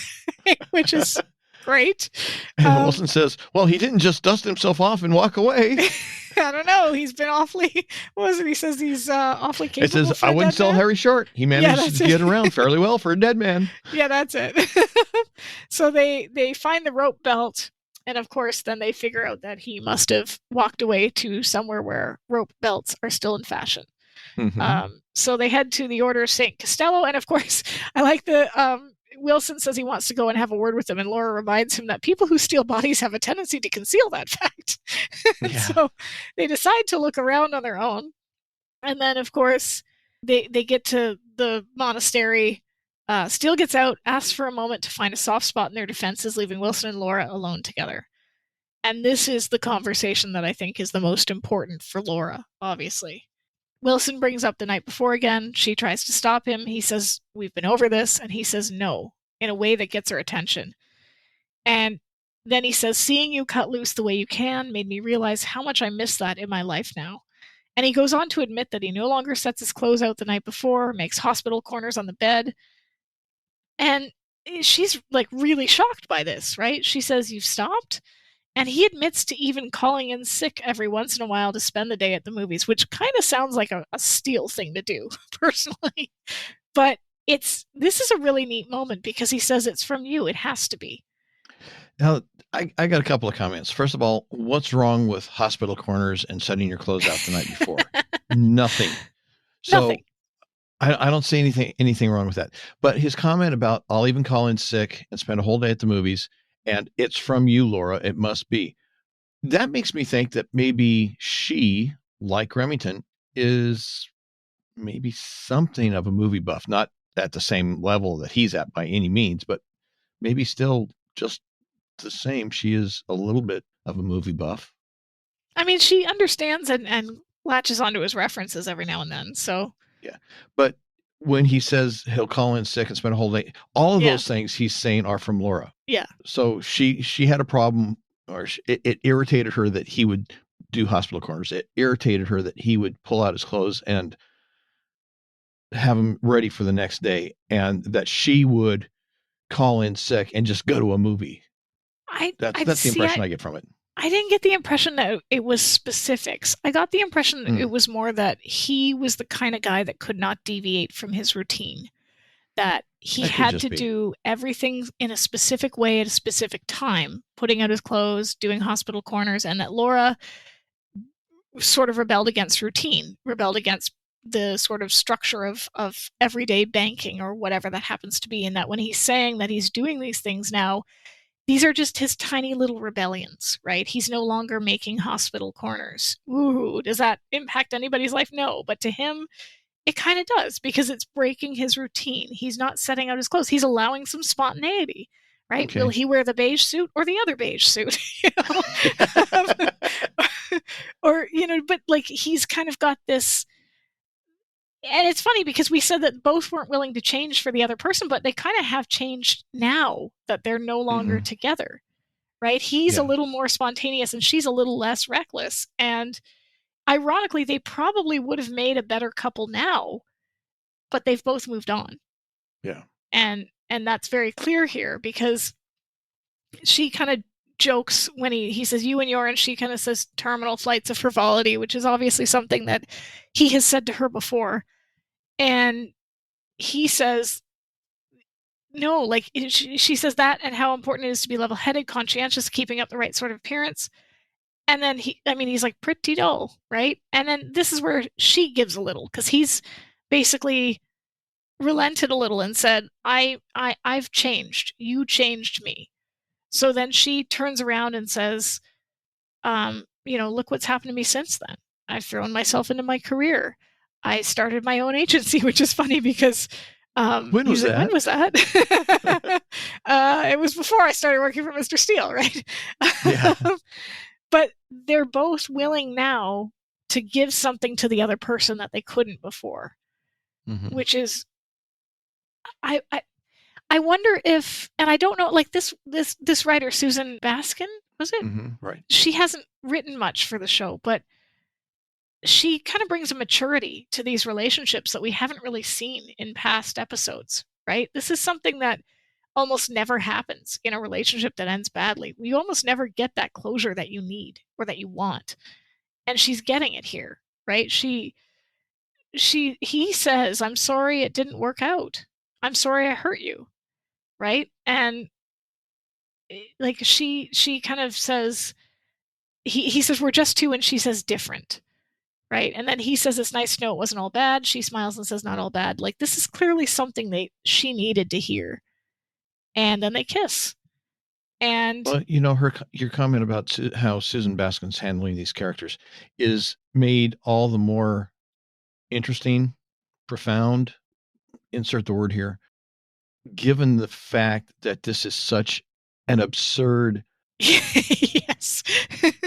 which is great. And Wilson says, well, he didn't just dust himself off and walk away. I don't know. He's been awfully, what was it? He says he's awfully capable. It says, I wouldn't sell Harry short. He managed to get around fairly well for a dead man. Yeah, that's it. So they find the rope belt. And of course, then they figure out that he must have walked away to somewhere where rope belts are still in fashion. So they head to the Order of St. Costello. And of course, I like Wilson says he wants to go and have a word with them, and Laura reminds him that people who steal bodies have a tendency to conceal that fact. So they decide to look around on their own. And then, of course, they get to the monastery. Steele gets out, asks for a moment to find a soft spot in their defenses, leaving Wilson and Laura alone together. And this is the conversation that I think is the most important for Laura, obviously. Wilson brings up the night before again. She tries to stop him. He says, we've been over this. And he says no, in a way that gets her attention. And then he says, seeing you cut loose the way you can made me realize how much I miss that in my life now. And he goes on to admit that he no longer sets his clothes out the night before, makes hospital corners on the bed. And she's like really shocked by this, right? She says, "You've stopped?" And he admits to even calling in sick every once in a while to spend the day at the movies, which kind of sounds like a Steele thing to do, personally. But this is a really neat moment because he says it's from you. It has to be. Now, I got a couple of comments. First of all, what's wrong with hospital corners and setting your clothes out the night before? Nothing. So Nothing. I don't see anything wrong with that. But his comment about I'll even call in sick and spend a whole day at the movies, and it's from you, Laura, it must be. That makes me think that maybe she, like Remington, is maybe something of a movie buff, not at the same level that he's at by any means, but maybe still just the same. She is a little bit of a movie buff. I mean, she understands and latches onto his references every now and then. So yeah, but when he says he'll call in sick and spend a whole day, all of those things he's saying are from Laura. Yeah. So she had a problem, or it irritated her that he would do hospital corners. It irritated her that he would pull out his clothes and have them ready for the next day, and that she would call in sick and just go to a movie. That's the impression I get from it. I didn't get the impression that it was specifics. I got the impression that it was more that he was the kind of guy that could not deviate from his routine, that he had to do everything in a specific way at a specific time, putting out his clothes, doing hospital corners, and that Laura sort of rebelled against routine, rebelled against the sort of structure of everyday banking or whatever that happens to be, and that when he's saying that he's doing these things now, these are just his tiny little rebellions, right? He's no longer making hospital corners. Ooh, does that impact anybody's life? No, but to him, it kind of does, because it's breaking his routine. He's not setting out his clothes. He's allowing some spontaneity, right? Okay. Will he wear the beige suit or the other beige suit? Or, but like he's kind of got this. And it's funny because we said that both weren't willing to change for the other person, but they kind of have changed now that they're no longer together, right? He's a little more spontaneous and she's a little less reckless. And ironically, they probably would have made a better couple now, but they've both moved on. Yeah. And that's very clear here, because she kind of jokes when he says you and your, and she kind of says terminal flights of frivolity, which is obviously something that he has said to her before. And he says, no, like she says that, and how important it is to be level-headed, conscientious, keeping up the right sort of appearance. And then he's like pretty dull, right? And then this is where she gives a little, because he's basically relented a little and said, I've changed. You changed me. So then she turns around and says, look what's happened to me since then. I've thrown myself into my career. I started my own agency, which is funny because when was that? When was that? It was before I started working for Mr. Steele, right? Yeah. But they're both willing now to give something to the other person that they couldn't before, which is, I wonder if, and I don't know, like this writer, Susan Baskin, was it? Right. She hasn't written much for the show, but she kind of brings a maturity to these relationships that we haven't really seen in past episodes, right? This is something that almost never happens in a relationship that ends badly. We almost never get that closure that you need or that you want. And she's getting it here, right? He says, I'm sorry it didn't work out. I'm sorry I hurt you, right? And like she kind of says, he says, we're just two, and she says different. Right. And then he says, it's nice to know it wasn't all bad. She smiles and says, not all bad. Like, this is clearly something she needed to hear. And then they kiss. And well, your comment about how Susan Baskin's handling these characters is made all the more interesting, profound, insert the word here, given the fact that this is such an absurd, yes,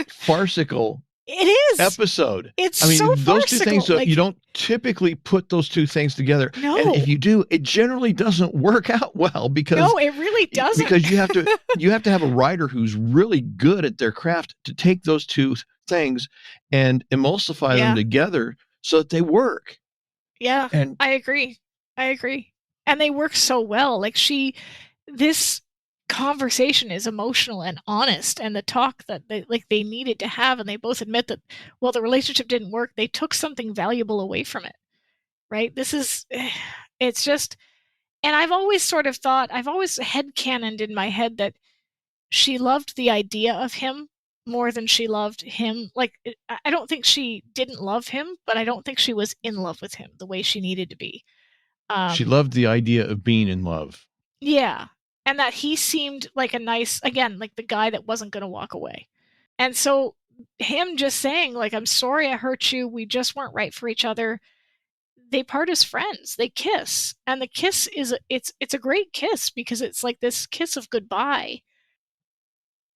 farcical It is. episode. It's I mean, so those two farcical. things, Like, you don't typically put those two things together. No. And if you do, it generally doesn't work out well because no, it really doesn't. Because you have to have a writer who's really good at their craft to take those two things and emulsify them together so that they work. Yeah, and I agree. And they work so well. Like, this conversation is emotional and honest, and the talk that they needed to have, and they both admit that while the relationship didn't work, they took something valuable away from it. Right? It's just, and I've always headcanoned in my head that she loved the idea of him more than she loved him. Like, I don't think she didn't love him, but I don't think she was in love with him the way she needed to be. She loved the idea of being in love. Yeah. And that he seemed like a nice, again, like the guy that wasn't going to walk away. And so him just saying, like, I'm sorry I hurt you. We just weren't right for each other. They part as friends. They kiss. And the kiss it's a great kiss because it's like this kiss of goodbye.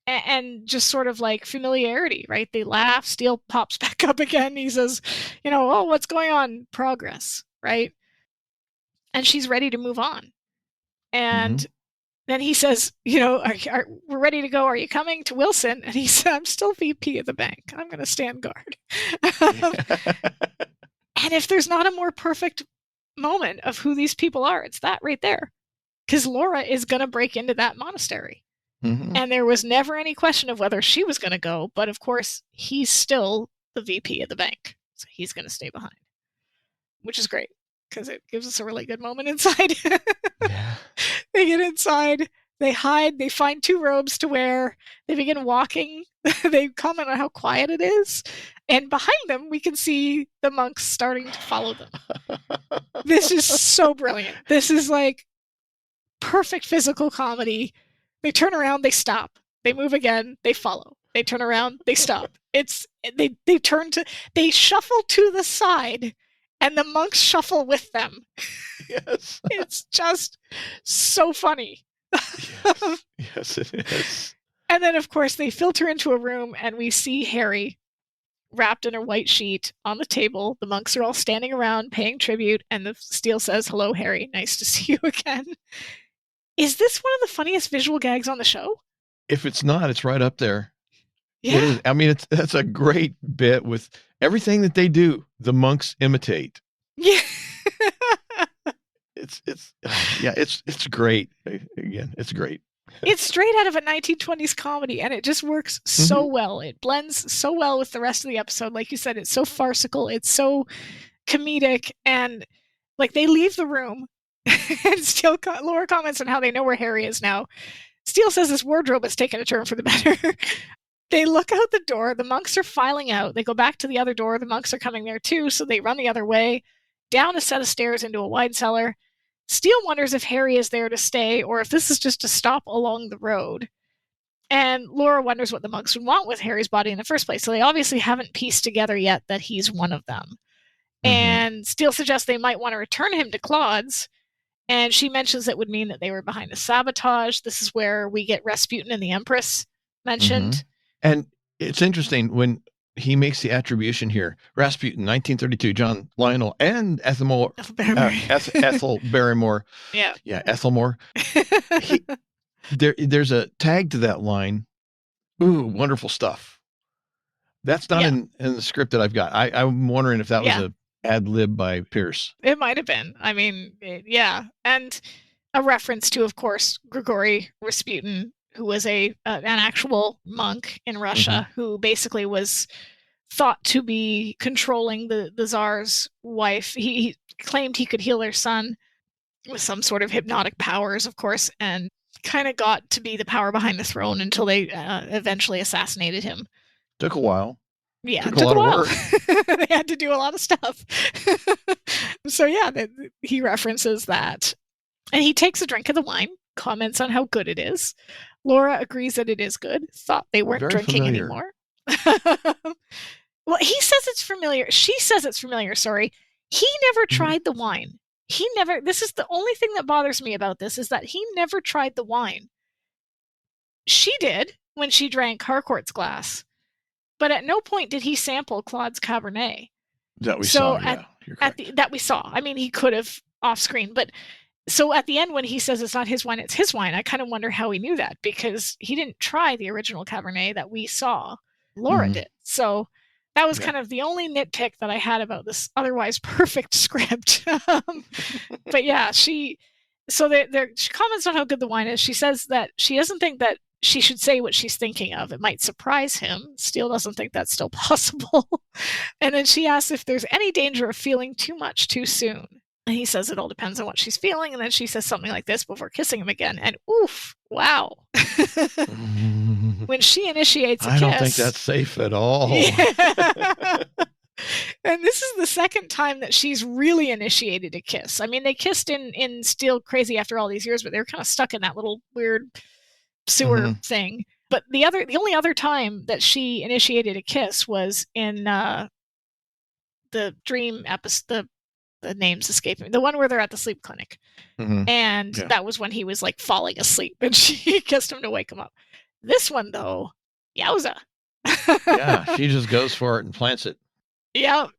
And just sort of like familiarity, right? They laugh. Steele pops back up again. He says, oh, what's going on? Progress, right? And she's ready to move on. And then he says, we're ready to go. Are you coming to Wilson? And he said, I'm still VP of the bank. I'm going to stand guard. And if there's not a more perfect moment of who these people are, it's that right there. Because Laura is going to break into that monastery. And there was never any question of whether she was going to go. But of course, he's still the VP of the bank. So he's going to stay behind, which is great because it gives us a really good moment inside. Yeah. They get inside, they hide, they find 2 robes to wear, they begin walking, they comment on how quiet it is, and behind them we can see the monks starting to follow them. This is so brilliant. This is like perfect physical comedy. They turn around, they stop, they move again, they follow. They turn around, they stop. They shuffle to the side, and the monks shuffle with them. Yes. It's just so funny. Yes, it is. And then, of course, they filter into a room, and we see Harry wrapped in a white sheet on the table. The monks are all standing around paying tribute, and the Steele says, "Hello, Harry. Nice to see you again." Is this one of the funniest visual gags on the show? If it's not, it's right up there. Yeah. It is. I mean, that's a great bit with everything that they do. The monks imitate. Yeah. It's great. Again, it's great. It's straight out of a 1920s comedy, and it just works so well. It blends so well with the rest of the episode. Like you said, it's so farcical. It's so comedic, and like they leave the room, and Laura comments on how they know where Harry is now. Steele says his wardrobe has taken a turn for the better. They look out the door. The monks are filing out. They go back to the other door. The monks are coming there too, so they run the other way, down a set of stairs into a wine cellar. Steele wonders if Harry is there to stay or if this is just a stop along the road. And Laura wonders what the monks would want with Harry's body in the first place. So they obviously haven't pieced together yet that he's one of them. And Steele suggests they might want to return him to Claude's. And she mentions it would mean that they were behind the sabotage. This is where we get Rasputin and the Empress mentioned. And it's interesting when he makes the attribution here. Rasputin, 1932, John Lionel and Ethel Barrymore. Yeah. Yeah, Ethelmore. There's a tag to that line. Ooh, wonderful stuff. That's not in the script that I've got. I'm wondering if that was a ad lib by Pierce. It might have been. I mean, yeah. And a reference to, of course, Grigory Rasputin, who was an actual monk in Russia who basically was thought to be controlling the Tsar's wife. He claimed he could heal their son with some sort of hypnotic powers, of course, and kind of got to be the power behind the throne until they eventually assassinated him. Took a while. Yeah, took a lot of work. They had to do a lot of stuff. So yeah, he references that. And he takes a drink of the wine, comments on how good it is. Laura agrees that it is good, thought they weren't drinking anymore. Well, he says it's familiar. She says it's familiar, sorry. He never tried the wine. This is the only thing that bothers me about this, is that he never tried the wine. She did when she drank Harcourt's glass. but at no point did he sample Claude's Cabernet. That we saw, yeah. You're correct. That we saw. I mean, he could have off screen, but so at the end when he says it's not his wine, it's his wine, I kind of wonder how he knew that, because he didn't try the original Cabernet that we saw. Laura did. So that was kind of the only nitpick that I had about this otherwise perfect script. But yeah, she comments on how good the wine is. She says that she doesn't think that she should say what she's thinking of. It might surprise him. Steele doesn't think that's still possible. And then she asks if there's any danger of feeling too much too soon. And he says it all depends on what she's feeling. And then she says something like this before kissing him again. And oof, wow. When she initiates a kiss. I don't think that's safe at all. Yeah. And this is the second time that she's really initiated a kiss. I mean, they kissed in Steele Crazy After All These Years, but they were kind of stuck in that little weird sewer thing. But the only other time that she initiated a kiss was in the dream episode, the name's escaping me, the one where they're at the sleep clinic. And that was when he was like falling asleep and she kissed him to wake him up. This one though, yowza. Yeah, she just goes for it and plants it. Yep.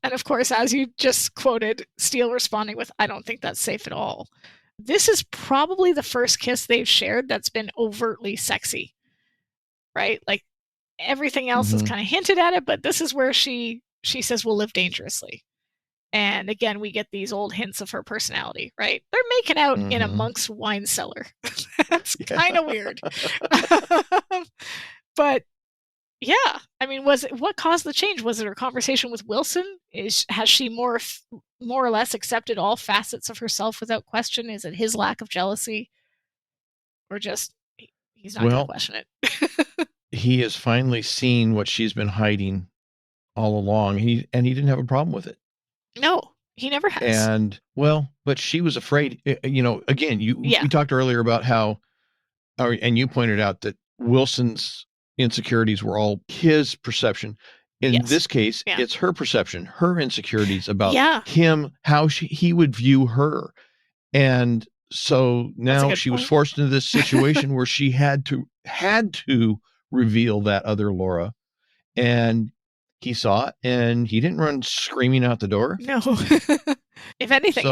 And of course, as you just quoted, Steele responding with, I don't think that's safe at all. This is probably the first kiss they've shared that's been overtly sexy, right? Like everything else is kind of hinted at it, but this is where she says we'll live dangerously. And again, we get these old hints of her personality, right? They're making out in a monk's wine cellar. That's kind of weird. But yeah, I mean, what caused the change? Was it her conversation with Wilson? Has she more or less accepted all facets of herself without question? Is it his lack of jealousy, or just he's not going to question it? He has finally seen what she's been hiding all along. He didn't have a problem with it. No, he never has. And but she was afraid. You know, again, we talked earlier about how, and you pointed out that Wilson's insecurities were all his perception. In this case, it's her perception, her insecurities about him, how he would view her. And so now she was forced into this situation where she had to reveal that other Laura. And he saw it and he didn't run screaming out the door. No. If anything,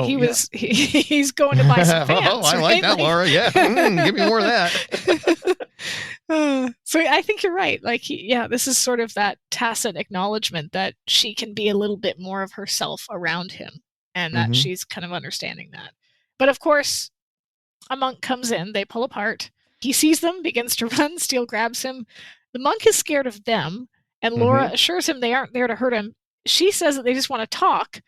he's going to buy some pants. Oh, I like that, Laura. Yeah. Give me more of that. So I think you're right. Like, this is sort of that tacit acknowledgement that she can be a little bit more of herself around him, and that she's kind of understanding that. But of course, a monk comes in, they pull apart. He sees them, begins to run. Steele grabs him. The monk is scared of them, and Laura assures him they aren't there to hurt him. She says that they just want to talk.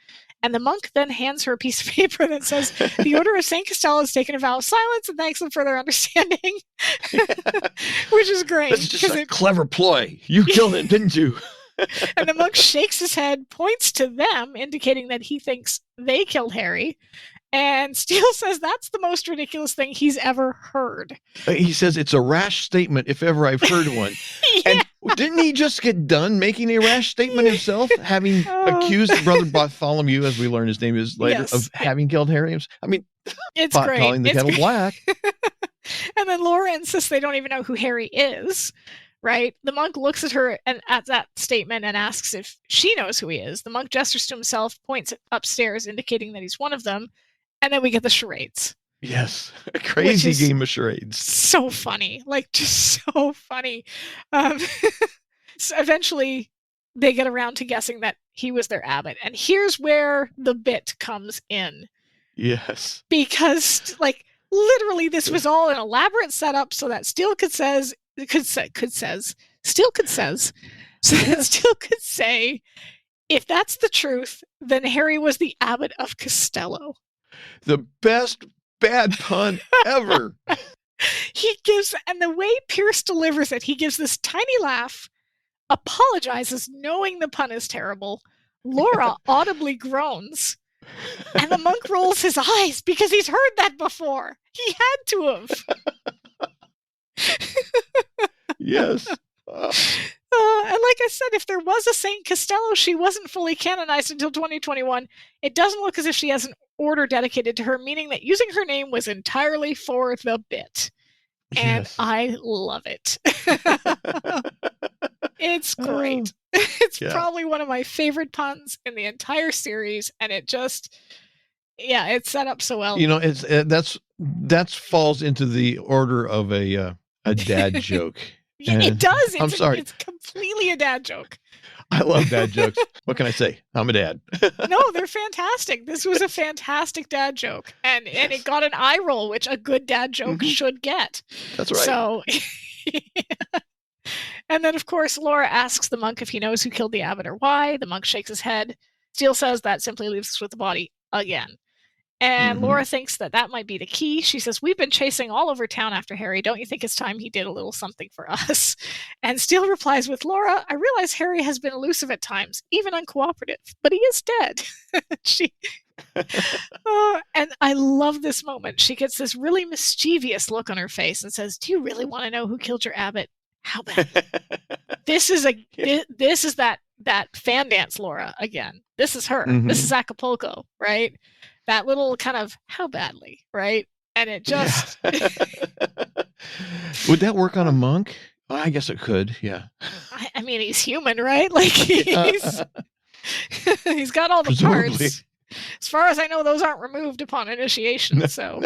And the monk then hands her a piece of paper that says, the Order of St. Costello has taken a vow of silence and thanks them for their understanding. Which is great. It's just a clever ploy. You killed him, didn't you? And the monk shakes his head, points to them, indicating that he thinks they killed Harry. And Steele says that's the most ridiculous thing he's ever heard. He says it's a rash statement if ever I've heard one. And didn't he just get done making a rash statement himself, having accused Brother Bartholomew, as we learn his name is later, of having killed Harry? I mean, it's great. Calling the kettle black. And then Laura insists they don't even know who Harry is. Right? The monk looks at her and at that statement and asks if she knows who he is. The monk gestures to himself, points upstairs, indicating that he's one of them. And then we get the charades. Yes. A crazy game of charades. So funny. Like, just so funny. So eventually, they get around to guessing that he was their abbot. And here's where the bit comes in. Yes. Because, like, literally, this was all an elaborate setup so that Steele could say, if that's the truth, then Harry was the abbot of Costello. The best bad pun ever. And the way Pierce delivers it, he gives this tiny laugh, apologizes knowing the pun is terrible. Laura audibly groans, and the monk rolls his eyes because he's heard that before. He had to have. Yes. And like I said, if there was a Saint Costello, she wasn't fully canonized until 2021. It doesn't look as if she has an order dedicated to her, meaning that using her name was entirely for the bit. And I love it. It's great. It's Yeah. probably one of my favorite puns in the entire series, and it just, it's set up so well. You know, it's that's falls into the order of a dad joke. Yeah, it does. I'm sorry. It's completely a dad joke. I love dad jokes. What can I say? I'm a dad. No, they're fantastic. This was a fantastic dad joke, and it got an eye roll, which a good dad joke should get. That's right. So, and then of course Laura asks the monk if he knows who killed the abbot or why. The monk shakes his head. Steele says that simply leaves us with the body again. And Laura thinks that might be the key. She says, we've been chasing all over town after Harry. Don't you think it's time he did a little something for us? And Steele replies with, Laura, I realize Harry has been elusive at times, even uncooperative, but he is dead. And I love this moment. She gets this really mischievous look on her face and says, do you really want to know who killed your abbot? How bad? This is that fan dance Laura again. This is her. This is Acapulco, right? That little kind of how badly, right? And it just would that work on a monk? Well, I guess it could, yeah. I mean, he's human, right? Like he's got all the parts. As far as I know, those aren't removed upon initiation. No, so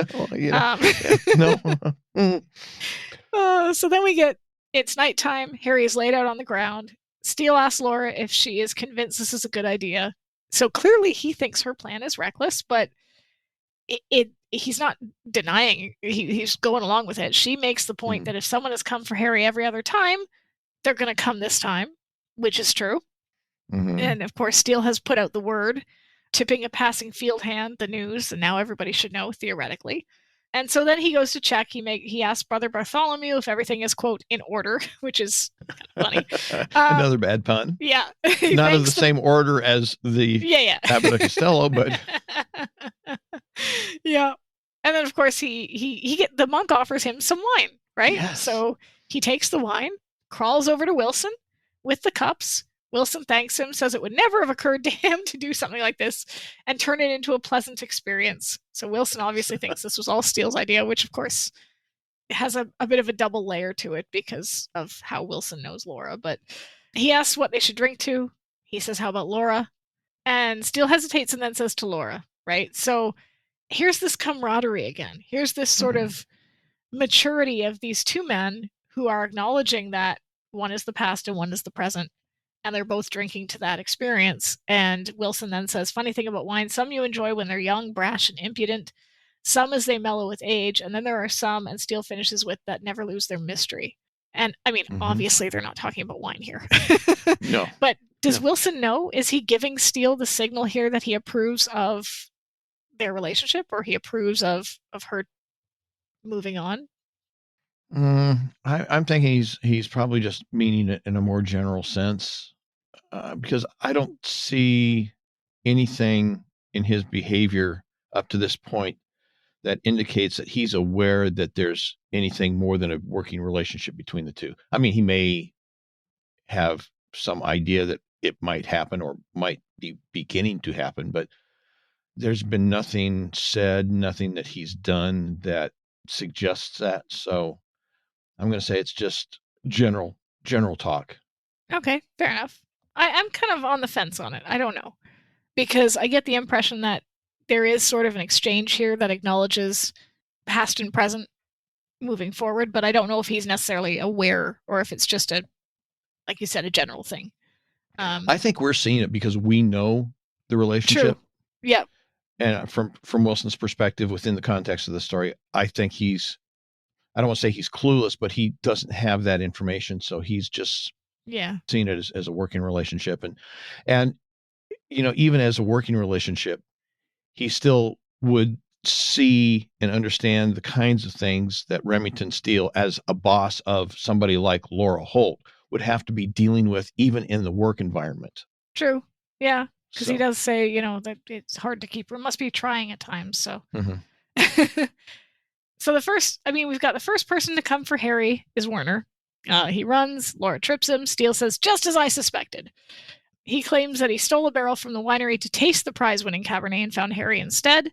so then it's nighttime. Harry is laid out on the ground. Steele asks Laura if she is convinced this is a good idea. So clearly he thinks her plan is reckless, but he's not denying. He's going along with it. She makes the point that if someone has come for Harry every other time, they're going to come this time, which is true. And of course, Steele has put out the word, tipping a passing field hand, the news, and now everybody should know, theoretically. And so then he goes to check. He asks Brother Bartholomew if everything is, quote, in order, which is kind of funny. Another bad pun. Yeah. Not of the same order as the Abbot of Costello, but... Yeah. And then, of course, the monk offers him some wine, right? Yes. So he takes the wine, crawls over to Wilson with the cups. Wilson thanks him, says it would never have occurred to him to do something like this and turn it into a pleasant experience. So Wilson obviously thinks this was all Steele's idea, which of course has a bit of a double layer to it because of how Wilson knows Laura. But he asks what they should drink to. He says, how about Laura? And Steele hesitates and then says to Laura, right? So here's this camaraderie again. Here's this sort of maturity of these two men who are acknowledging that one is the past and one is the present. And they're both drinking to that experience. And Wilson then says, funny thing about wine, some you enjoy when they're young, brash, and impudent, some as they mellow with age, and then there are some, and Steele finishes with, that never lose their mystery. And, I mean, obviously they're not talking about wine here. No. But does Wilson know? Is he giving Steele the signal here that he approves of their relationship, or he approves of her moving on? I'm thinking he's probably just meaning it in a more general sense. Because I don't see anything in his behavior up to this point that indicates that he's aware that there's anything more than a working relationship between the two. I mean, he may have some idea that it might happen or might be beginning to happen, but there's been nothing said, nothing that he's done that suggests that. So I'm going to say it's just general talk. Okay, fair enough. I'm kind of on the fence on it. I don't know. Because I get the impression that there is sort of an exchange here that acknowledges past and present moving forward, but I don't know if he's necessarily aware or if it's just like you said, a general thing. I think we're seeing it because we know the relationship. True. Yep. And from Wilson's perspective within the context of the story, I think I don't want to say he's clueless, but he doesn't have that information. So he's just seeing it as a working relationship. And, you know, even as a working relationship, he still would see and understand the kinds of things that Remington Steele, as a boss of somebody like Laura Holt, would have to be dealing with even in the work environment. True. Yeah. Because he does say, you know, that it's hard to keep, it must be trying at times. So, so we've got the first person to come for Harry is Werner. He runs, Laura trips him. Steele says, just as I suspected. He claims that he stole a barrel from the winery to taste the prize-winning Cabernet and found Harry instead.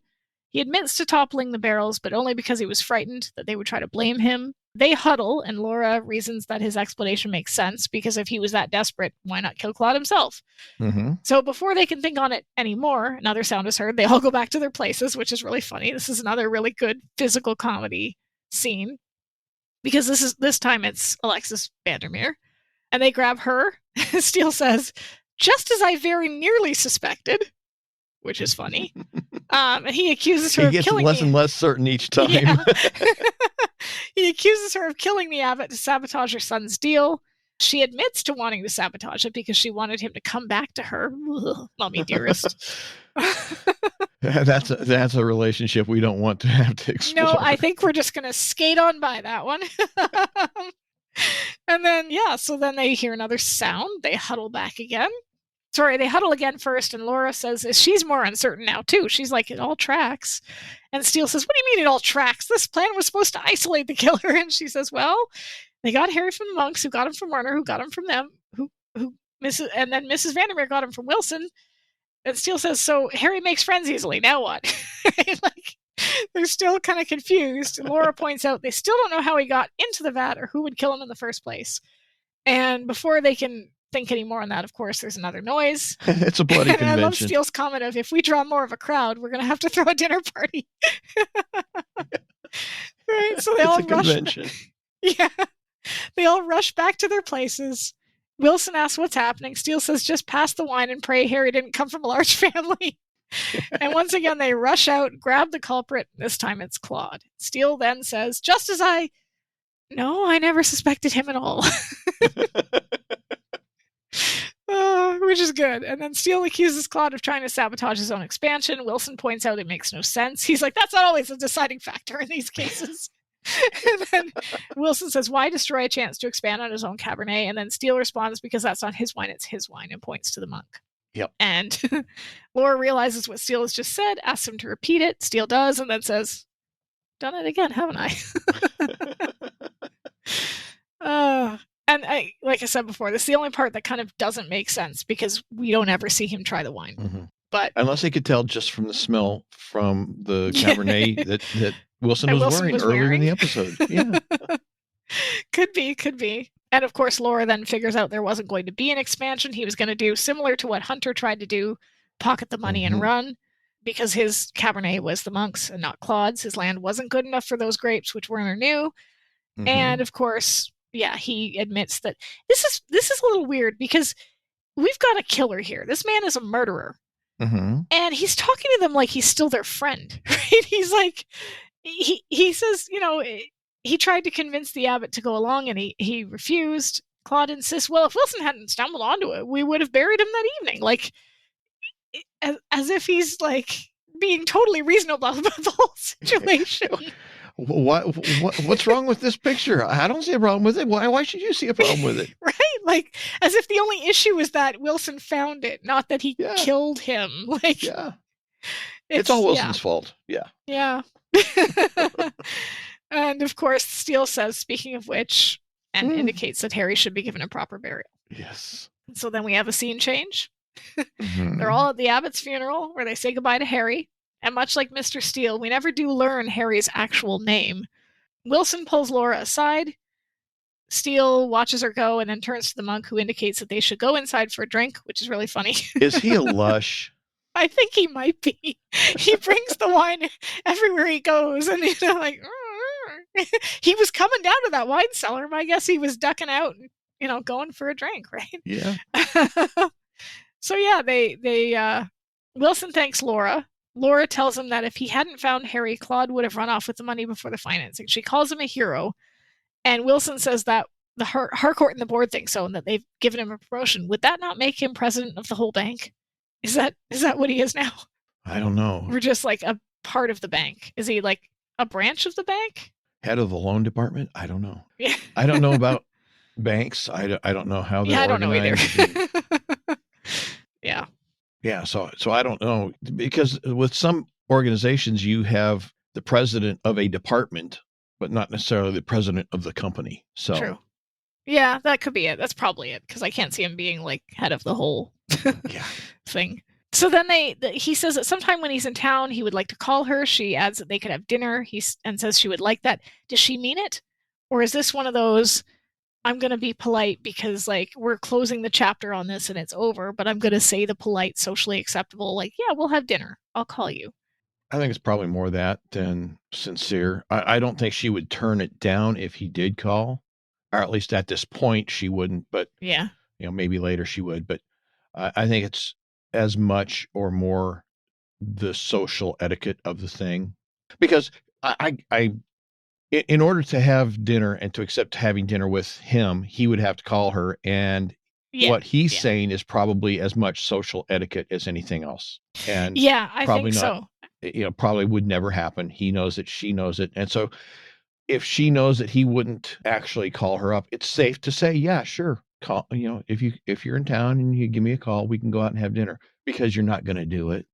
He admits to toppling the barrels, but only because he was frightened that they would try to blame him. They huddle, and Laura reasons that his explanation makes sense, because if he was that desperate, why not kill Claude himself? Mm-hmm. So before they can think on it anymore, another sound is heard. They all go back to their places, which is really funny. This is another really good physical comedy scene, because this time it's Alexis Vandermeer, and they grab her. Steele says, "Just as I very nearly suspected," which is funny. And he accuses her of killing less and less certain each time. Yeah. He accuses her of killing the abbot to sabotage her son's deal. She admits to wanting to sabotage it because she wanted him to come back to her. Ugh, mommy dearest. That's a relationship we don't want to have to explore. No, I think we're just going to skate on by that one. And then, so then they hear another sound. They huddle back again. Sorry, they huddle again first, and Laura says she's more uncertain now, too. She's like, it all tracks. And Steele says, what do you mean it all tracks? This plan was supposed to isolate the killer. And she says, well, they got Harry from the monks, who got him from Werner, who got him from them, and then Mrs. Vandermeer got him from Wilson. And Steele says, so Harry makes friends easily. Now what? Like, they're still kind of confused. And Laura points out they still don't know how he got into the vat or who would kill him in the first place. And before they can think any more on that, of course, there's another noise. It's a bloody convention. And I love Steele's comment of, if we draw more of a crowd, we're going to have to throw a dinner party. Right? So they all rush. Yeah. They all rush back to their places. Wilson asks what's happening. Steele says, just pass the wine and pray Harry didn't come from a large family. And once again, they rush out, grab the culprit. This time it's Claude. Steele then says, just as I never suspected him at all. Which is good. And then Steele accuses Claude of trying to sabotage his own expansion. Wilson points out it makes no sense. He's like, that's not always a deciding factor in these cases. And then Wilson says, why destroy a chance to expand on his own Cabernet? And then Steele responds, because that's not his wine, it's his wine, and points to the monk. Yep. And Laura realizes what Steele has just said, asks him to repeat it. Steele does, and then says, done it again, haven't I? And like I said before, this is the only part that kind of doesn't make sense, because we don't ever see him try the wine. Mm-hmm. But unless they could tell just from the smell from the Cabernet that Wilson was wearing earlier in the episode. Yeah. Could be. And of course, Laura then figures out there wasn't going to be an expansion. He was going to do similar to what Hunter tried to do, pocket the money and run, because his Cabernet was the monk's and not Claude's. His land wasn't good enough for those grapes, which Werner knew. Mm-hmm. And of course, he admits that this is a little weird, because we've got a killer here. This man is a murderer. Mm-hmm. And he's talking to them like he's still their friend, right? He's like, he says, he tried to convince the abbot to go along, and he refused. Claude insists, well, if Wilson hadn't stumbled onto it, we would have buried him that evening. Like, as if he's like being totally reasonable about the whole situation. What's wrong with this picture? I don't see a problem with it. Why should you see a problem with it? Right? Like, as if the only issue is that Wilson found it, not that he killed him. Like, it's all Wilson's fault. Yeah. And of course, Steele says, speaking of which, and indicates that Harry should be given a proper burial. Yes. So then we have a scene change. Mm-hmm. They're all at the abbot's funeral, where they say goodbye to Harry. And much like Mr. Steele, we never do learn Harry's actual name. Wilson pulls Laura aside. Steele watches her go and then turns to the monk, who indicates that they should go inside for a drink, which is really funny. Is he a lush? I think he might be. He brings the wine everywhere he goes, and like, he was coming down to that wine cellar. I guess he was ducking out and, going for a drink, right? Yeah. So they Wilson thanks Laura. Laura tells him that if he hadn't found Harry, Claude would have run off with the money before the financing. She calls him a hero. And Wilson says that the Harcourt and the board think so, and that they've given him a promotion. Would that not make him president of the whole bank? Is that what he is now? I don't know. We're just like a part of the bank. Is he like a branch of the bank? Head of the loan department? I don't know. Yeah. I don't know about banks. I don't know how they're organized. I don't know either. Yeah. Yeah, so I don't know, because with some organizations you have the president of a department, but not necessarily the president of the company. So true. Yeah, that could be it. That's probably it, because I can't see him being like head of the whole thing. So then he says that sometime when he's in town, he would like to call her. She adds that they could have dinner. And says she would like that. Does she mean it? Or is this one of those, I'm going to be polite because like we're closing the chapter on this and it's over, but I'm going to say the polite, socially acceptable, like, yeah, we'll have dinner. I'll call you. I think it's probably more that than sincere. I don't think she would turn it down if he did call, or at least at this point she wouldn't. But Yeah. maybe later she would. But I think it's as much or more the social etiquette of the thing, because in order to have dinner and to accept having dinner with him, he would have to call her, and Yeah. what he's Yeah. saying is probably as much social etiquette as anything else, and Yeah, I probably think not. so. Probably would never happen. He knows it. She knows it. And so if she knows that he wouldn't actually call her up, it's safe to say, yeah, sure. Call, if you're in town and you give me a call, we can go out and have dinner, because you're not going to do it.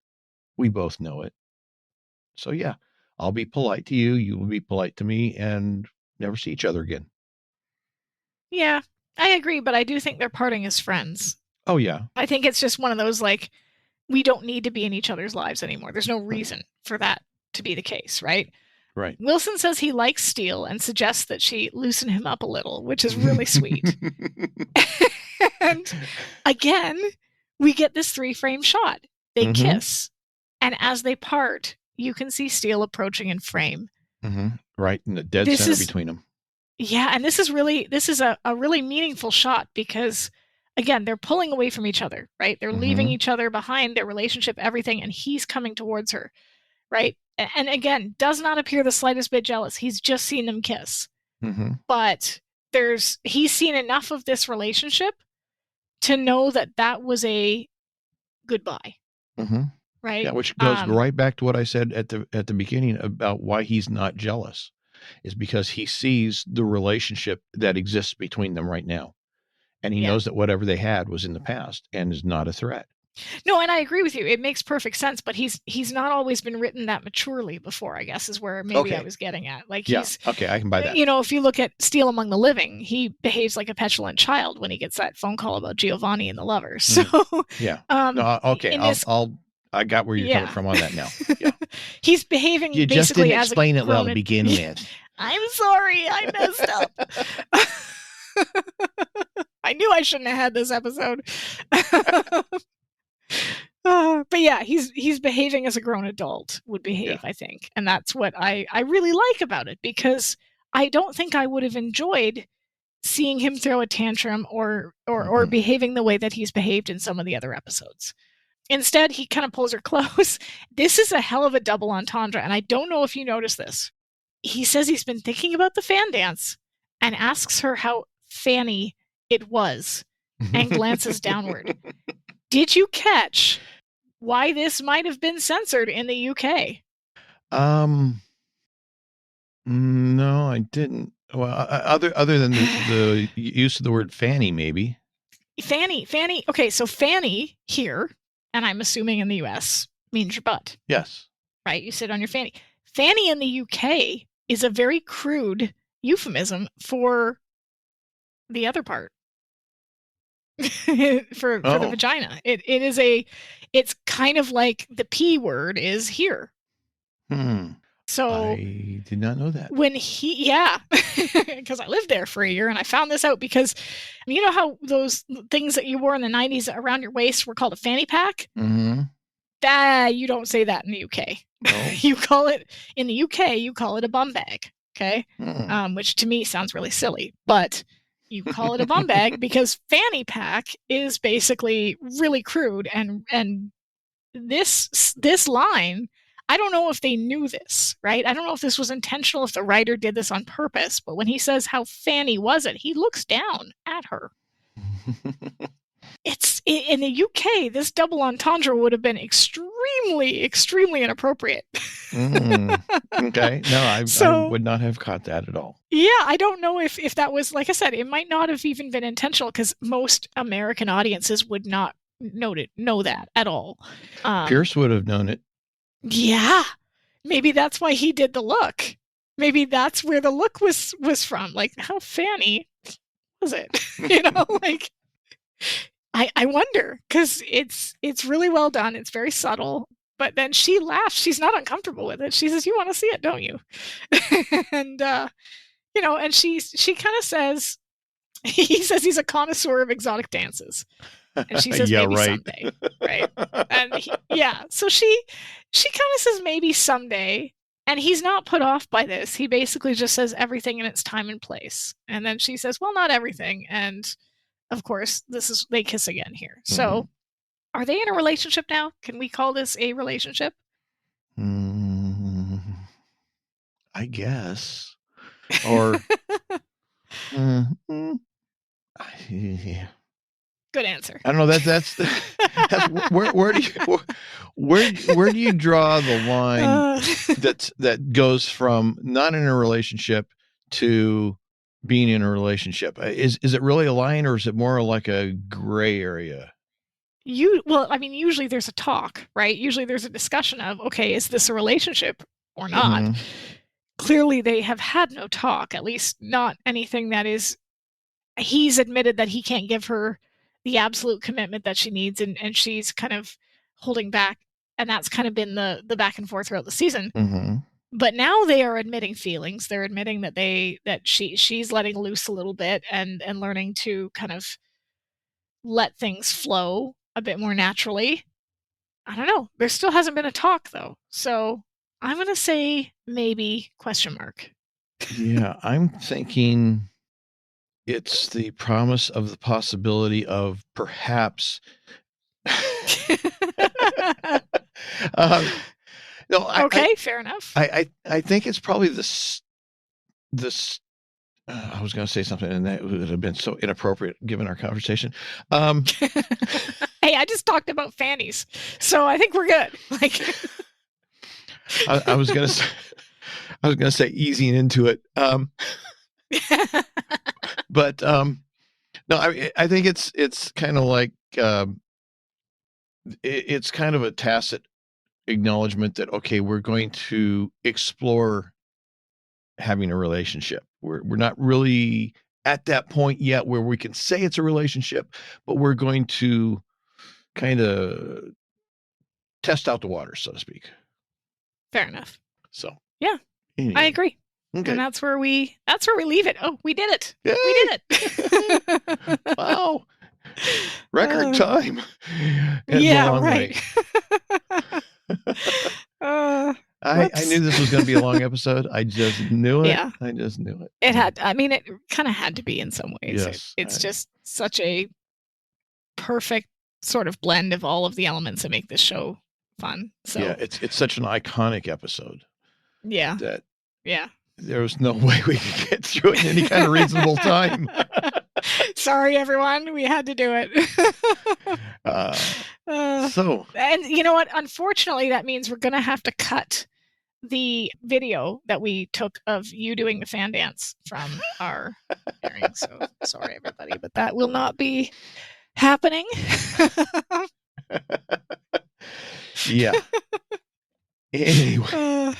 We both know it. So yeah, I'll be polite to you. You will be polite to me, and never see each other again. Yeah, I agree, but I do think they're parting as friends. Oh yeah. I think it's just one of those, like, we don't need to be in each other's lives anymore. There's no reason for that to be the case, right? Right. Wilson says he likes Steele and suggests that she loosen him up a little, which is really sweet. And again, we get this 3-frame shot. They kiss. And as they part, you can see Steele approaching in frame. Right in the dead center between them. Yeah, and this is a really meaningful shot because, again, they're pulling away from each other, right? They're leaving each other behind, their relationship, everything, and he's coming towards her, right? And again, does not appear the slightest bit jealous. He's just seen them kiss. But he's seen enough of this relationship to know that was a goodbye. Right? Yeah, which goes right back to what I said at the beginning about why he's not jealous, is because he sees the relationship that exists between them right now. And he knows that whatever they had was in the past and is not a threat. No, and I agree with you. It makes perfect sense, but he's not always been written that maturely before, I guess, is where maybe I was getting at. Like, okay, I can buy that. If you look at Steele Among the Living, he behaves like a petulant child when he gets that phone call about Giovanni and the lovers. So yeah. Okay, I got where you're coming from on that now. Yeah. He's behaving you basically just didn't as explain it well to begin with. I'm sorry, I messed up. I knew I shouldn't have had this episode. But yeah, he's behaving as a grown adult would behave, I think. And that's what I really like about it, because I don't think I would have enjoyed seeing him throw a tantrum or behaving the way that he's behaved in some of the other episodes. Instead, he kind of pulls her close. This is a hell of a double entendre, and I don't know if you noticed this. He says he's been thinking about the fan dance and asks her how fanny it was and glances downward. Did you catch why this might have been censored in the UK? No, I didn't. Well, other than the use of the word fanny, maybe. Fanny. Okay, so fanny here, and I'm assuming in the US, means your butt. Yes. Right? You sit on your fanny. Fanny in the UK is a very crude euphemism for the other part. for the vagina. It's kind of like the P word is here. So I did not know that. When because I lived there for a year and I found this out, because you know how those things that you wore in the 90s around your waist were called a fanny pack? You don't say that in the UK. No. You call it, in the UK, you call it a bum bag. Okay. Which to me sounds really silly, but you call it a bum bag because fanny pack is basically really crude. And this line, I don't know if they knew this, right? I don't know if this was intentional, if the writer did this on purpose, but when he says how fanny was it, he looks down at her. It's in the UK, this double entendre would have been extremely, extremely inappropriate. Okay. No, I would not have caught that at all. Yeah, I don't know if that was, like I said, it might not have even been intentional, because most American audiences would not know that at all. Pierce would have known it. Yeah. Maybe that's why he did the look. Maybe that's where the look was from. Like, how fanny was it? Like, I wonder, because it's really well done. It's very subtle. But then she laughs. She's not uncomfortable with it. She says, "You want to see it, don't you?" And and she kind of says, he says he's a connoisseur of exotic dances. And she says, Yeah, maybe right. someday. Right. And so she kind of says maybe someday. And he's not put off by this. He basically just says everything in its time and place. And then she says, well, not everything. And of course, they kiss again here. So are they in a relationship now? Can we call this a relationship? I guess. Or yeah. Good answer. I don't know. That's where do you draw the line that goes from not in a relationship to being in a relationship? Is it really a line, or is it more like a gray area? Usually there's a talk, right? Usually there's a discussion of, okay, is this a relationship or not? Clearly they have had no talk, at least not anything that is. He's admitted that he can't give her the absolute commitment that she needs, and she's kind of holding back, and that's kind of been the back and forth throughout the season. But now they are admitting feelings. They're admitting that she's letting loose a little bit and learning to kind of let things flow a bit more naturally. I don't know. There still hasn't been a talk though, so I'm gonna say maybe ? Yeah, I'm thinking it's the promise of the possibility of perhaps. No, okay, fair enough. I think it's probably this. I was going to say something, and that would have been so inappropriate given our conversation. Hey, I just talked about fannies, so I think we're good. Like, I was going to say easing into it. But no, I think it's kind of like it's kind of a tacit acknowledgement that, okay, we're going to explore having a relationship. We're not really at that point yet where we can say it's a relationship, but we're going to kind of test out the waters, so to speak. Fair enough. So yeah, anyway. I agree. Okay. And that's where we leave it. Oh, we did it. Yay! We did it. Wow. Record time. Yeah, right. I knew this was going to be a long episode. I just knew it. Yeah. I just knew it. It kind of had to be in some ways. Yes, it's just such a perfect sort of blend of all of the elements that make this show fun. So yeah, it's such an iconic episode. Yeah. That yeah. There was no way we could get through it in any kind of reasonable time. Sorry, everyone. We had to do it. And you know what? Unfortunately, that means we're going to have to cut the video that we took of you doing the fan dance from our hearing. So sorry, everybody, but that will not be happening. Yeah. Anyway.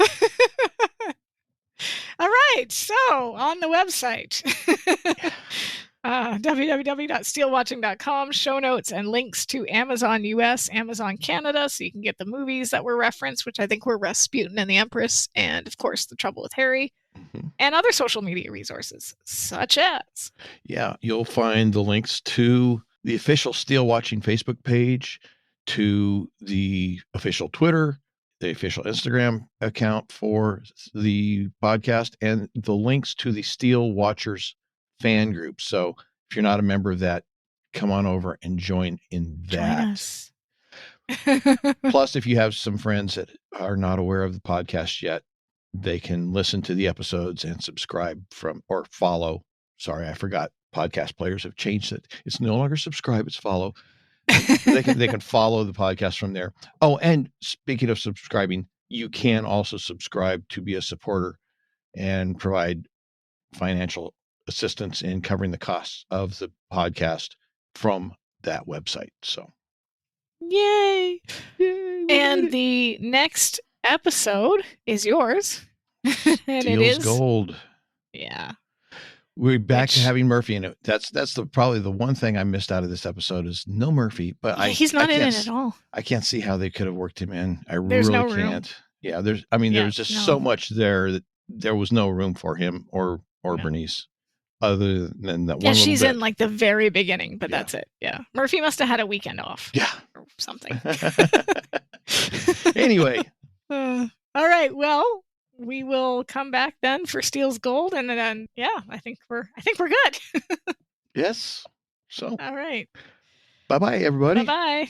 All right, so on the website, www.SteeleWatching.com, show notes and links to Amazon US, Amazon Canada, so you can get the movies that were referenced, which I think were Rasputin and the Empress, and of course, The Trouble with Harry, and other social media resources, such as... Yeah, you'll find the links to the official SteeleWatching Facebook page, to the official Twitter, the official Instagram account for the podcast, and the links to the Steele Watchers fan group. So if you're not a member of that, come on over and join in that. Join us. Plus, if you have some friends that are not aware of the podcast yet, they can listen to the episodes and subscribe or follow. Sorry, I forgot. Podcast players have changed it. It's no longer subscribe, it's follow. They can follow the podcast from there. Oh, and speaking of subscribing, you can also subscribe to be a supporter and provide financial assistance in covering the costs of the podcast from that website. So, yay! And the next episode is yours. And Steele's Gold. Yeah. We're back to having Murphy in it. That's probably the one thing I missed out of this episode is no Murphy. But he's not in it at all. I can't see how they could have worked him in. There's really no can't. Room. Yeah, there's just so much there that there was no room for him or or Bernice, other than that one Yeah, little she's bit. in like the very beginning, but Yeah. that's it. Yeah. Murphy must have had a weekend off. Yeah. Or something. Anyway. All right. Well, we will come back then for Steele's Gold, and then I think we're good. Yes. So. All right. Bye-bye, everybody. Bye-bye.